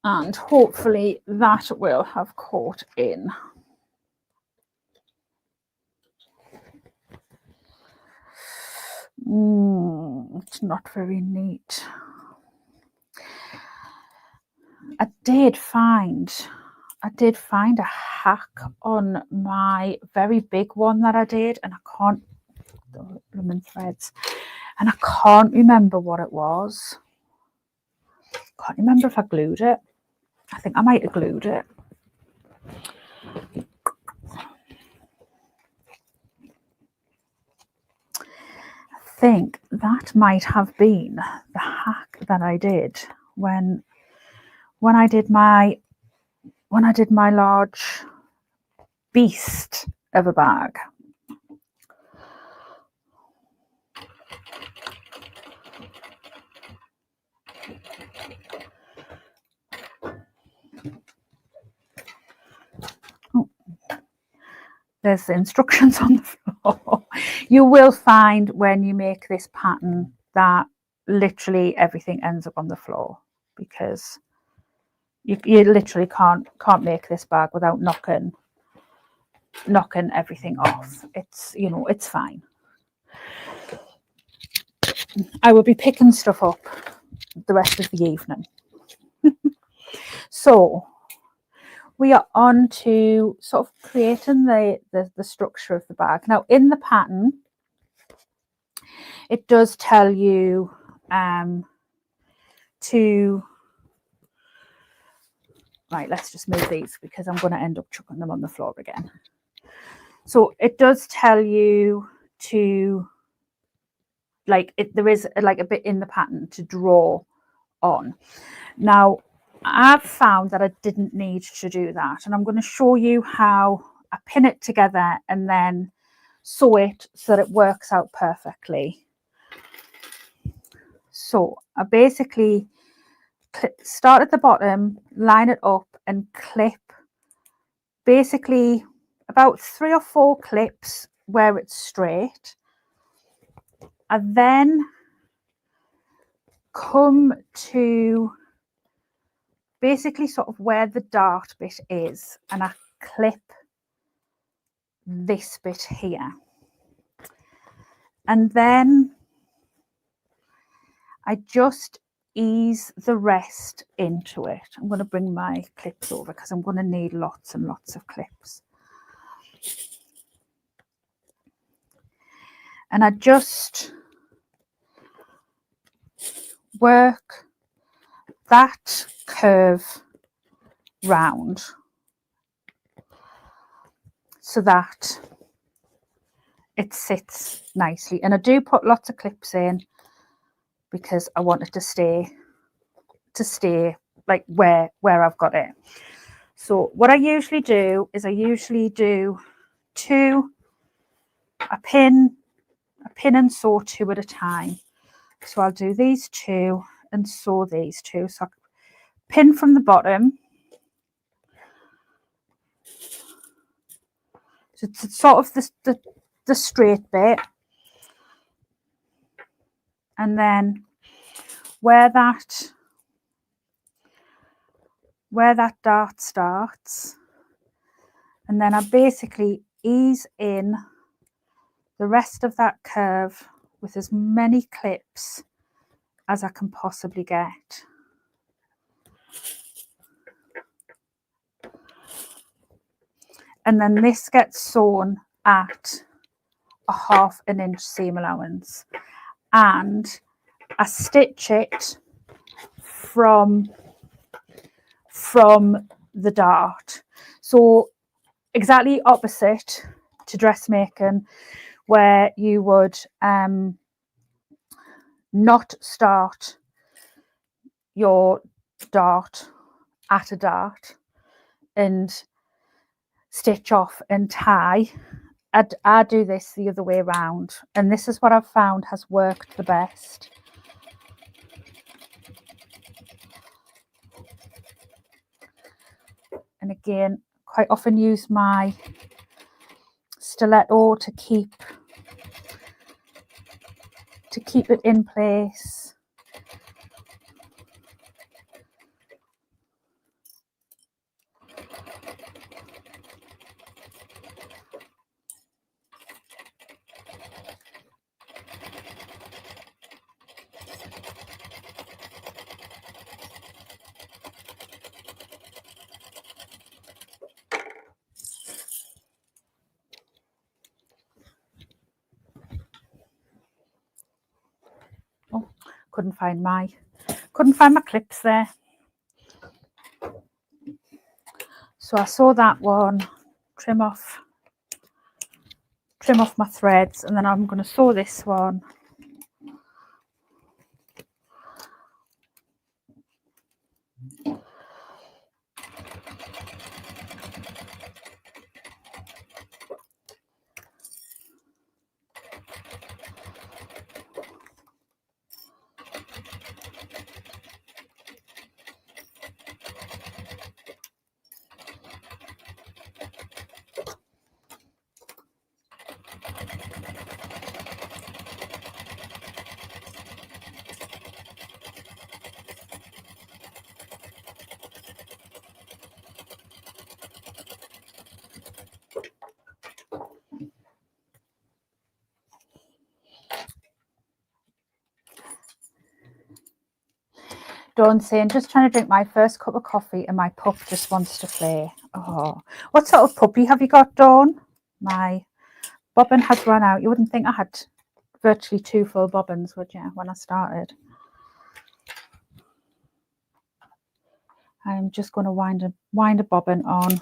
And hopefully that will have caught in. It's not very neat. I did find a hack on my very big one that I did, and I can't, the blooming threads, and I can't remember what it was. Can't remember if I glued it. I think I might have glued it. I think that might have been the hack that I did when I did my large beast of a bag. Oh, there's the instructions on the floor. You will find when you make this pattern that literally everything ends up on the floor, because you literally can't make this bag without knocking everything off. It's, you know, it's fine. I will be picking stuff up the rest of the evening. So we are on to sort of creating the structure of the bag. Now in the pattern, it does tell you to, right, let's just move these because I'm going to end up chucking them on the floor again. So it does tell you to, like, there is like a bit in the pattern to draw on. Now I've found that I didn't need to do that, and I'm going to show you how I pin it together and then sew it so that it works out perfectly. So I basically start at the bottom, line it up and clip basically about 3 or 4 clips where it's straight. I then come to basically sort of where the dart bit is, and I clip this bit here, and then I just ease the rest into it. I'm going to bring my clips over because I'm going to need lots and lots of clips. And I just work that curve round so that it sits nicely. And I do put lots of clips in because I want it to stay like where I've got it. So what I usually do is I usually do 2, a pin and sew 2 at a time. So I'll do these 2 and sew these 2. So I pin from the bottom. So it's sort of the straight bit, and then where that dart starts, and then I basically ease in the rest of that curve with as many clips as I can possibly get. And then this gets sewn at a 1/2 inch seam allowance, and I stitch it from the dart. So exactly opposite to dressmaking, where you would not start your dart at a dart and stitch off and tie. I do this the other way around, and this is what I've found has worked the best. And again, quite often use my stiletto to keep it in place. Oh, couldn't find my clips there. So I sew that one, trim off my threads, and then I'm going to sew this one. Dawn saying, just trying to drink my first cup of coffee and my pup just wants to play. Oh, what sort of puppy have you got, Dawn? My bobbin has run out. You wouldn't think I had virtually 2 full bobbins, would you, when I started? I'm just going to wind a bobbin on.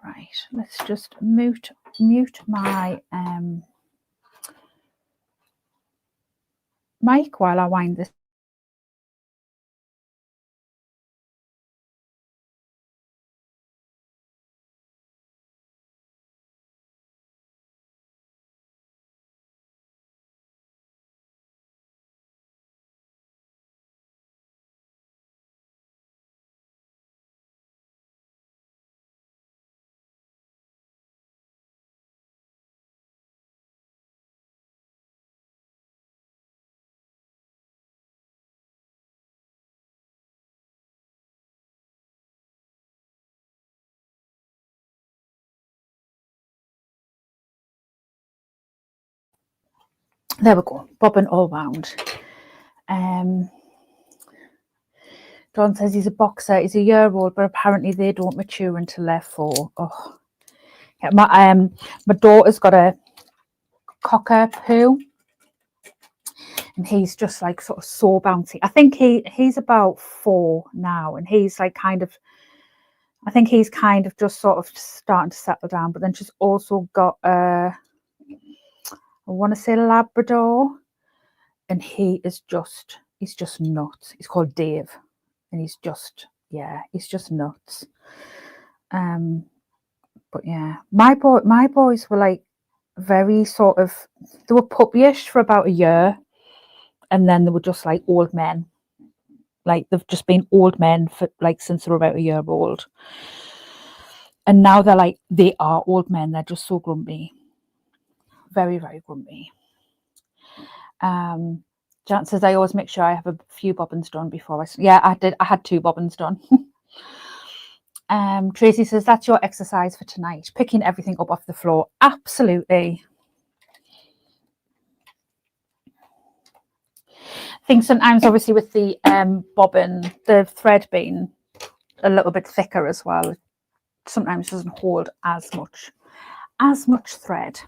Right, let's just mute my mic while I wind this. There we go, bobbin all wound. Dawn says he's a boxer. He's a year old, but apparently they don't mature until they're 4. Oh, yeah, my daughter's got a cocker poo, and he's just like sort of so bouncy. I think he's about 4 now, and he's like I think he's kind of just sort of starting to settle down. But then she's also got I want to say Labrador, and he's just nuts. He's called Dave, and he's just nuts. But yeah, my boys were like very sort of, they were puppyish for about a year, and then they were just like old men. Like they've just been old men for like since they were about a year old. And now they are old men. They're just so grumpy. Very, very grumpy. Jan says, I always make sure I have a few bobbins done before I did. I had 2 bobbins done. Tracy says, that's your exercise for tonight. Picking everything up off the floor. Absolutely. I think sometimes, obviously, with the bobbin, the thread being a little bit thicker as well, sometimes doesn't hold as much thread.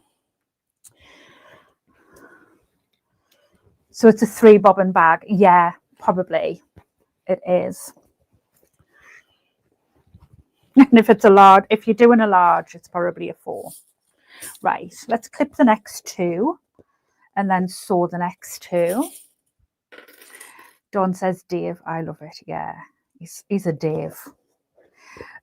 So it's a 3 bobbin bag. Yeah, probably it is. And if it's a large, if you're doing a large, it's probably a 4. Right, let's clip the next 2 and then sew the next 2. Dawn says, Dave, I love it. Yeah, he's a Dave.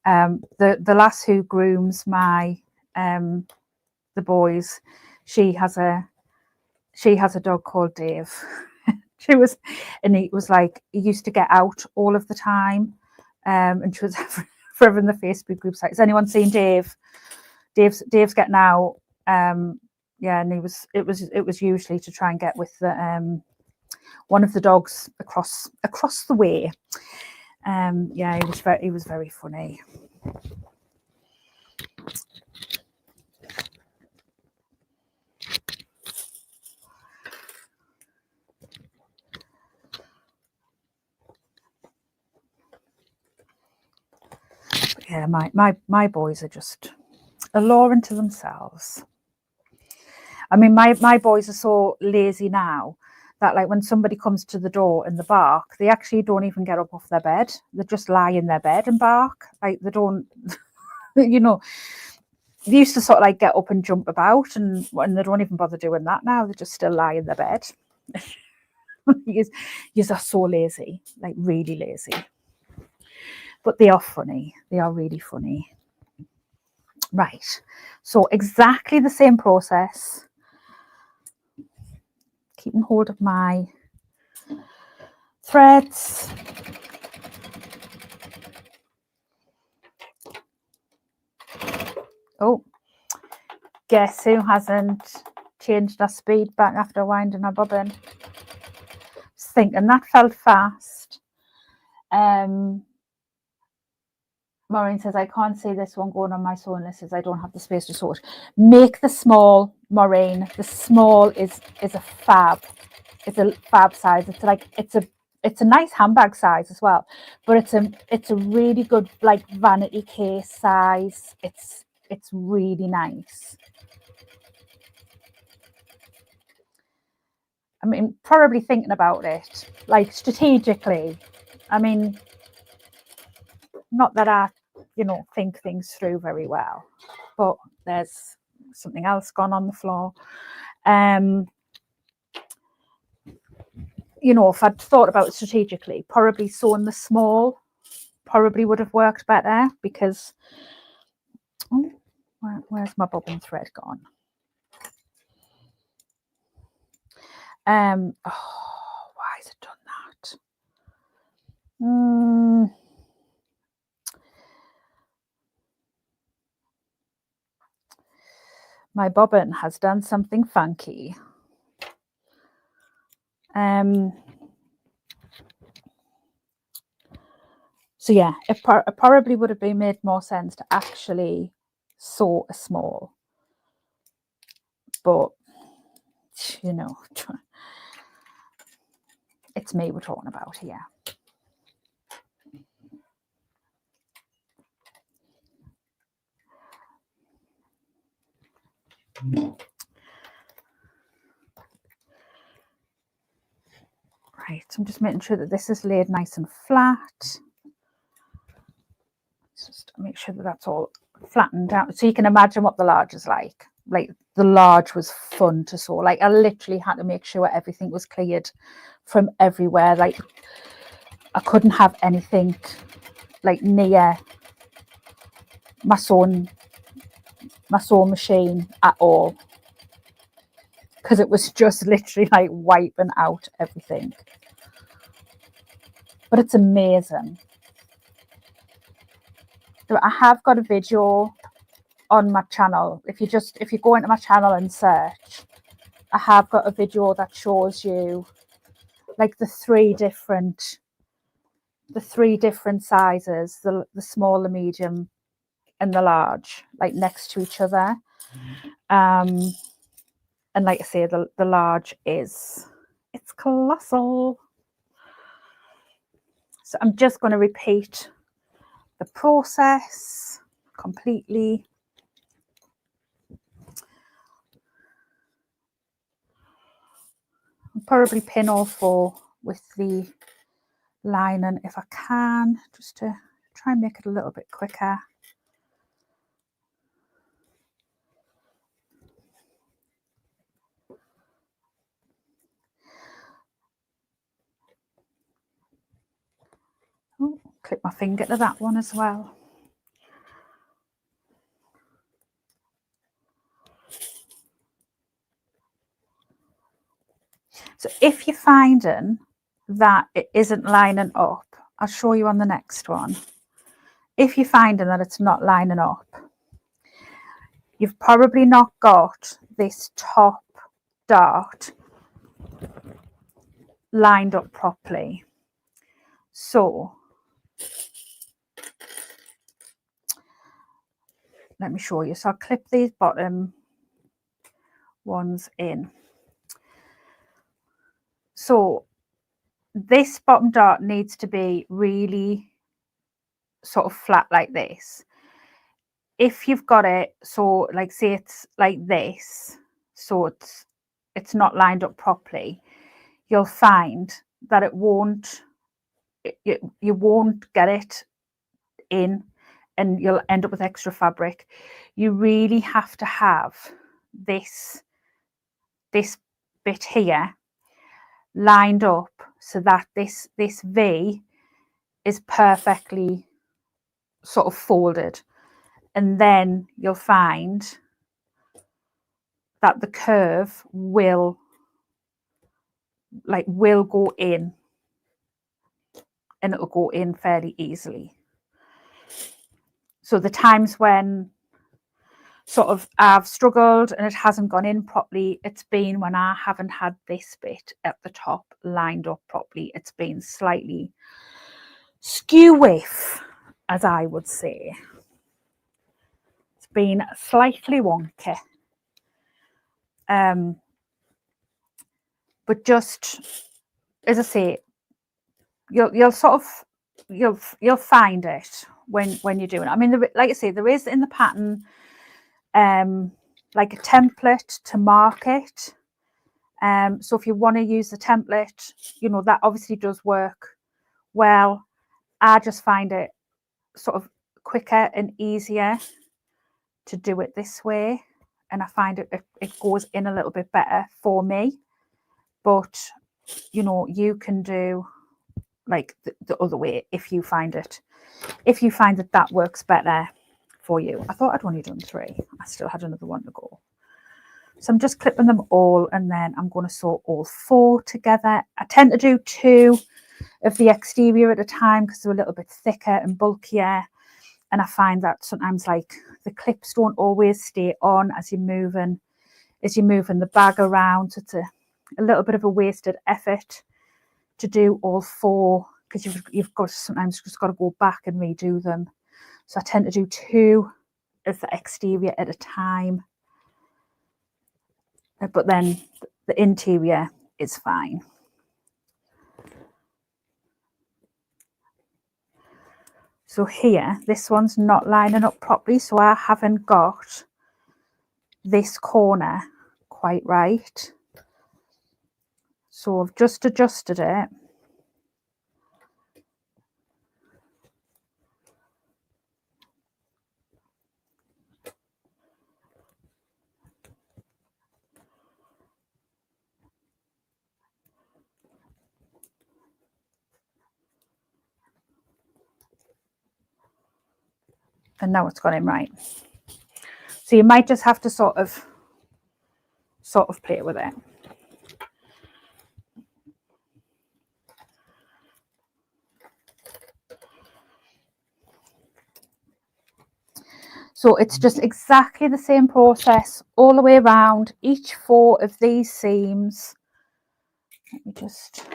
The lass who grooms my the boys, she has a dog called Dave. He was like, he used to get out all of the time, and she was forever in the Facebook group site. Has anyone seen Dave? Dave's getting out. Yeah, and it was usually to try and get with the one of the dogs across the way. Yeah, he was very funny. But yeah, my boys are just a law unto themselves. I mean, my boys are so lazy now that, like, when somebody comes to the door and they bark, they actually don't even get up off their bed. They just lie in their bed and bark. Like, they don't, you know, they used to sort of like get up and jump about, and they don't even bother doing that now. They just still lie in their bed. You are so lazy, like really lazy. But they are funny. They are really funny. Right. So exactly the same process. keeping hold of my threads. Oh, guess who hasn't changed our speed back after winding our bobbin? Just thinking that felt fast. Maureen says, I can't see this one going on my sewing list as I don't have the space to sew it. Make the small, Maureen. The small is a fab. It's a fab size. It's like it's a nice handbag size as well, but it's a really good like vanity case size. It's really nice. I mean, probably thinking about it like strategically. I mean, not that I, think things through very well, but there's something else gone on the floor. If I'd thought about it strategically, probably sewing the small probably would have worked better because, where's my bobbin thread gone? Why has it done that? My bobbin has done something funky. So yeah, it probably would have been made more sense to actually sew a small, but it's me we're talking about here. Right, so I'm just making sure that this is laid nice and flat. Just make sure that that's all flattened out, so you can imagine what the large is like. Like the large was fun to sew. Like I literally had to make sure everything was cleared from everywhere. Like I couldn't have anything like near my sewing machine at all, because it was just literally like wiping out everything. But it's amazing. So I have got a video on my channel. If you go into my channel and search, I have got a video that shows you like the three different sizes, the small, the medium and the large, like next to each other. And like I say, the large it's colossal. So I'm just going to repeat the process completely. I'll probably pin all four with the lining if I can, just to try and make it a little bit quicker. Oh, clip my finger to that one as well. So if you're finding that it isn't lining up, I'll show you on the next one. If you're finding that it's not lining up, you've probably not got this top dart lined up properly. So let me show you. So I'll clip these bottom ones in. So this bottom dart needs to be really sort of flat like this. If you've got it, so like say it's like this, so it's not lined up properly, you'll find that it won't, you won't get it in and you'll end up with extra fabric. You really have to have this bit here lined up so that this V is perfectly sort of folded, and then you'll find that the curve will like will go in, and it'll go in fairly easily. So the times when sort of I've struggled and it hasn't gone in properly, it's been when I haven't had this bit at the top lined up properly. It's been slightly skew whiff, as I would say. It's been slightly wonky. But just as I say, you'll sort of you'll find it when you're doing it. I mean, like I say, there is in the pattern like a template to mark it. So if you want to use the template, you know, that obviously does work well. I just find it sort of quicker and easier to do it this way, and I find it goes in a little bit better for me. But you know, you can do like the other way if you find that works better for you. I thought I'd only done 3. I still had another one to go. So I'm just clipping them all, and then I'm going to sew all 4 together. I tend to do 2 of the exterior at a time because they're a little bit thicker and bulkier, and I find that sometimes like the clips don't always stay on as you're moving the bag around. So it's a little bit of a wasted effort to do all 4 because you've got sometimes just got to go back and redo them. So I tend to do 2 of the exterior at a time, but then the interior is fine. So here, this one's not lining up properly, so I haven't got this corner quite right. So I've just adjusted it. And now it's gone in right. So you might just have to sort of play with it. So it's just exactly the same process all the way around each 4 of these seams. Let me just...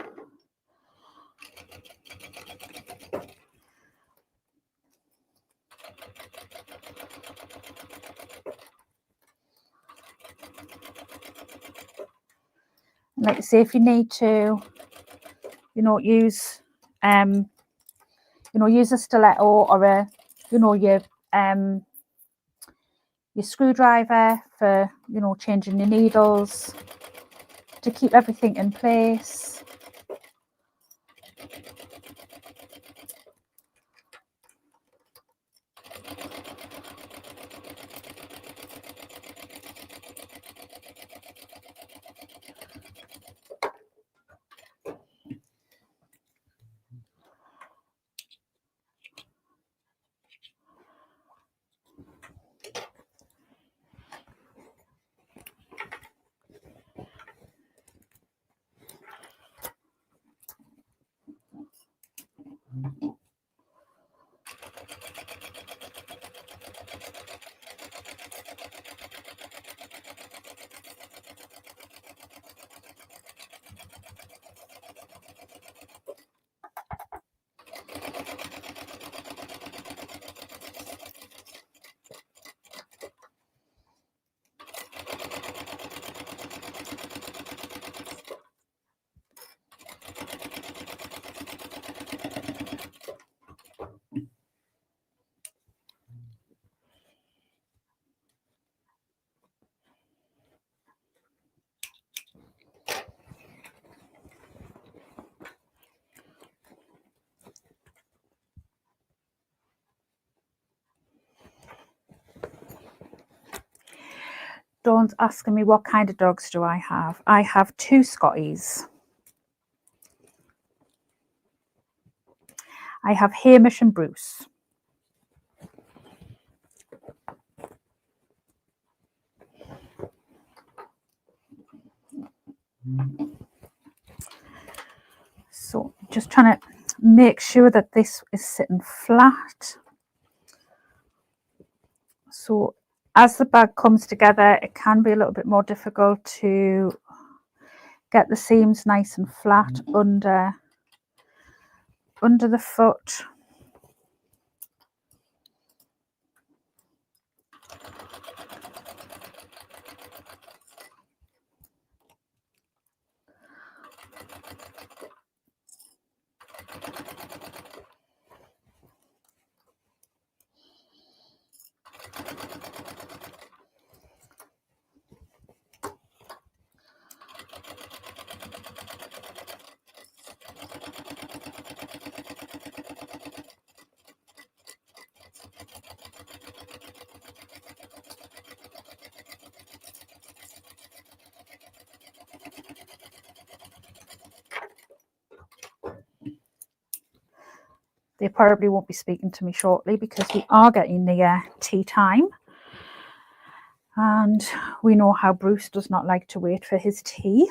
Like I say, if you need to, you know, use use a stiletto or a, you know, your screwdriver for, you know, changing your needles to keep everything in place. Don't ask me what kind of dogs do I have. I have 2 Scotties. I have Hamish and Bruce. just trying to make sure that this is sitting flat. So as the bag comes together, it can be a little bit more difficult to get the seams nice and flat under the foot. They probably won't be speaking to me shortly because we are getting near tea time. And we know how Bruce does not like to wait for his tea.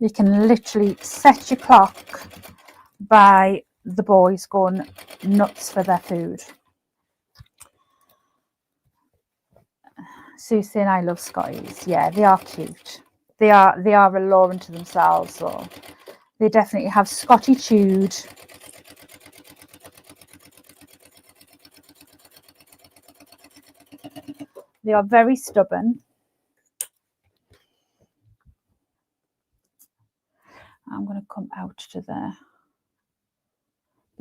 You can literally set your clock by the boys going nuts for their food. Susie and I love Scotties. Yeah, they are cute. They are alluring to themselves, so they definitely have Scotty-tude. They are very stubborn. I'm going to come out to the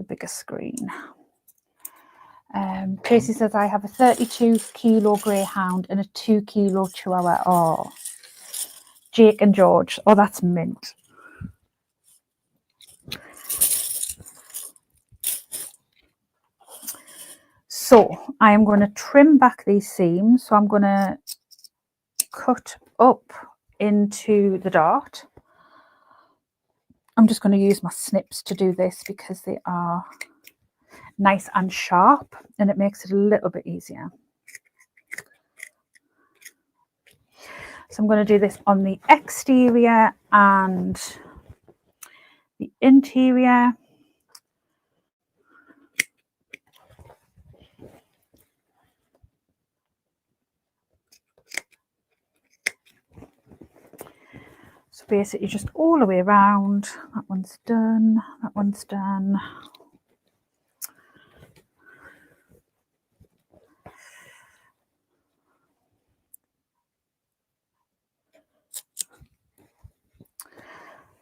bigger screen. Tracy says, I have a 32 kilo greyhound and a 2 kilo chihuahua. Oh, Jake and George. Oh, that's mint. So I am going to trim back these seams. So I'm going to cut up into the dart. I'm just going to use my snips to do this because they are nice and sharp and it makes it a little bit easier. So I'm going to do this on the exterior and the interior. So basically just all the way around. That one's done, that one's done.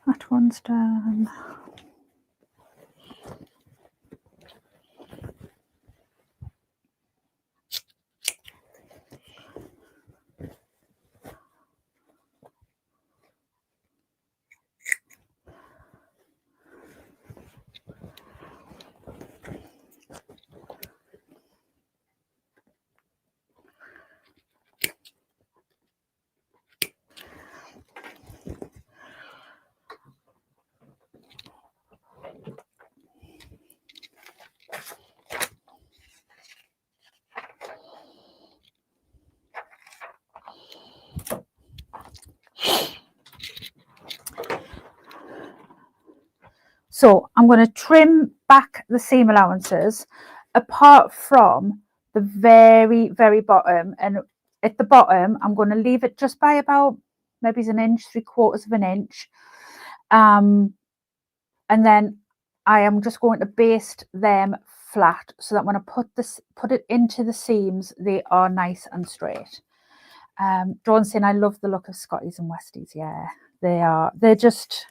That one's done. So I'm going to trim back the seam allowances apart from the very, very bottom. And at the bottom, I'm going to leave it just by about maybe an inch, 3/4 of an inch. And then I am just going to baste them flat so that when I put it into the seams, they are nice and straight. Dawn saying, I love the look of Scotties and Westies. Yeah, they are. They're just...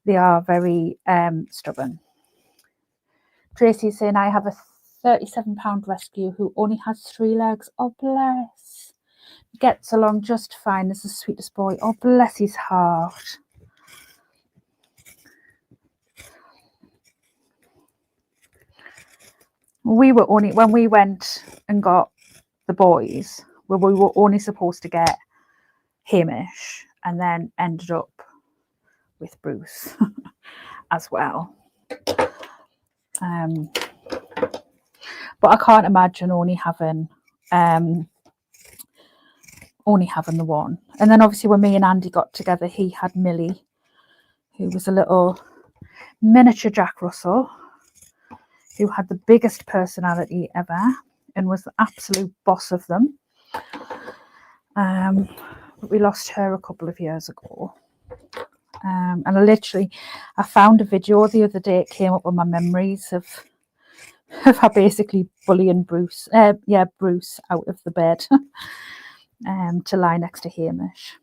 They are very stubborn. Tracy's saying, I have a £37 rescue who only has 3 legs. Oh, bless. Gets along just fine. Is the sweetest boy. Oh, bless his heart. We were only, when we went and got the boys, we were only supposed to get Hamish, and then ended up with Bruce as well. But I can't imagine only having the one. And then obviously when me and Andy got together, he had Millie, who was a little miniature Jack Russell, who had the biggest personality ever and was the absolute boss of them. But we lost her a couple of years ago. And I found a video the other day. It came up on my memories of her basically bullying Bruce out of the bed to lie next to Hamish.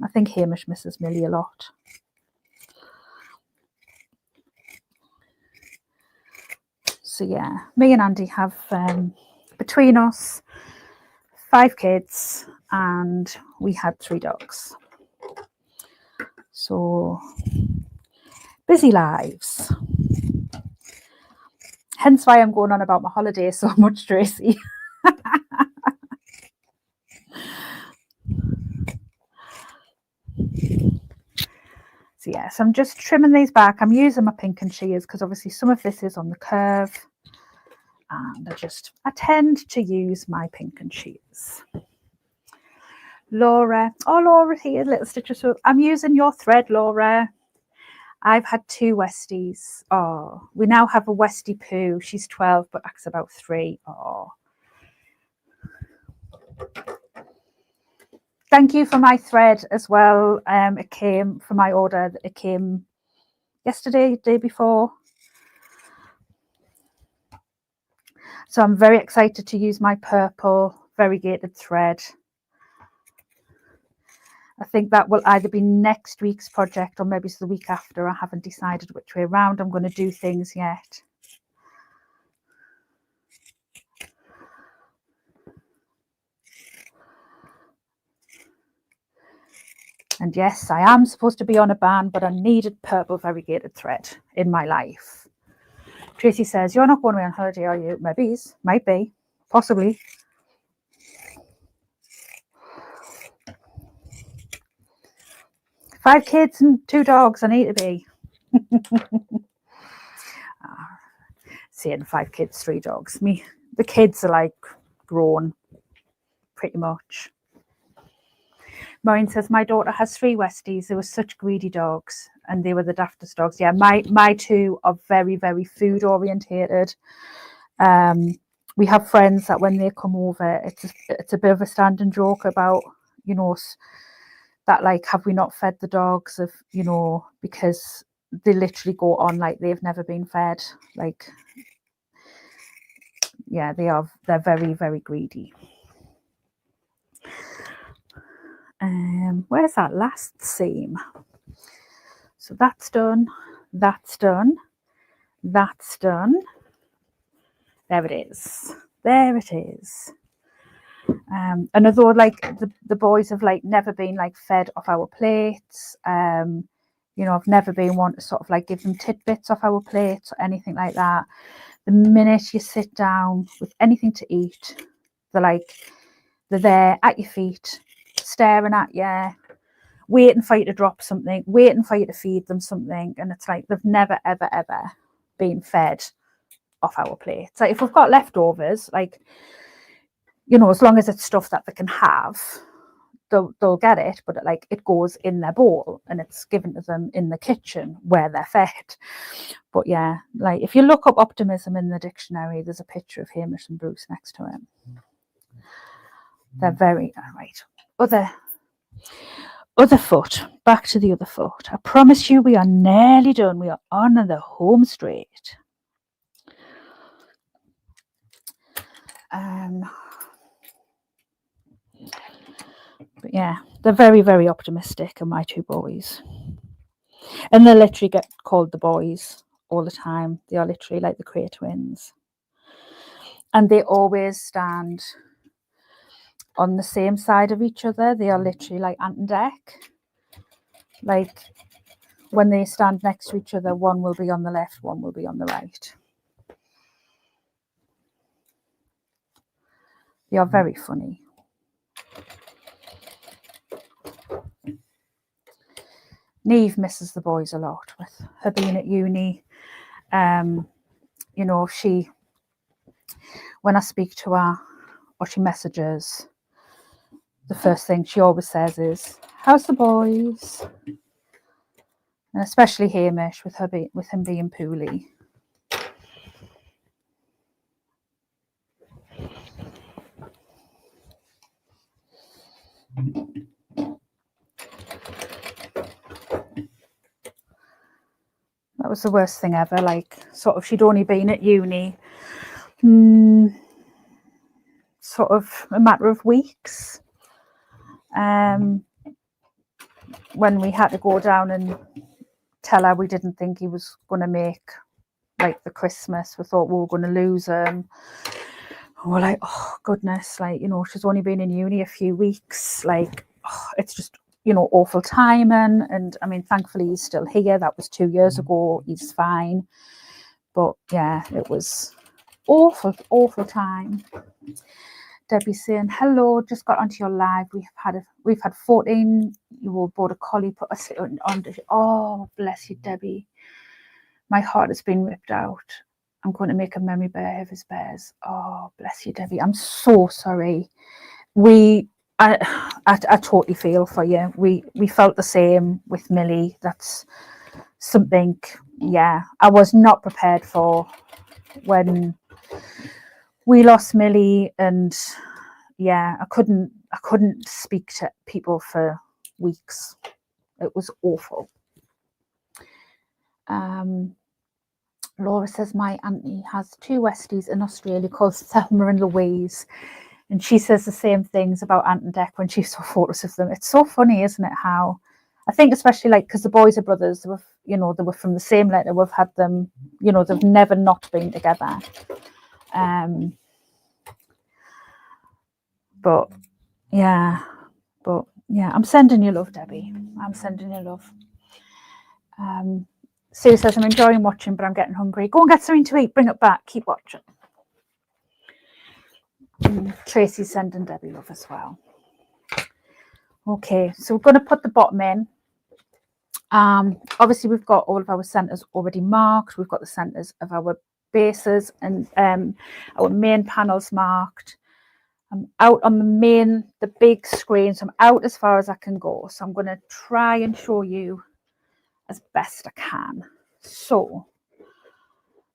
I think Hamish misses Millie a lot. So yeah, me and Andy have between us 5 kids, and we had 3 dogs. So busy lives. Hence why I'm going on about my holiday so much, Tracy. So yes, I'm just trimming these back. I'm using my pink and shears because obviously some of this is on the curve, and I tend to use my pink and shears. Laura, oh Laura here, little stitcher. So I'm using your thread, Laura. I've had 2 Westies. Oh, we now have a Westie Pooh. She's 12, but acts about 3. Oh. Thank you for my thread as well. It came for my order. It came yesterday, day before. So I'm very excited to use my purple variegated thread. I think that will either be next week's project or maybe it's the week after. I haven't decided which way around I'm going to do things yet. And yes, I am supposed to be on a ban, but I needed purple variegated thread in my life. Tracy says, you're not going away on holiday, are you? Maybe, might be, possibly. Five kids and 2 dogs, I need to be. Saying 5 kids, 3 dogs. The kids are like grown, pretty much. Maureen says, my daughter has 3 Westies. They were such greedy dogs, and they were the daftest dogs. Yeah, my 2 are very, very food orientated. We have friends that when they come over, it's a bit of a standing joke about, you know, that like, have we not fed the dogs? Of, you know, because they literally go on like they've never been fed. Like, yeah, they're very, very greedy. Where's that last seam? So that's done, that's done, that's done. There it is. There it is. And although like the boys have like never been like fed off our plates, you know, I've never been one to sort of like give them tidbits off our plates or anything like that. The minute you sit down with anything to eat, they're there at your feet, staring at you, waiting for you to drop something, waiting for you to feed them something. And it's like they've never, ever, ever been fed off our plates. Like if we've got leftovers, like, you know, as long as it's stuff that they can have, they'll get it, but like it goes in their bowl and it's given to them in the kitchen where they're fed. But yeah, like if you look up optimism in the dictionary, there's a picture of Hamish and Bruce next to him. They're very right. Other foot, back to the other foot. I promise you we are nearly done. We are on the home straight. But yeah, they're very, very optimistic, and my 2 boys. And they literally get called the boys all the time. They are literally like the Cray twins. And they always stand on the same side of each other. They are literally like ant and deck. Like when they stand next to each other, one will be on the left, one will be on the right. They are very funny. Neve misses the boys a lot with her being at uni. You know, when I speak to her or she messages, the first thing she always says is, "How's the boys?" And especially Hamish with him being poorly. That was the worst thing ever. Like, sort of, she'd only been at uni sort of a matter of weeks. When we had to go down and tell her we didn't think he was going to make like the Christmas, we thought we were going to lose him. And we're like, oh goodness, like, you know, she's only been in uni a few weeks, like, oh, it's just, you know, awful timing. And I mean, thankfully he's still here. That was 2 years ago. He's fine. But yeah, it was awful time. Debbie saying, hello, just got onto your live. We've had 14-year-old border collie put us on. Oh, bless you, Debbie. My heart has been ripped out. I'm going to make a memory bear of his bears. Oh, bless you, Debbie. I'm so sorry. I totally feel for you. We felt the same with Millie. That's something, yeah, I was not prepared for when we lost Millie, and yeah, I couldn't speak to people for weeks. It was awful. Laura says my auntie has 2 Westies in Australia called Thelma and Louise, and she says the same things about Ant and Dec when she saw photos of them. It's so funny, isn't it? How I think, especially like because the boys are brothers, they were from the same litter. We've had them, you know, they've never not been together. But yeah, I'm sending you love, Debbie. I'm sending you love. Sue says, I'm enjoying watching, but I'm getting hungry. Go and get something to eat. Bring it back. Keep watching. Tracy's sending Debbie love as well. Okay, so we're going to put the bottom in. Obviously, we've got all of our centres already marked. We've got the centres of our bases and our main panels marked. I'm out on the big screen, so I'm out as far as I can go. So I'm going to try and show you as best I can. So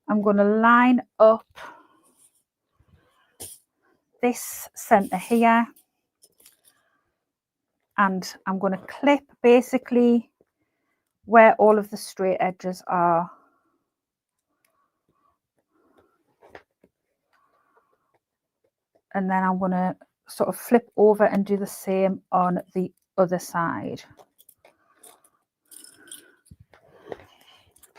I'm going to line up this centre here, and I'm going to clip basically where all of the straight edges are. And then I'm going to sort of flip over and do the same on the other side.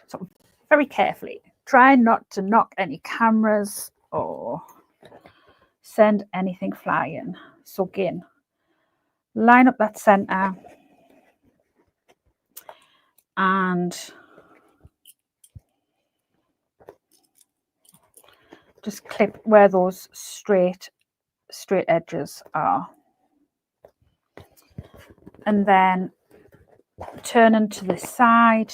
So very carefully. Try not to knock any cameras or send anything flying. So again, line up that centre and just clip where those straight edges are. And then turning to this side,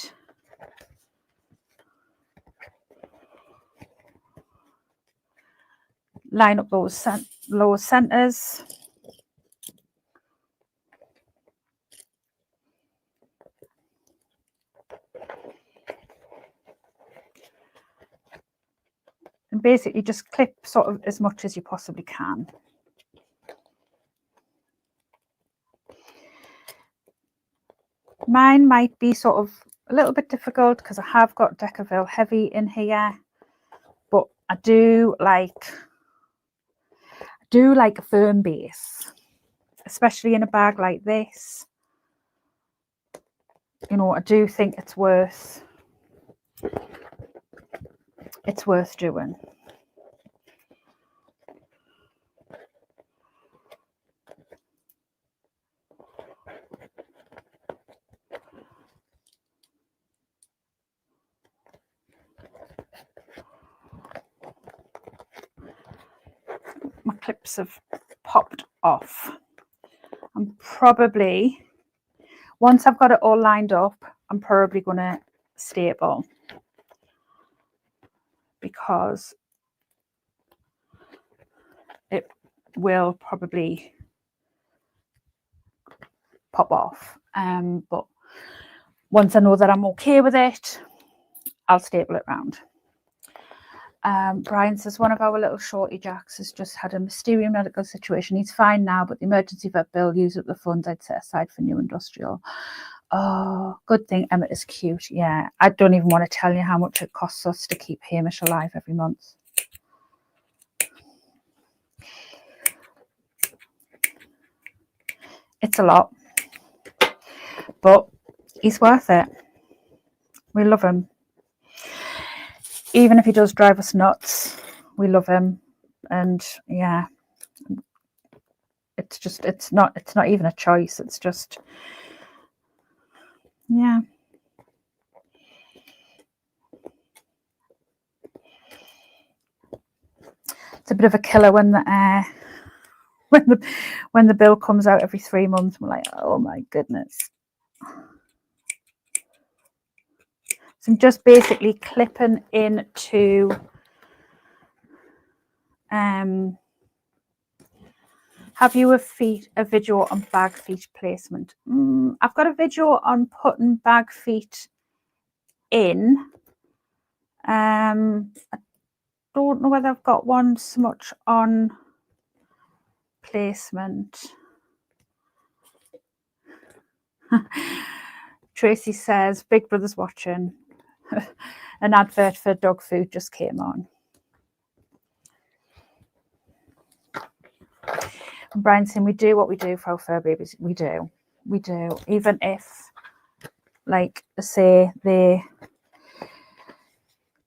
line up those lower centres. And basically just clip sort of as much as you possibly can. Mine might be sort of a little bit difficult because I have got Decaville Heavy in here, but I do like a firm base, especially in a bag like this. you know, I do think it's worth doing. My clips have popped off. I'm probably, once I've got it all lined up, I'm probably going to staple, because it will probably pop off. But once I know that I'm okay with it, I'll staple it round. Brian says, one of our little shorty Jacks has just had a mysterious medical situation. He's fine now, but the emergency vet bill used up the funds I'd set aside for new industrial. Oh, good thing Emmett is cute. Yeah, I don't even want to tell you how much it costs us to keep Hamish alive every month. It's a lot, but he's worth it. We love him. Even if he does drive us nuts, we love him. And yeah, it's not even a choice. It's just, yeah. It's a bit of a killer when the when the bill comes out every 3 months. We're like, oh my goodness. So I'm just basically clipping into have you a video on bag feet placement? I've got a video on putting bag feet in. I don't know whether I've got one so much on placement. Tracy says, Big Brother's watching. An advert for dog food just came on. And Brian saying, we do what we do for our fur babies. We do. Even if, like, say, they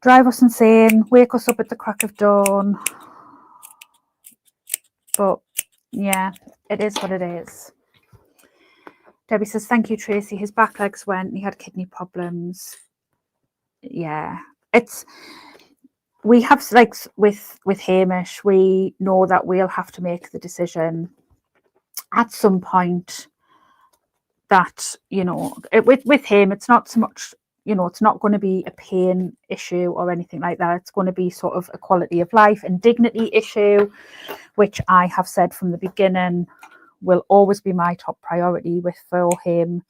drive us insane, wake us up at the crack of dawn. But, yeah, it is what it is. Debbie says, thank you, Tracy. His back legs went. He had kidney problems. Yeah, we have, like, with Hamish, we know that we'll have to make the decision at some point that, you know, with him, it's not so much, you know, it's not going to be a pain issue or anything like that. It's going to be sort of a quality of life and dignity issue, which I have said from the beginning will always be my top priority for him.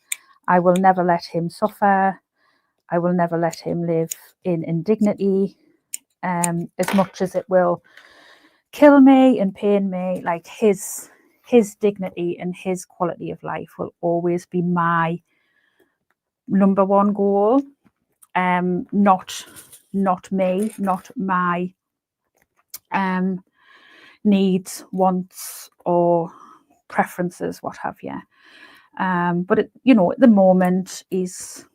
I will never let him suffer. I will never let him live in indignity. As much as it will kill me and pain me, like his dignity and his quality of life will always be my number one goal. Not me, not my needs, wants, or preferences, what have you. But it, you know, at the moment he's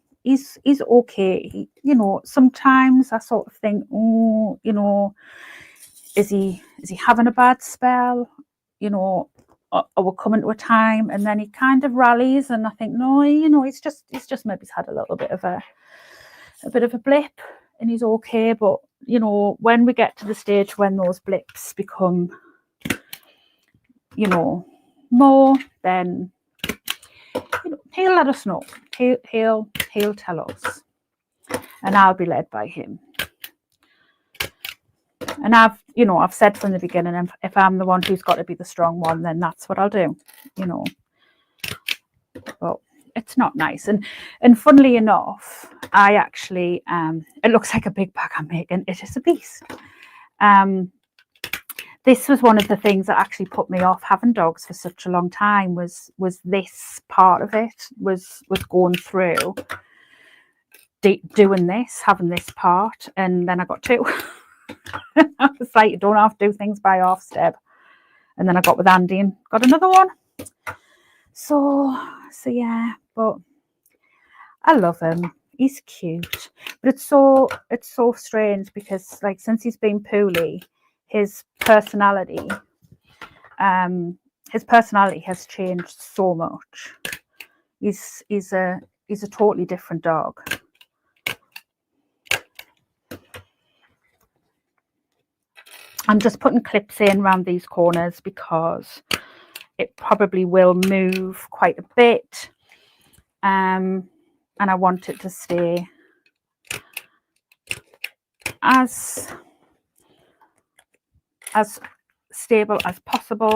okay. You know, sometimes I sort of think, oh, you know, is he having a bad spell? You know, or we're coming to a time, and then he kind of rallies, and I think, no, you know, he's just maybe had a little bit of a blip, and he's okay. But you know, when we get to the stage when those blips become, you know, more, then, you know, he'll let us know. He'll tell us, and I'll be led by him. And I've said from the beginning, if I'm the one who's got to be the strong one, then that's what I'll do, you know. But it's not nice. And funnily enough, I actually, it looks like a big bag I'm making. It is a beast. This was one of the things that actually put me off having dogs for such a long time, was this part of it, was going through doing this, having this part, and then I got two. I was like, you don't have to do things by half step. And then I got with Andy and got another one. So yeah, but I love him. He's cute, but it's so strange because like since he's been poorly, his personality has changed so much. He's a totally different dog. I'm just putting clips in around these corners because it probably will move quite a bit, and I want it to stay as stable as possible.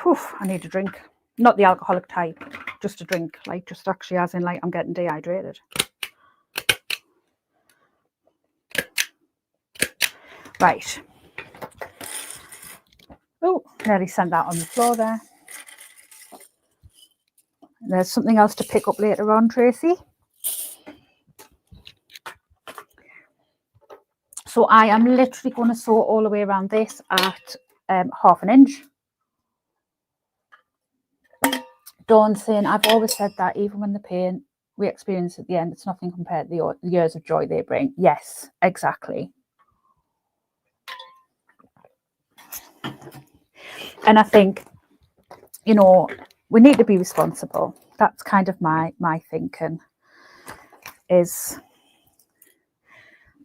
Whew, I need a drink. Not the alcoholic type, just a drink, like just actually as in like I'm getting dehydrated. Right. Oh, nearly sent that on the floor there. There's something else to pick up later on, Tracy. So I am literally going to sew all the way around this at 1/2 inch. Dawn's saying, I've always said that even when the pain we experience at the end, it's nothing compared to the years of joy they bring. Yes, exactly. And I think, you know, we need to be responsible. That's kind of my thinking, is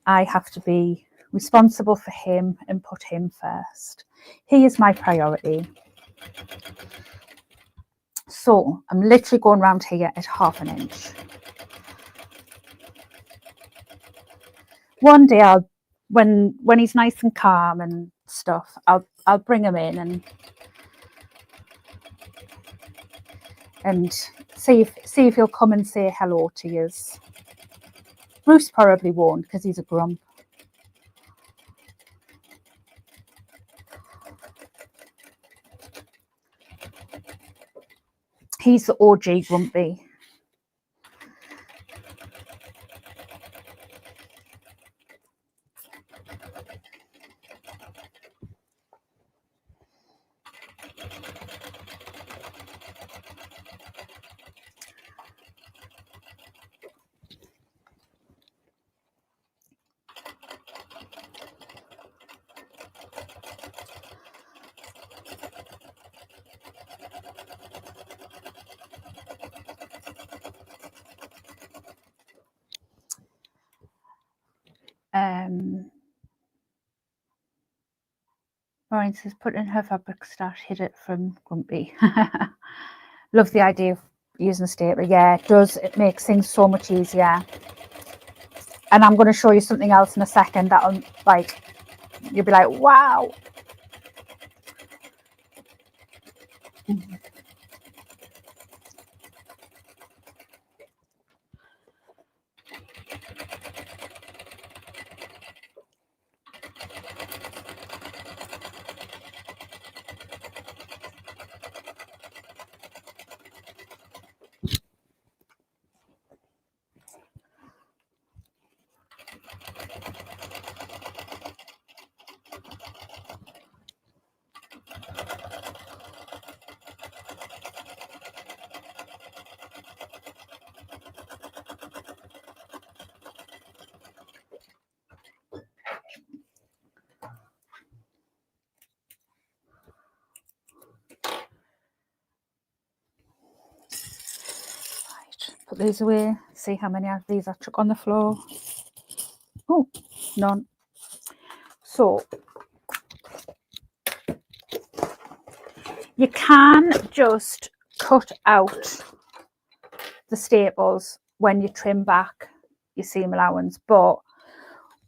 I have to be responsible for him and put him first. He is my priority. So I'm literally going around here at 1/2 inch. One day when he's nice and calm and stuff, I'll bring him in and see if he'll come and say hello to you. Bruce probably won't because he's a grump. He's the OG grumpy. Maureen says, put in her fabric stash, hid it from Grumpy. Love the idea of using a stapler. Yeah, it does. It makes things so much easier. And I'm going to show you something else in a second that'll, like, you'll be like, wow. Put these away. See how many of these I took on the floor. Oh, none. So you can just cut out the staples when you trim back your seam allowance, but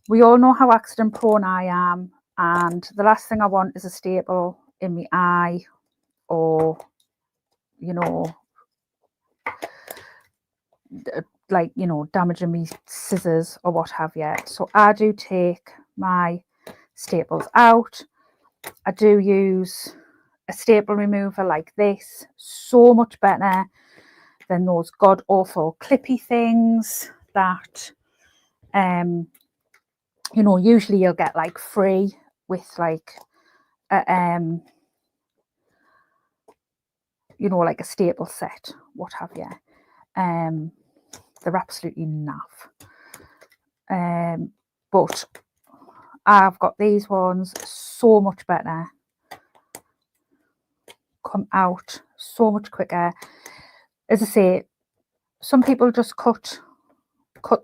we all know how accident prone I am, and the last thing I want is a staple in my eye or, you know, like, you know, damaging me scissors or what have you. So I do take my staples out. I do use a staple remover like this, so much better than those god awful clippy things that you know, usually you'll get like free with like a, you know, like a staple set, what have you. They're absolutely naff. But I've got these ones, so much better, come out so much quicker. As I say, some people just cut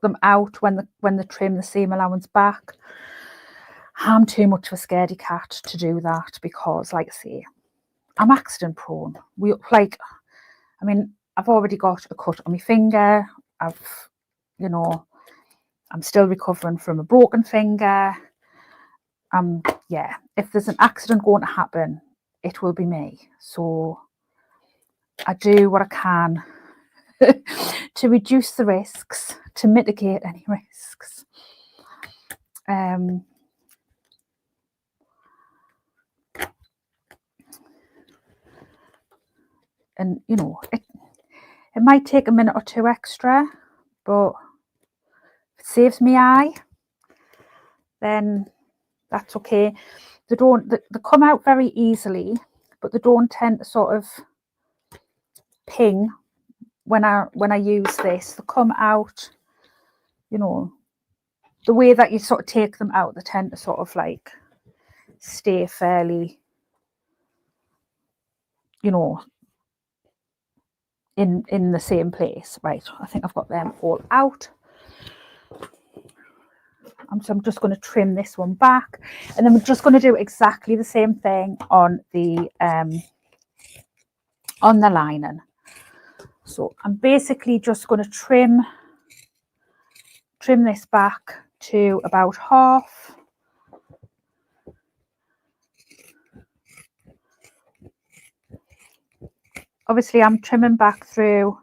them out when they trim the seam allowance back. I'm too much of a scaredy cat to do that because, like I say, I'm accident prone. I mean, I've already got a cut on my finger. You know, I'm still recovering from a broken finger. Yeah, if there's an accident going to happen, it will be me. So I do what I can to reduce the risks, to mitigate any risks. And you know, it might take a minute or two extra, but if it saves me eye, then that's okay. They come out very easily, but they don't tend to sort of ping when I use this. They come out, you know, the way that you sort of take them out, they tend to sort of like stay fairly, you know, in the same place. Right, I think I've got them all out. So I'm just going to trim this one back, and then we're just going to do exactly the same thing on the lining. So I'm basically just going to trim this back to about half. Obviously I'm trimming back through,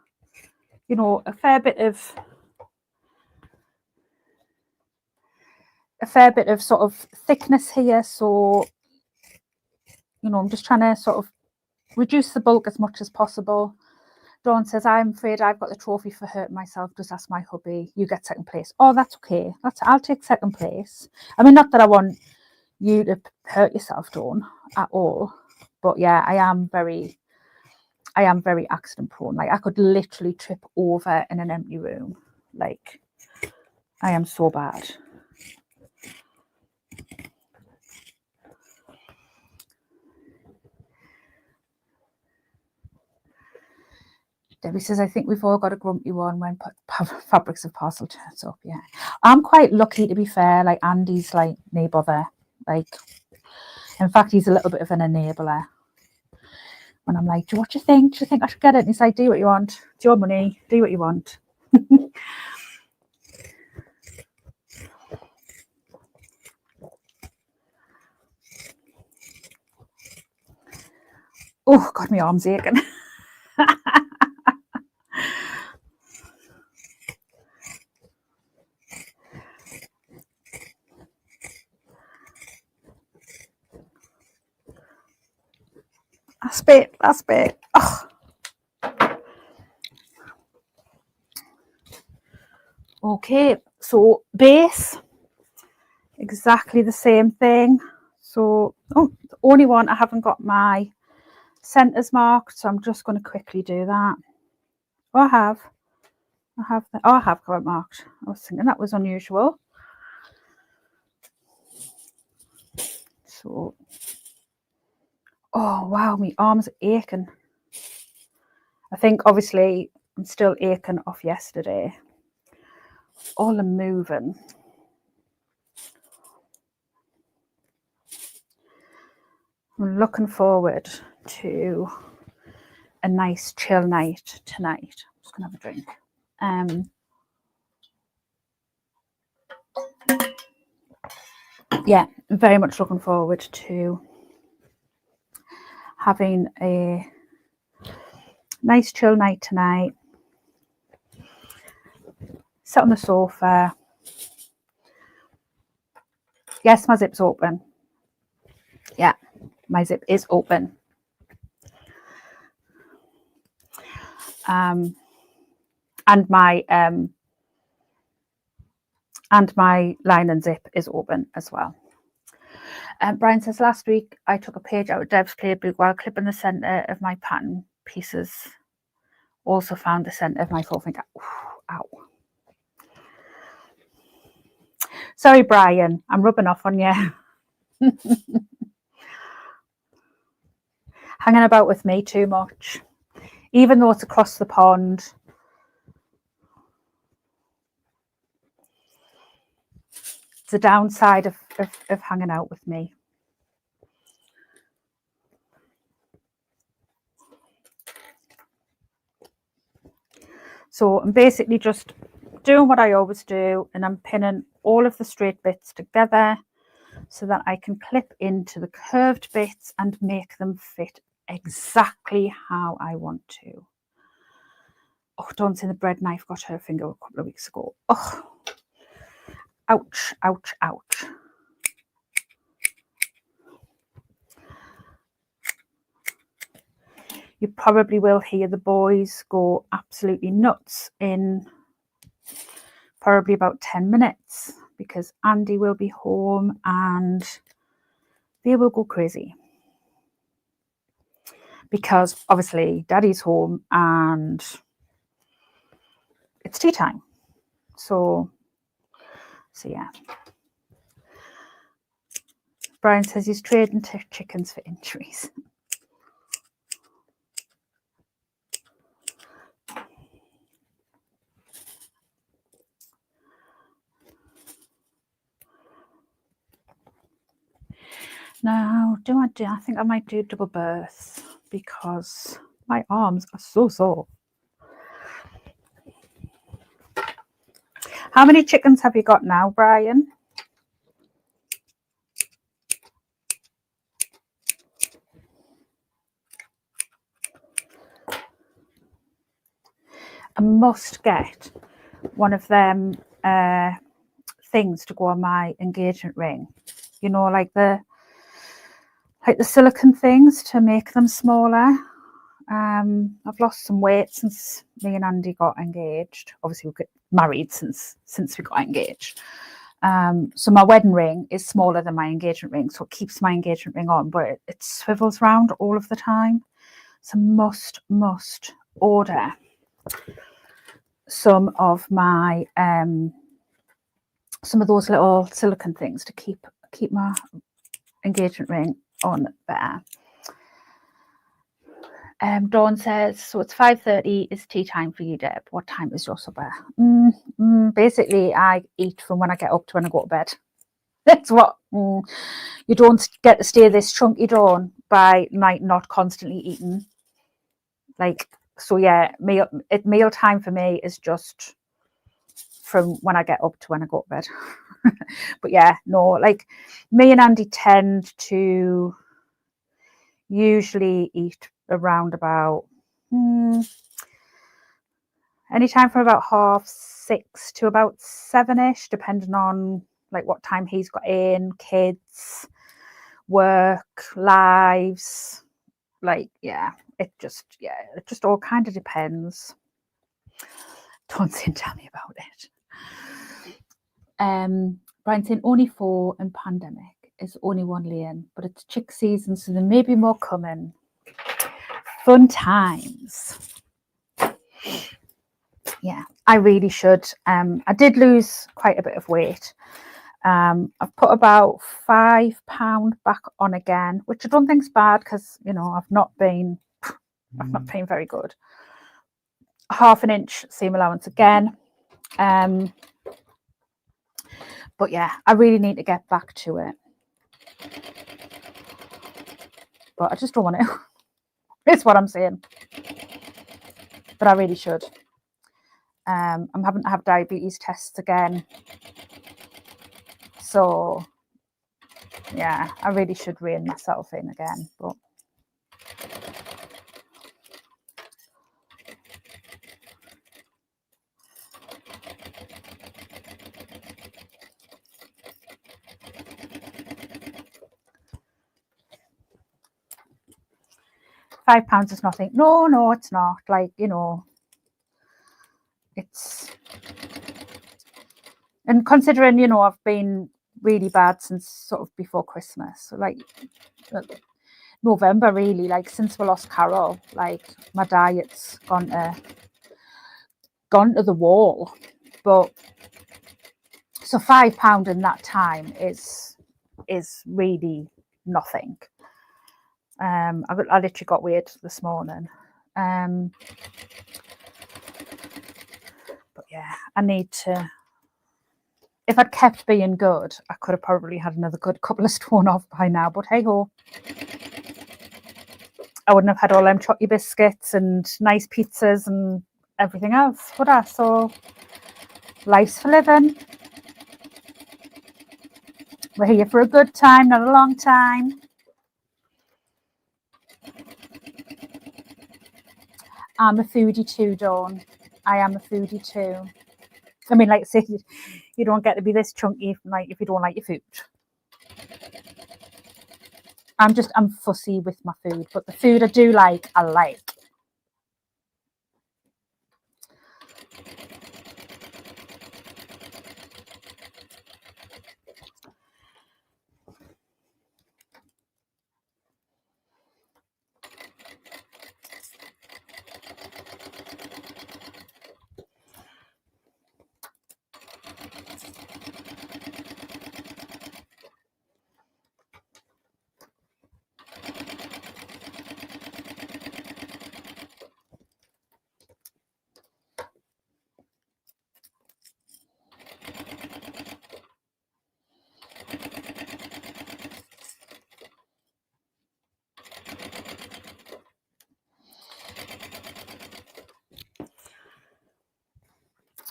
you know, a fair bit of sort of thickness here, so you know, I'm just trying to sort of reduce the bulk as much as possible. Dawn says, I'm afraid I've got the trophy for hurting myself. Just ask my hubby. You get second place. Oh, that's okay. I'll take second place. I mean, not that I want you to hurt yourself, Dawn, at all. But yeah, I am very accident prone. Like, I could literally trip over in an empty room. Like, I am so bad. Debbie says, I think we've all got a grumpy one when fabrics of parcel turns up. Yeah, I'm quite lucky, to be fair. Like, Andy's like, no bother. Like, in fact, he's a little bit of an enabler. When I'm like, what do you think? Do you think I should get it? And he's like, do what you want. It's your money. Do what you want. Oh, God, my arm's aching. That's bit. Oh. Okay, so base, exactly the same thing. So, the only one I haven't got my centres marked, so I'm just going to quickly do that. Oh, I have got it marked. I was thinking that was unusual. So, oh wow, my arm's aching. I think obviously I'm still aching off yesterday. All the moving. I'm looking forward to a nice chill night tonight. I'm just gonna have a drink. Yeah, very much looking forward to having a nice chill night tonight. Sit on the sofa. Yes, my zip's open. Yeah, my zip is open. And my lining zip is open as well. Brian says, last week I took a page out of Deb's playbook while clipping the centre of my pattern pieces. Also found the centre of my forefinger. Ooh, ow. Sorry, Brian, I'm rubbing off on you. Hanging about with me too much, even though it's across the pond. It's the downside of hanging out with me. So I'm basically just doing what I always do, and I'm pinning all of the straight bits together so that I can clip into the curved bits and make them fit exactly how I want to. Oh, Dawn's in the bread knife got her finger a couple of weeks ago. Oh, ouch, ouch, ouch. You probably will hear the boys go absolutely nuts in probably about 10 minutes because Andy will be home and they will go crazy. Because obviously Daddy's home and it's tea time. So yeah. Brian says he's trading chickens for injuries. Now, I think I might do double births because my arms are so sore. How many chickens have you got now, Brian? I must get one of them things to go on my engagement ring. You know, like the silicone things to make them smaller. I've lost some weight since me and Andy got engaged. Obviously, we got married since we got engaged. So my wedding ring is smaller than my engagement ring, so it keeps my engagement ring on, but it swivels round all of the time. So must order some of my some of those little silicone things to keep my engagement ring on there. Dawn says, so it's 5:30. It's tea time for you, Deb. What time is your supper? Basically, I eat from when I get up to when I go to bed. That's what you don't get to stay this chunky, Dawn, by not constantly eating. Like, so yeah, meal time for me is just from when I get up to when I go to bed. But yeah, no, like me and Andy tend to usually eat around about anytime from about 6:30 to about 7ish, depending on like what time he's got in, kids, work, lives. Like, yeah, it just all kind of depends. Don't tell me about it. Brian saying only 4 and pandemic is only 1 laying, but it's chick season, so there may be more coming. Fun times. Yeah, I really should. I did lose quite a bit of weight. I've put about £5 back on again, which I don't think is bad because, you know, I've not been very good. 1/2 inch seam allowance again. But yeah, I really need to get back to it. But I just don't want to. It's what I'm saying. But I really should. I'm having to have diabetes tests again. So yeah, I really should rein myself in again. But £5 is nothing. No, it's not. Like, you know, it's, and considering, you know, I've been really bad since sort of before Christmas. So like November really, like since we lost Carol, like my diet's gone to the wall. But so £5 in that time is really nothing. I literally got weird this morning. But yeah, I need to. If I'd kept being good, I could have probably had another good couple of stone off by now. But hey ho, I wouldn't have had all them chocolate biscuits and nice pizzas and everything else, would I? So life's for living. We're here for a good time, not a long time. I'm a foodie too, Dawn. I am a foodie too. I mean, like I say, you don't get to be this chunky like if you don't like your food. I'm fussy with my food, but the food I do like, I like.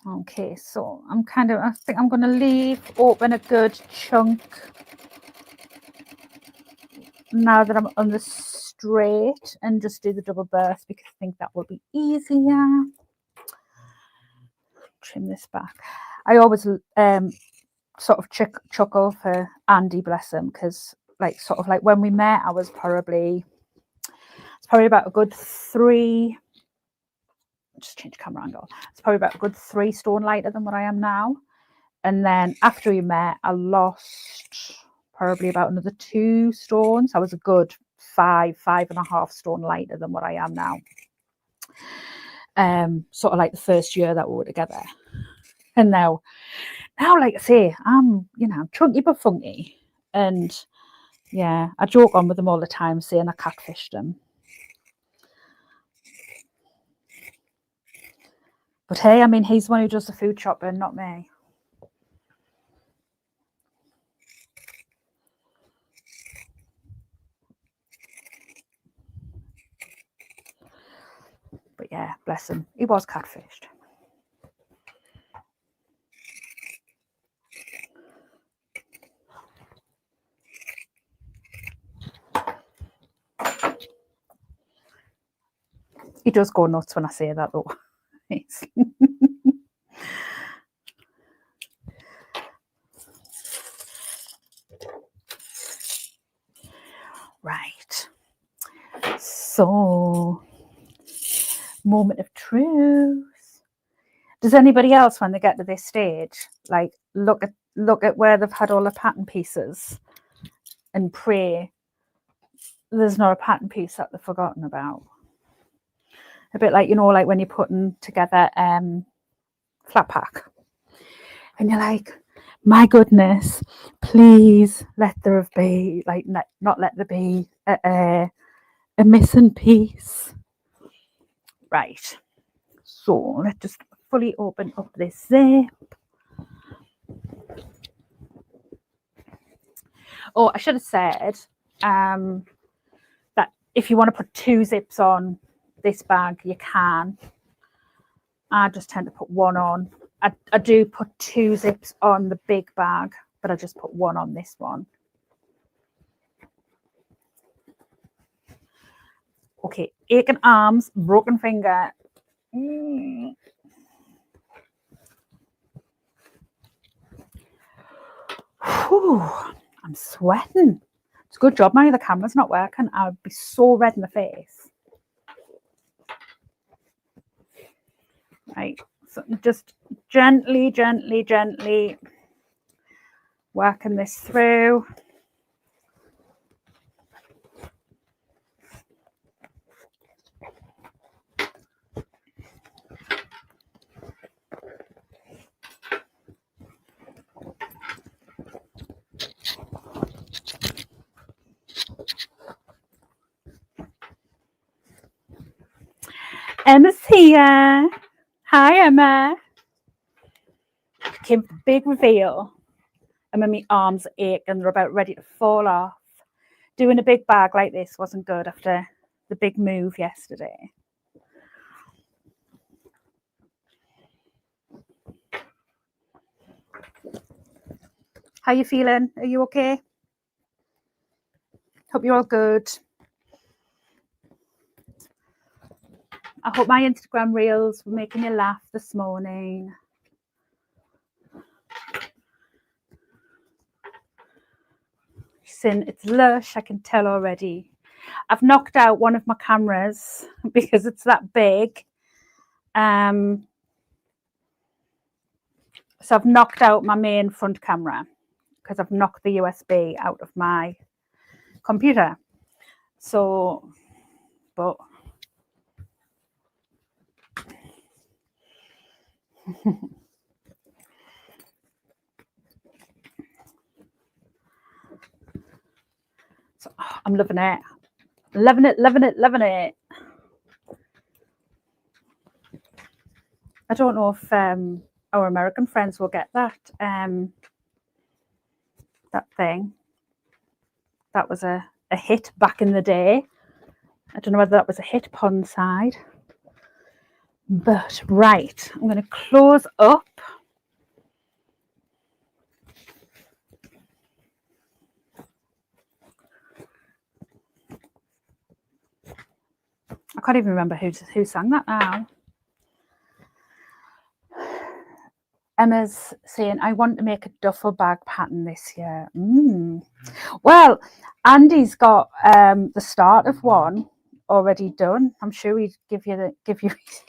Okay, so I think I'm going to leave open a good chunk now that I'm on the straight and just do the double burst because I think that will be easier. Trim this back. I always sort of chuckle for Andy, bless him, because like sort of like when we met, I was probably about a good three. Just change camera angle. It's probably about a good 3 stone lighter than what I am now. And then after we met, I lost probably about another 2 stones. I was a good 5.5 stone lighter than what I am now. Sort of like the first year that we were together. And now like I say, I'm chunky but funky. And yeah, I joke on with them all the time saying I catfished them. But hey, I mean, he's the one who does the food shopping, not me. But yeah, bless him. He was catfished. He does go nuts when I say that, though. Right. So, moment of truth. Does anybody else, when they get to this stage, like look at where they've had all the pattern pieces and pray there's not a pattern piece that they've forgotten about? A bit like, like when you're putting together flat pack and you're like, my goodness, please let there be, like, not let there be a missing piece. Right. So let's just fully open up this zip. Oh, I should have said that if you want to put 2 zips on this bag, you can. I just tend to put 1 on. I do put 2 zips on the big bag, but I just put 1 on this one. Okay, aching arms, broken finger. Whew, I'm sweating. It's a good job my other camera's not working. I would be so red in the face. Right, so just gently working this through. Emma's here. Hi, Emma. Came for the big reveal. And when my arms ache and they're about ready to fall off. Doing a big bag like this wasn't good after the big move yesterday. How you feeling? Are you okay? Hope you're all good. I hope my Instagram reels were making you laugh this morning. It's lush, I can tell already. I've knocked out one of my cameras because it's that big. So I've knocked out my main front camera because I've knocked the USB out of my computer. So, but so, I'm loving it. Loving it, loving it, loving it. I don't know if our American friends will get that that thing. That was a hit back in the day. I don't know whether that was a hit pun side. But right, I'm going to close up. I can't even remember who sang that now. Emma's saying, I want to make a duffel bag pattern this year. Well, Andy's got the start of one already done. I'm sure he'd give you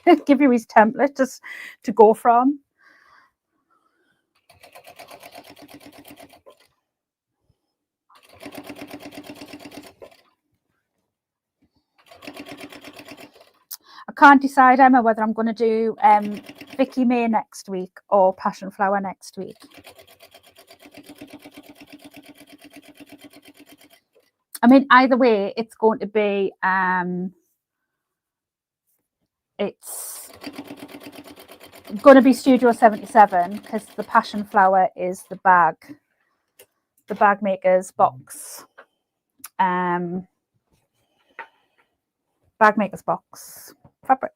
his template just to go from. I can't decide, Emma, whether I'm going to do Vicky May next week or Passion Flower next week. I mean, either way, it's going to be it's going to be Studio 77 because the Passion Flower is the bag maker's box. Bag maker's box fabric.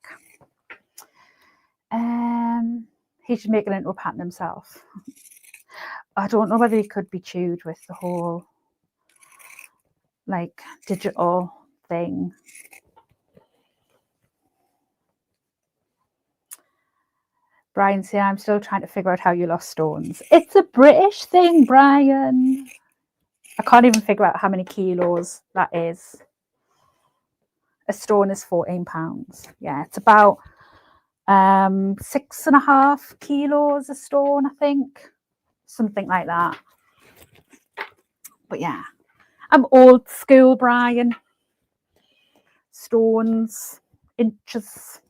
He should make it into a pattern himself. I don't know whether he could be chewed with the whole like digital thing. Brian said, I'm still trying to figure out how you lost stones. It's a British thing, Brian. I can't even figure out how many kilos that is. A stone is 14 pounds. Yeah, it's about 6.5 kilos a stone, I think. Something like that. But yeah, I'm old school, Brian. Stones, inches.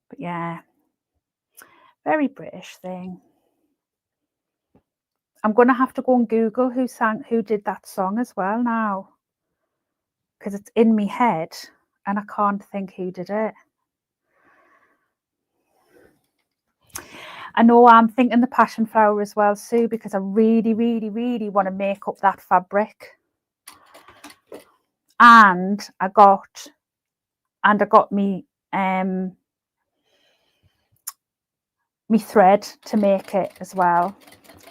But yeah, very British thing. I'm going to have to go and Google who did that song as well now, because it's in my head and I can't think who did it. I know I'm thinking the Passion Flower as well, Sue, because I really, really, really want to make up that fabric. And I got me me thread to make it as well.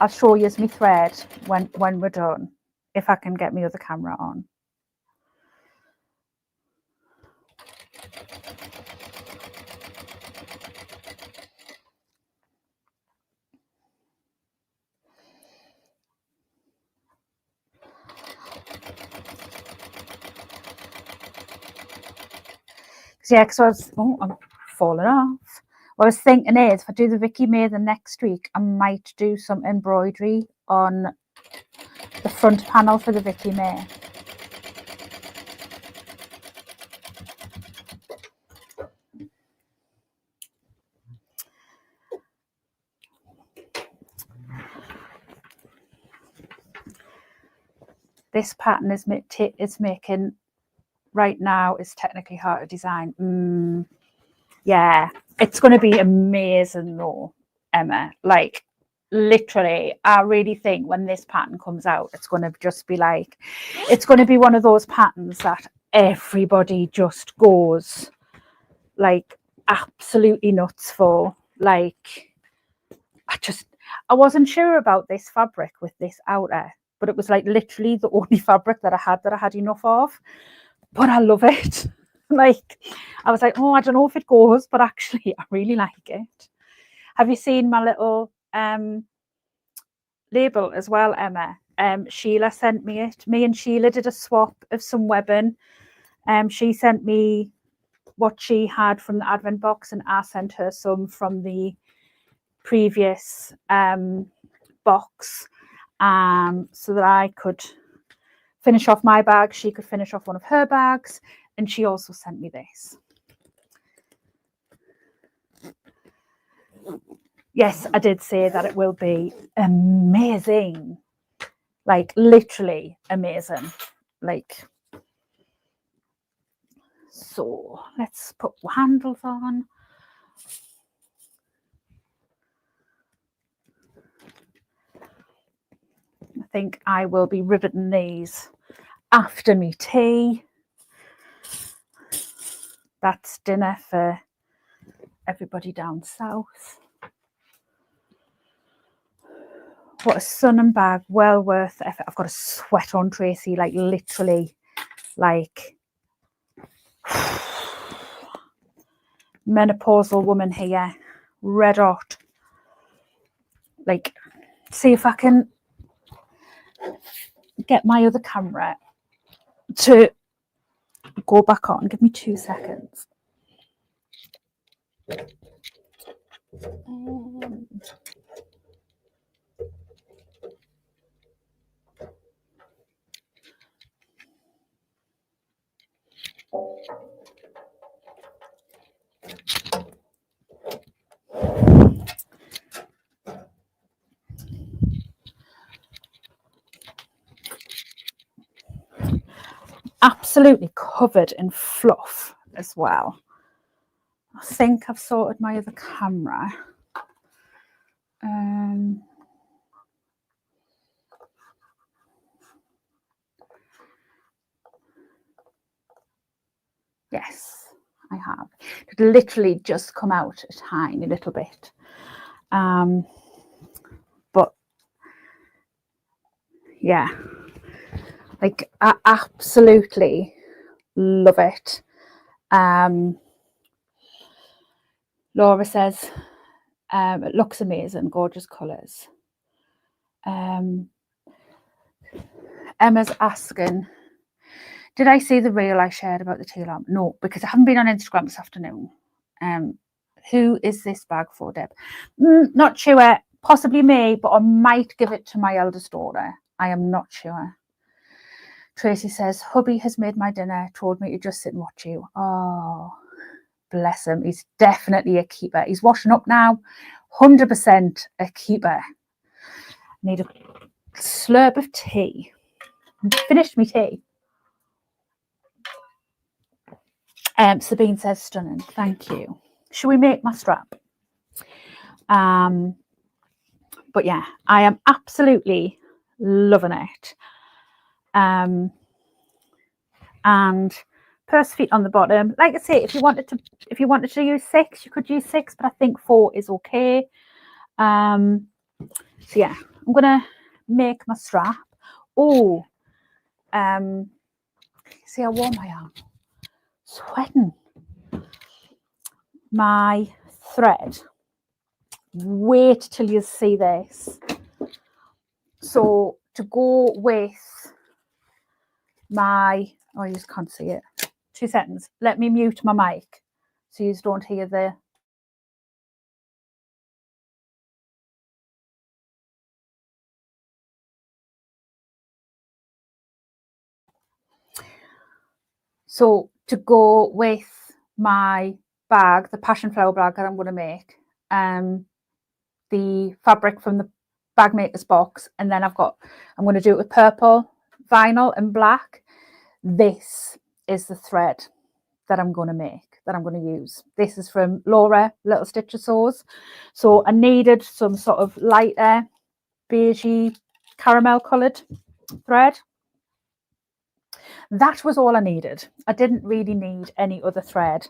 I'll show you my thread when we're done, if I can get my other camera on. Yeah, because I'm falling off. What I was thinking is, if I do the Vicky May the next week, I might do some embroidery on the front panel for the Vicky May. This pattern is making right now is technically hard to design. Yeah, it's going to be amazing though, Emma. Like, literally, I really think when this pattern comes out, it's going to just be like, it's going to be one of those patterns that everybody just goes like absolutely nuts for. Like, I wasn't sure about this fabric with this outer, but it was like literally the only fabric that I had enough of. But I love it. Like, I was like, oh, I don't know if it goes, but actually I really like it. Have you seen my little label as well, Emma? Sheila sent me it. Me and Sheila did a swap of some webbing. She sent me what she had from the advent box, and I sent her some from the previous box, so that I could finish off my bag, she could finish off one of her bags, and she also sent me this. Yes, I did say that it will be amazing, like literally amazing. Like, so let's put handles on. I think I will be riveting these after me tea. That's dinner for everybody down south. What a sun and bag, well worth the effort. I've got a sweat on, Tracy, like literally, like menopausal woman here, red hot. Like, see if I can get my other camera to go back on. Give me 2 seconds. Absolutely covered in fluff as well. I think I've sorted my other camera. Yes, I have. It literally just come out a tiny little bit. But yeah, like I absolutely love it. Laura says it looks amazing, gorgeous colours. Emma's asking, did I see the reel I shared about the teal lamp? No, because I haven't been on Instagram this afternoon. Who is this bag for, Deb? Not sure. Possibly me, but I might give it to my eldest daughter. I am not sure. Tracy says, hubby has made my dinner, told me to just sit and watch you. Oh, bless him. He's definitely a keeper. He's washing up now. 100% a keeper. Need a slurp of tea. Finished me tea. Sabine says, stunning. Thank you. Should we make my strap? But yeah, I am absolutely loving it. And purse feet on the bottom. Like I say, if you wanted to use 6, you could use 6, but I think 4 is okay. So yeah, I'm gonna make my strap. Oh, see how warm I am. Sweating. My thread. Wait till you see this. So to go with my, oh, you just can't see it. 2 seconds. Let me mute my mic so you don't hear the So to go with my bag, the passion flower bag that I'm going to make, the fabric from the bag maker's box, and then I'm going to do it with purple vinyl and black. This is the thread that I'm going to make, that I'm going to use. This is from Laura Little Stitcher Sews. So I needed some sort of lighter beigey caramel coloured thread. That was all I needed. I didn't really need any other thread,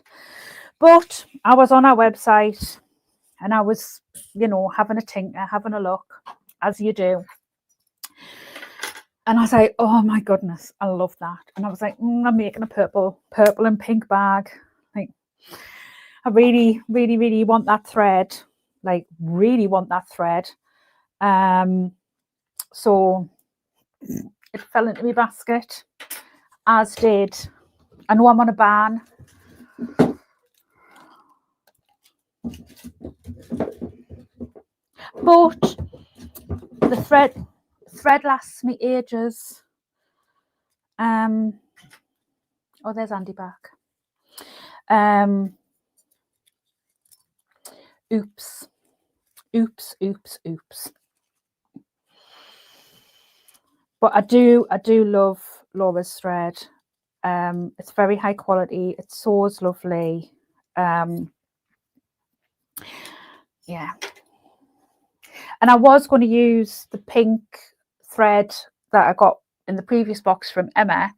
but I was on our website and I was, you know, having a tinker, having a look, as you do. And I was like, oh my goodness, I love that. And I was like, I'm making a purple and pink bag. Like, I really, really, really want that thread. Like, really want that thread. So it fell into my basket, as did, I know I'm on a ban. But the thread lasts me ages. Oh, there's Andy back. Oops. But I do love Laura's thread. It's very high quality. It sews lovely. Yeah. And I was going to use the pink thread that I got in the previous box from Emma,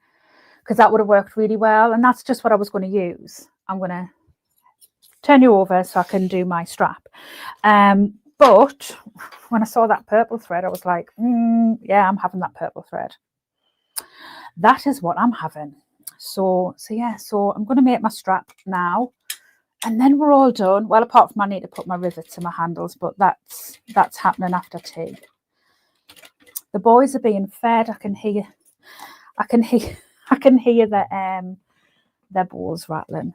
because that would have worked really well. And that's just what I was going to use. I'm going to turn you over so I can do my strap. But when I saw that purple thread, I was like, yeah, I'm having that purple thread. That is what I'm having. So yeah, so I'm going to make my strap now, and then we're all done. Well, apart from I need to put my rivets in my handles, but that's happening after tea. The boys are being fed. I can hear their bowls rattling.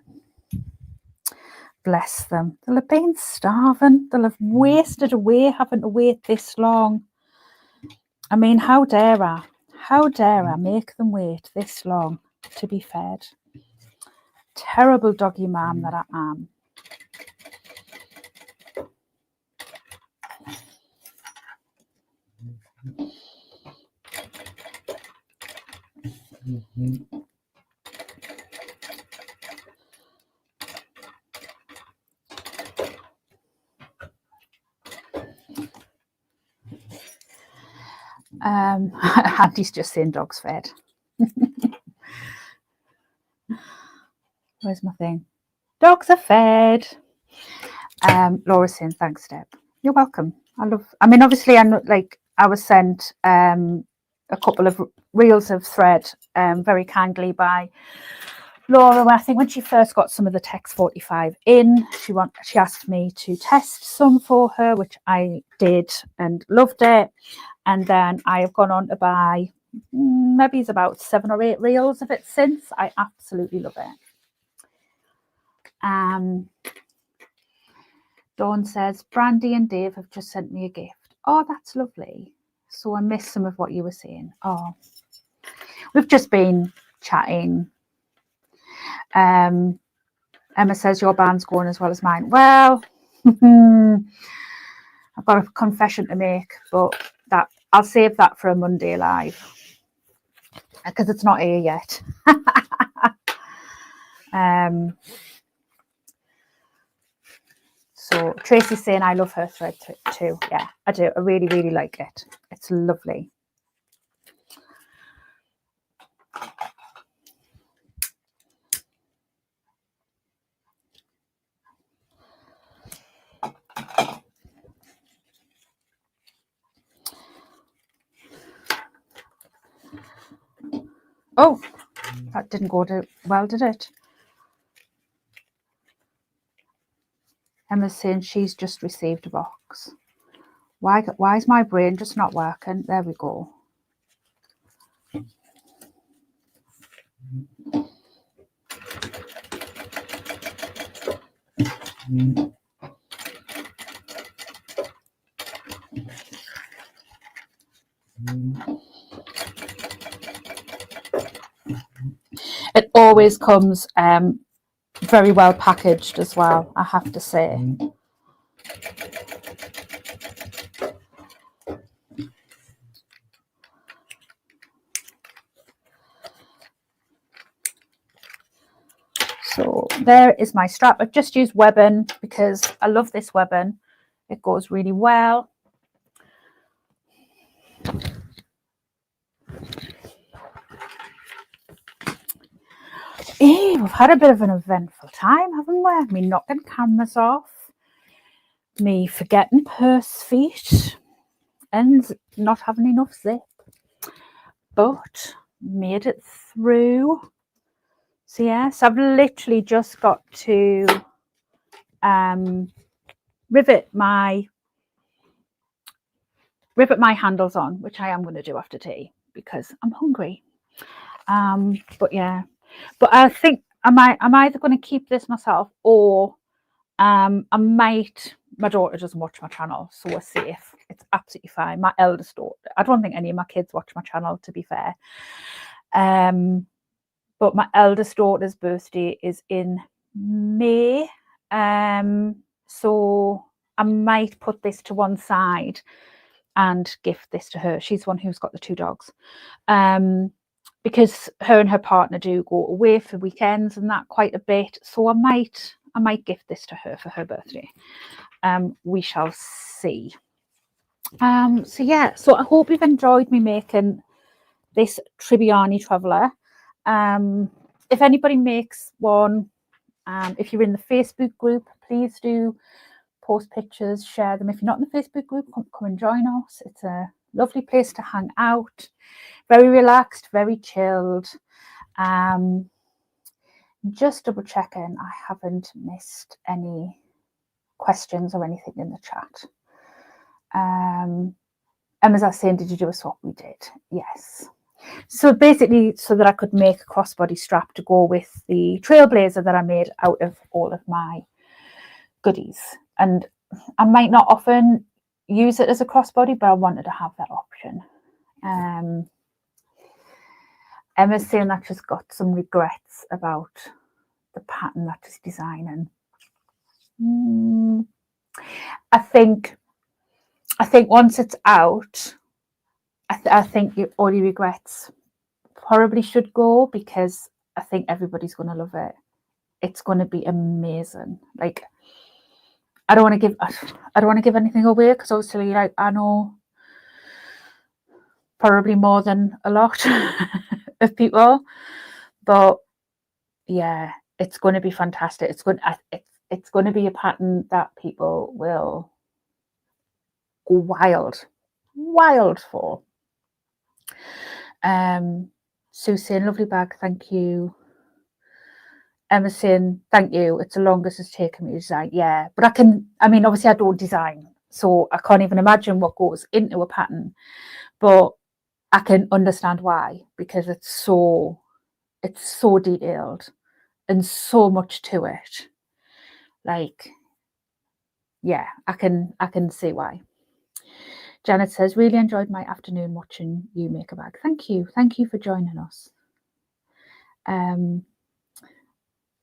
Bless them. They'll have been starving. They'll have wasted away having to wait this long. I mean, how dare I? How dare I make them wait this long to be fed? Terrible doggy mum that I am. Andy's just saying dogs fed. Where's my thing? Dogs are fed. Laura's saying thanks, Deb. You're welcome. I mean, obviously, I was sent a couple of reels of thread very kindly by Laura. I think when she first got some of the Tex 45 in, she asked me to test some for her, which I did and loved it. And then I have gone on to buy maybe it's about 7 or 8 reels of it since. I absolutely love it. Dawn says, Brandy and Dave have just sent me a gift. Oh, that's lovely. So I missed some of what you were saying. Oh, we've just been chatting. Emma says your band's going as well as mine. Well, I've got a confession to make, but I'll save that for a Monday live because it's not here yet. So Tracy's saying I love her thread too. Yeah, I do. I really, really like it. It's lovely. Oh, that didn't go well, did it? Emma's saying she's just received a box. Why is my brain just not working? There we go. It always comes very well packaged as well, I have to say. So there is my strap. I've just used webbing because I love this webbing. It goes really well. Hey, we've had a bit of an eventful time, haven't we? Me knocking cameras off, me forgetting purse feet, and not having enough zip. But made it through. So yes, I've literally just got to rivet my handles on, which I am going to do after tea because I'm hungry. But yeah, but I think I'm either going to keep this myself, or I might. My daughter doesn't watch my channel, so we're safe. It's absolutely fine. My eldest daughter. I don't think any of my kids watch my channel, to be fair. But my eldest daughter's birthday is in May. So I might put this to one side and gift this to her. She's the one who's got the 2 dogs. Because her and her partner do go away for weekends and that quite a bit. So I might gift this to her for her birthday. We shall see. So yeah, so I hope you've enjoyed me making this Tribbiani Traveler. If anybody makes one, if you're in the Facebook group, please do post pictures, share them. If you're not in the Facebook group, come and join us. It's a lovely place to hang out. Very relaxed, very chilled. Just double checking I haven't missed any questions or anything in the chat. Emma's saying, did you do a swap? We did, yes. So basically, so that I could make a crossbody strap to go with the Trailblazer that I made out of all of my goodies. And I might not often use it as a crossbody, but I wanted to have that option. Emma's saying that she's got some regrets about the pattern that she's designing. I think once it's out, I think all your regrets probably should go, because I think everybody's going to love it. It's going to be amazing. Like, I don't want to give anything away, because obviously, like, I know probably more than a lot of people, but yeah, it's going to be fantastic. It's going to be a pattern that people will go wild for. Sue saying, lovely bag, thank you. Emma saying, thank you, it's the longest it's taken me to design. Yeah, but I mean, obviously I don't design, so I can't even imagine what goes into a pattern, but I can understand why, because it's so detailed and so much to it. Like, yeah, I can see why. Janet says, really enjoyed my afternoon watching you make a bag. Thank you for joining us.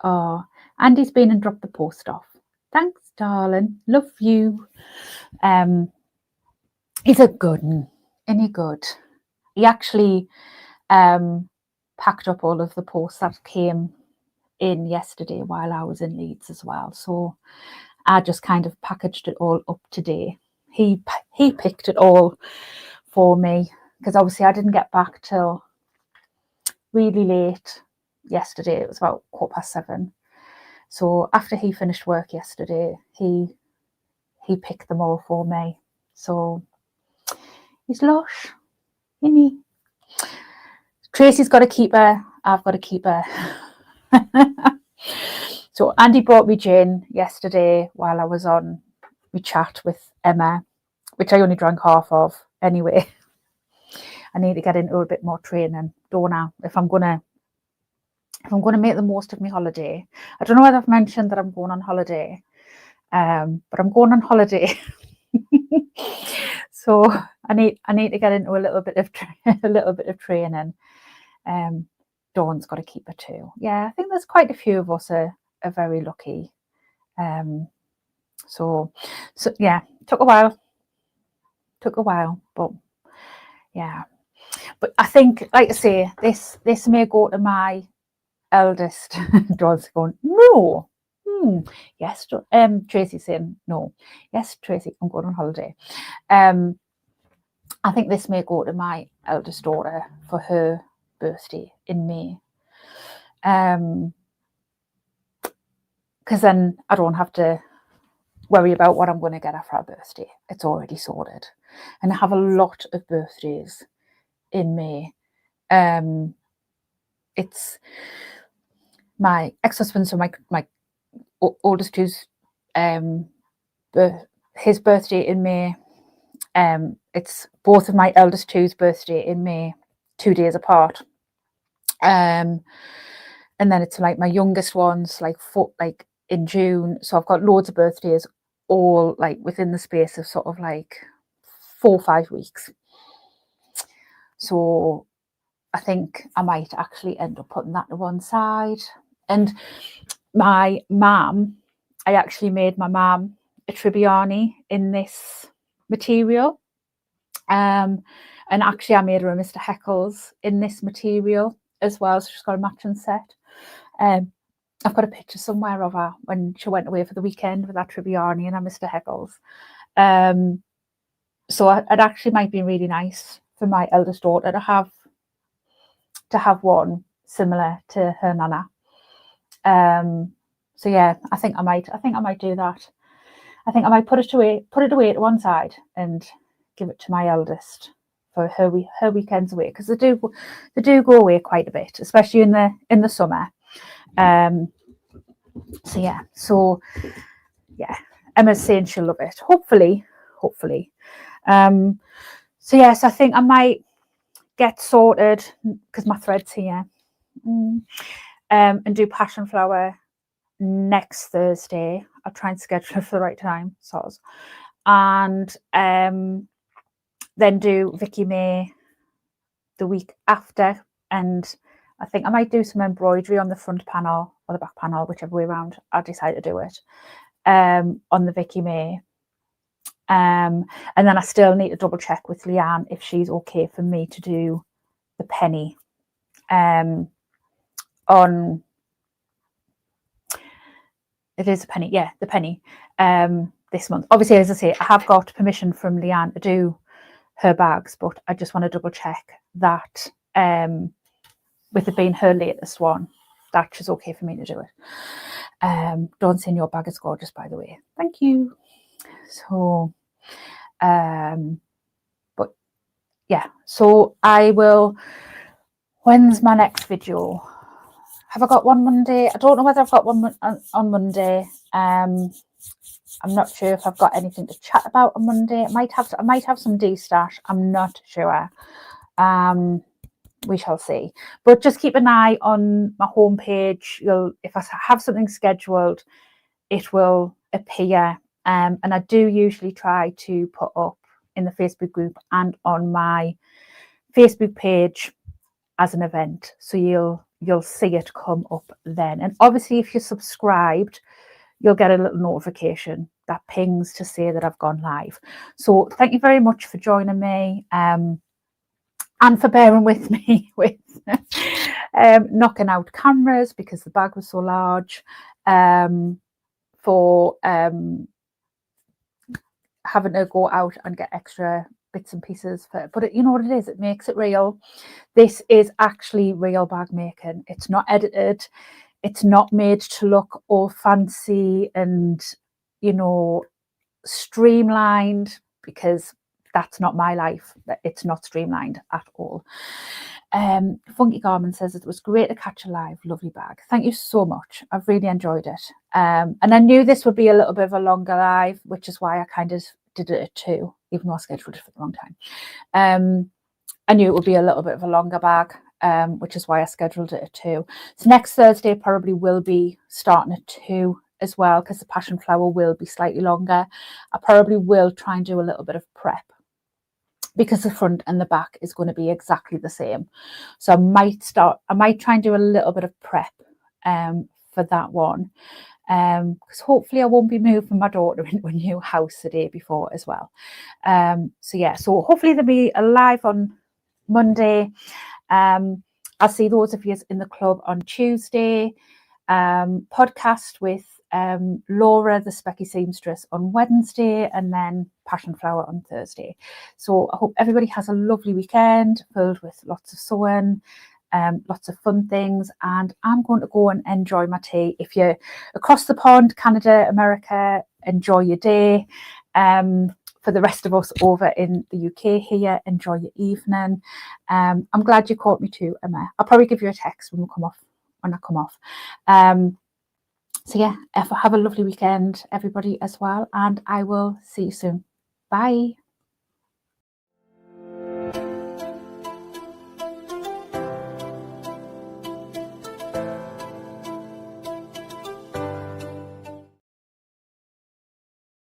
Oh, Andy's been and dropped the post off. Thanks, darling. Love you. He's a good one. Any good? He actually packed up all of the posts that came in yesterday while I was in Leeds as well. So I just kind of packaged it all up today. He picked it all for me, because obviously I didn't get back till really late yesterday. It was about 7:15. So after he finished work yesterday, he picked them all for me. So he's lush, isn't he? Tracy's got a keeper. I've got a keeper. So Andy brought me gin yesterday while I was on my chat with Emma, which I only drank half of anyway. I need to get into a bit more training, don't I? If I'm gonna make the most of my holiday. I don't know whether I've mentioned that I'm going on holiday, but I'm going on holiday. So I need to get into a little bit of training. Dawn's got to keep it too. Yeah, I think there's quite a few of us are very lucky. So yeah, took a while, but yeah. But I think, like I say, this may go to my eldest. Dawn's going, no. Yes, Tracy's saying no. Yes, Tracy, I'm going on holiday. I think this may go to my eldest daughter for her birthday in May. Because then I don't have to worry about what I'm going to get after her birthday. It's already sorted. And I have a lot of birthdays in May. It's my ex-husband, so my oldest two's his birthday in May. It's both of my eldest two's birthday in May, 2 days apart. And then it's like my youngest one's like in June. So I've got loads of birthdays all like within the space of sort of like 4 or 5 weeks. So I think I might actually end up putting that to one side. And my mum, I actually made my mum a Tribbiani in this material. And actually I made her a Mr. Heckles in this material as well. So she's got a matching set. I've got a picture somewhere of her when she went away for the weekend with that Tribbiani and a Mr. Heckles. So it actually might be really nice for my eldest daughter to have one similar to her nana. So yeah, I think I might do that. I think I might put it away to one side and give it to my eldest for her weekends away, because they do go away quite a bit, especially in the summer. So yeah, Emma's saying she'll love it. Hopefully. So yes, I think I might get sorted because my thread's here. And do passion flower next Thursday. I'll try and schedule it for the right time, and then do Vicky May the week after, and I think I might do some embroidery on the front panel or the back panel, whichever way around I decide to do it, on the Vicky May. And then I still need to double check with Leanne if she's okay for me to do the penny on, it is a penny, yeah, the penny this month. Obviously, as I say, I have got permission from Leanne to do her bags, but I just want to double check that with it being her latest one, that she's okay for me to do it. Don't say your bag is gorgeous, by the way. Thank you. So but yeah, so I will, when's my next video? Have I got one Monday? I don't know whether I've got one on Monday. I'm not sure if I've got anything to chat about on Monday. I might have some D-stash. I'm not sure. We shall see. But just keep an eye on my homepage. If I have something scheduled, it will appear. And I do usually try to put up in the Facebook group and on my Facebook page as an event, so you'll see it come up then. And obviously, if you're subscribed, you'll get a little notification that pings to say that I've gone live. So thank you very much for joining me, and for bearing with me with knocking out cameras because the bag was so large, for having to go out and get extra bits and pieces for it. But you know what it is, it makes it real. This is actually real bag making. It's not edited, it's not made to look all fancy and, you know, streamlined, because that's not my life. It's not streamlined at all. Funky Garment says it was great to catch a live. Lovely bag. Thank you so much. I've really enjoyed it. And I knew this would be a little bit of a longer live, which is why I kind of did it at 2, even though I scheduled it for the wrong time. I knew it would be a little bit of a longer bag, which is why I scheduled it at 2. So next Thursday probably will be starting at 2 as well, because the passion flower will be slightly longer. I probably will try and do a little bit of prep because the front and the back is going to be exactly the same. So I might try and do a little bit of prep for that one, because hopefully I won't be moving my daughter into a new house the day before as well. So yeah, so hopefully there'll be a live on Monday. I'll see those of you in the club on Tuesday. Podcast with Laura, the Specky Seamstress, on Wednesday, and then Passion Flower on Thursday. So I hope everybody has a lovely weekend filled with lots of sewing, lots of fun things, and I'm going to go and enjoy my tea. If you're across the pond, Canada, America, enjoy your day. For the rest of us over in the UK here, enjoy your evening. I'm glad you caught me too, Emma. I'll probably give you a text when I come off. So yeah, have a lovely weekend, everybody, as well, and I will see you soon. Bye.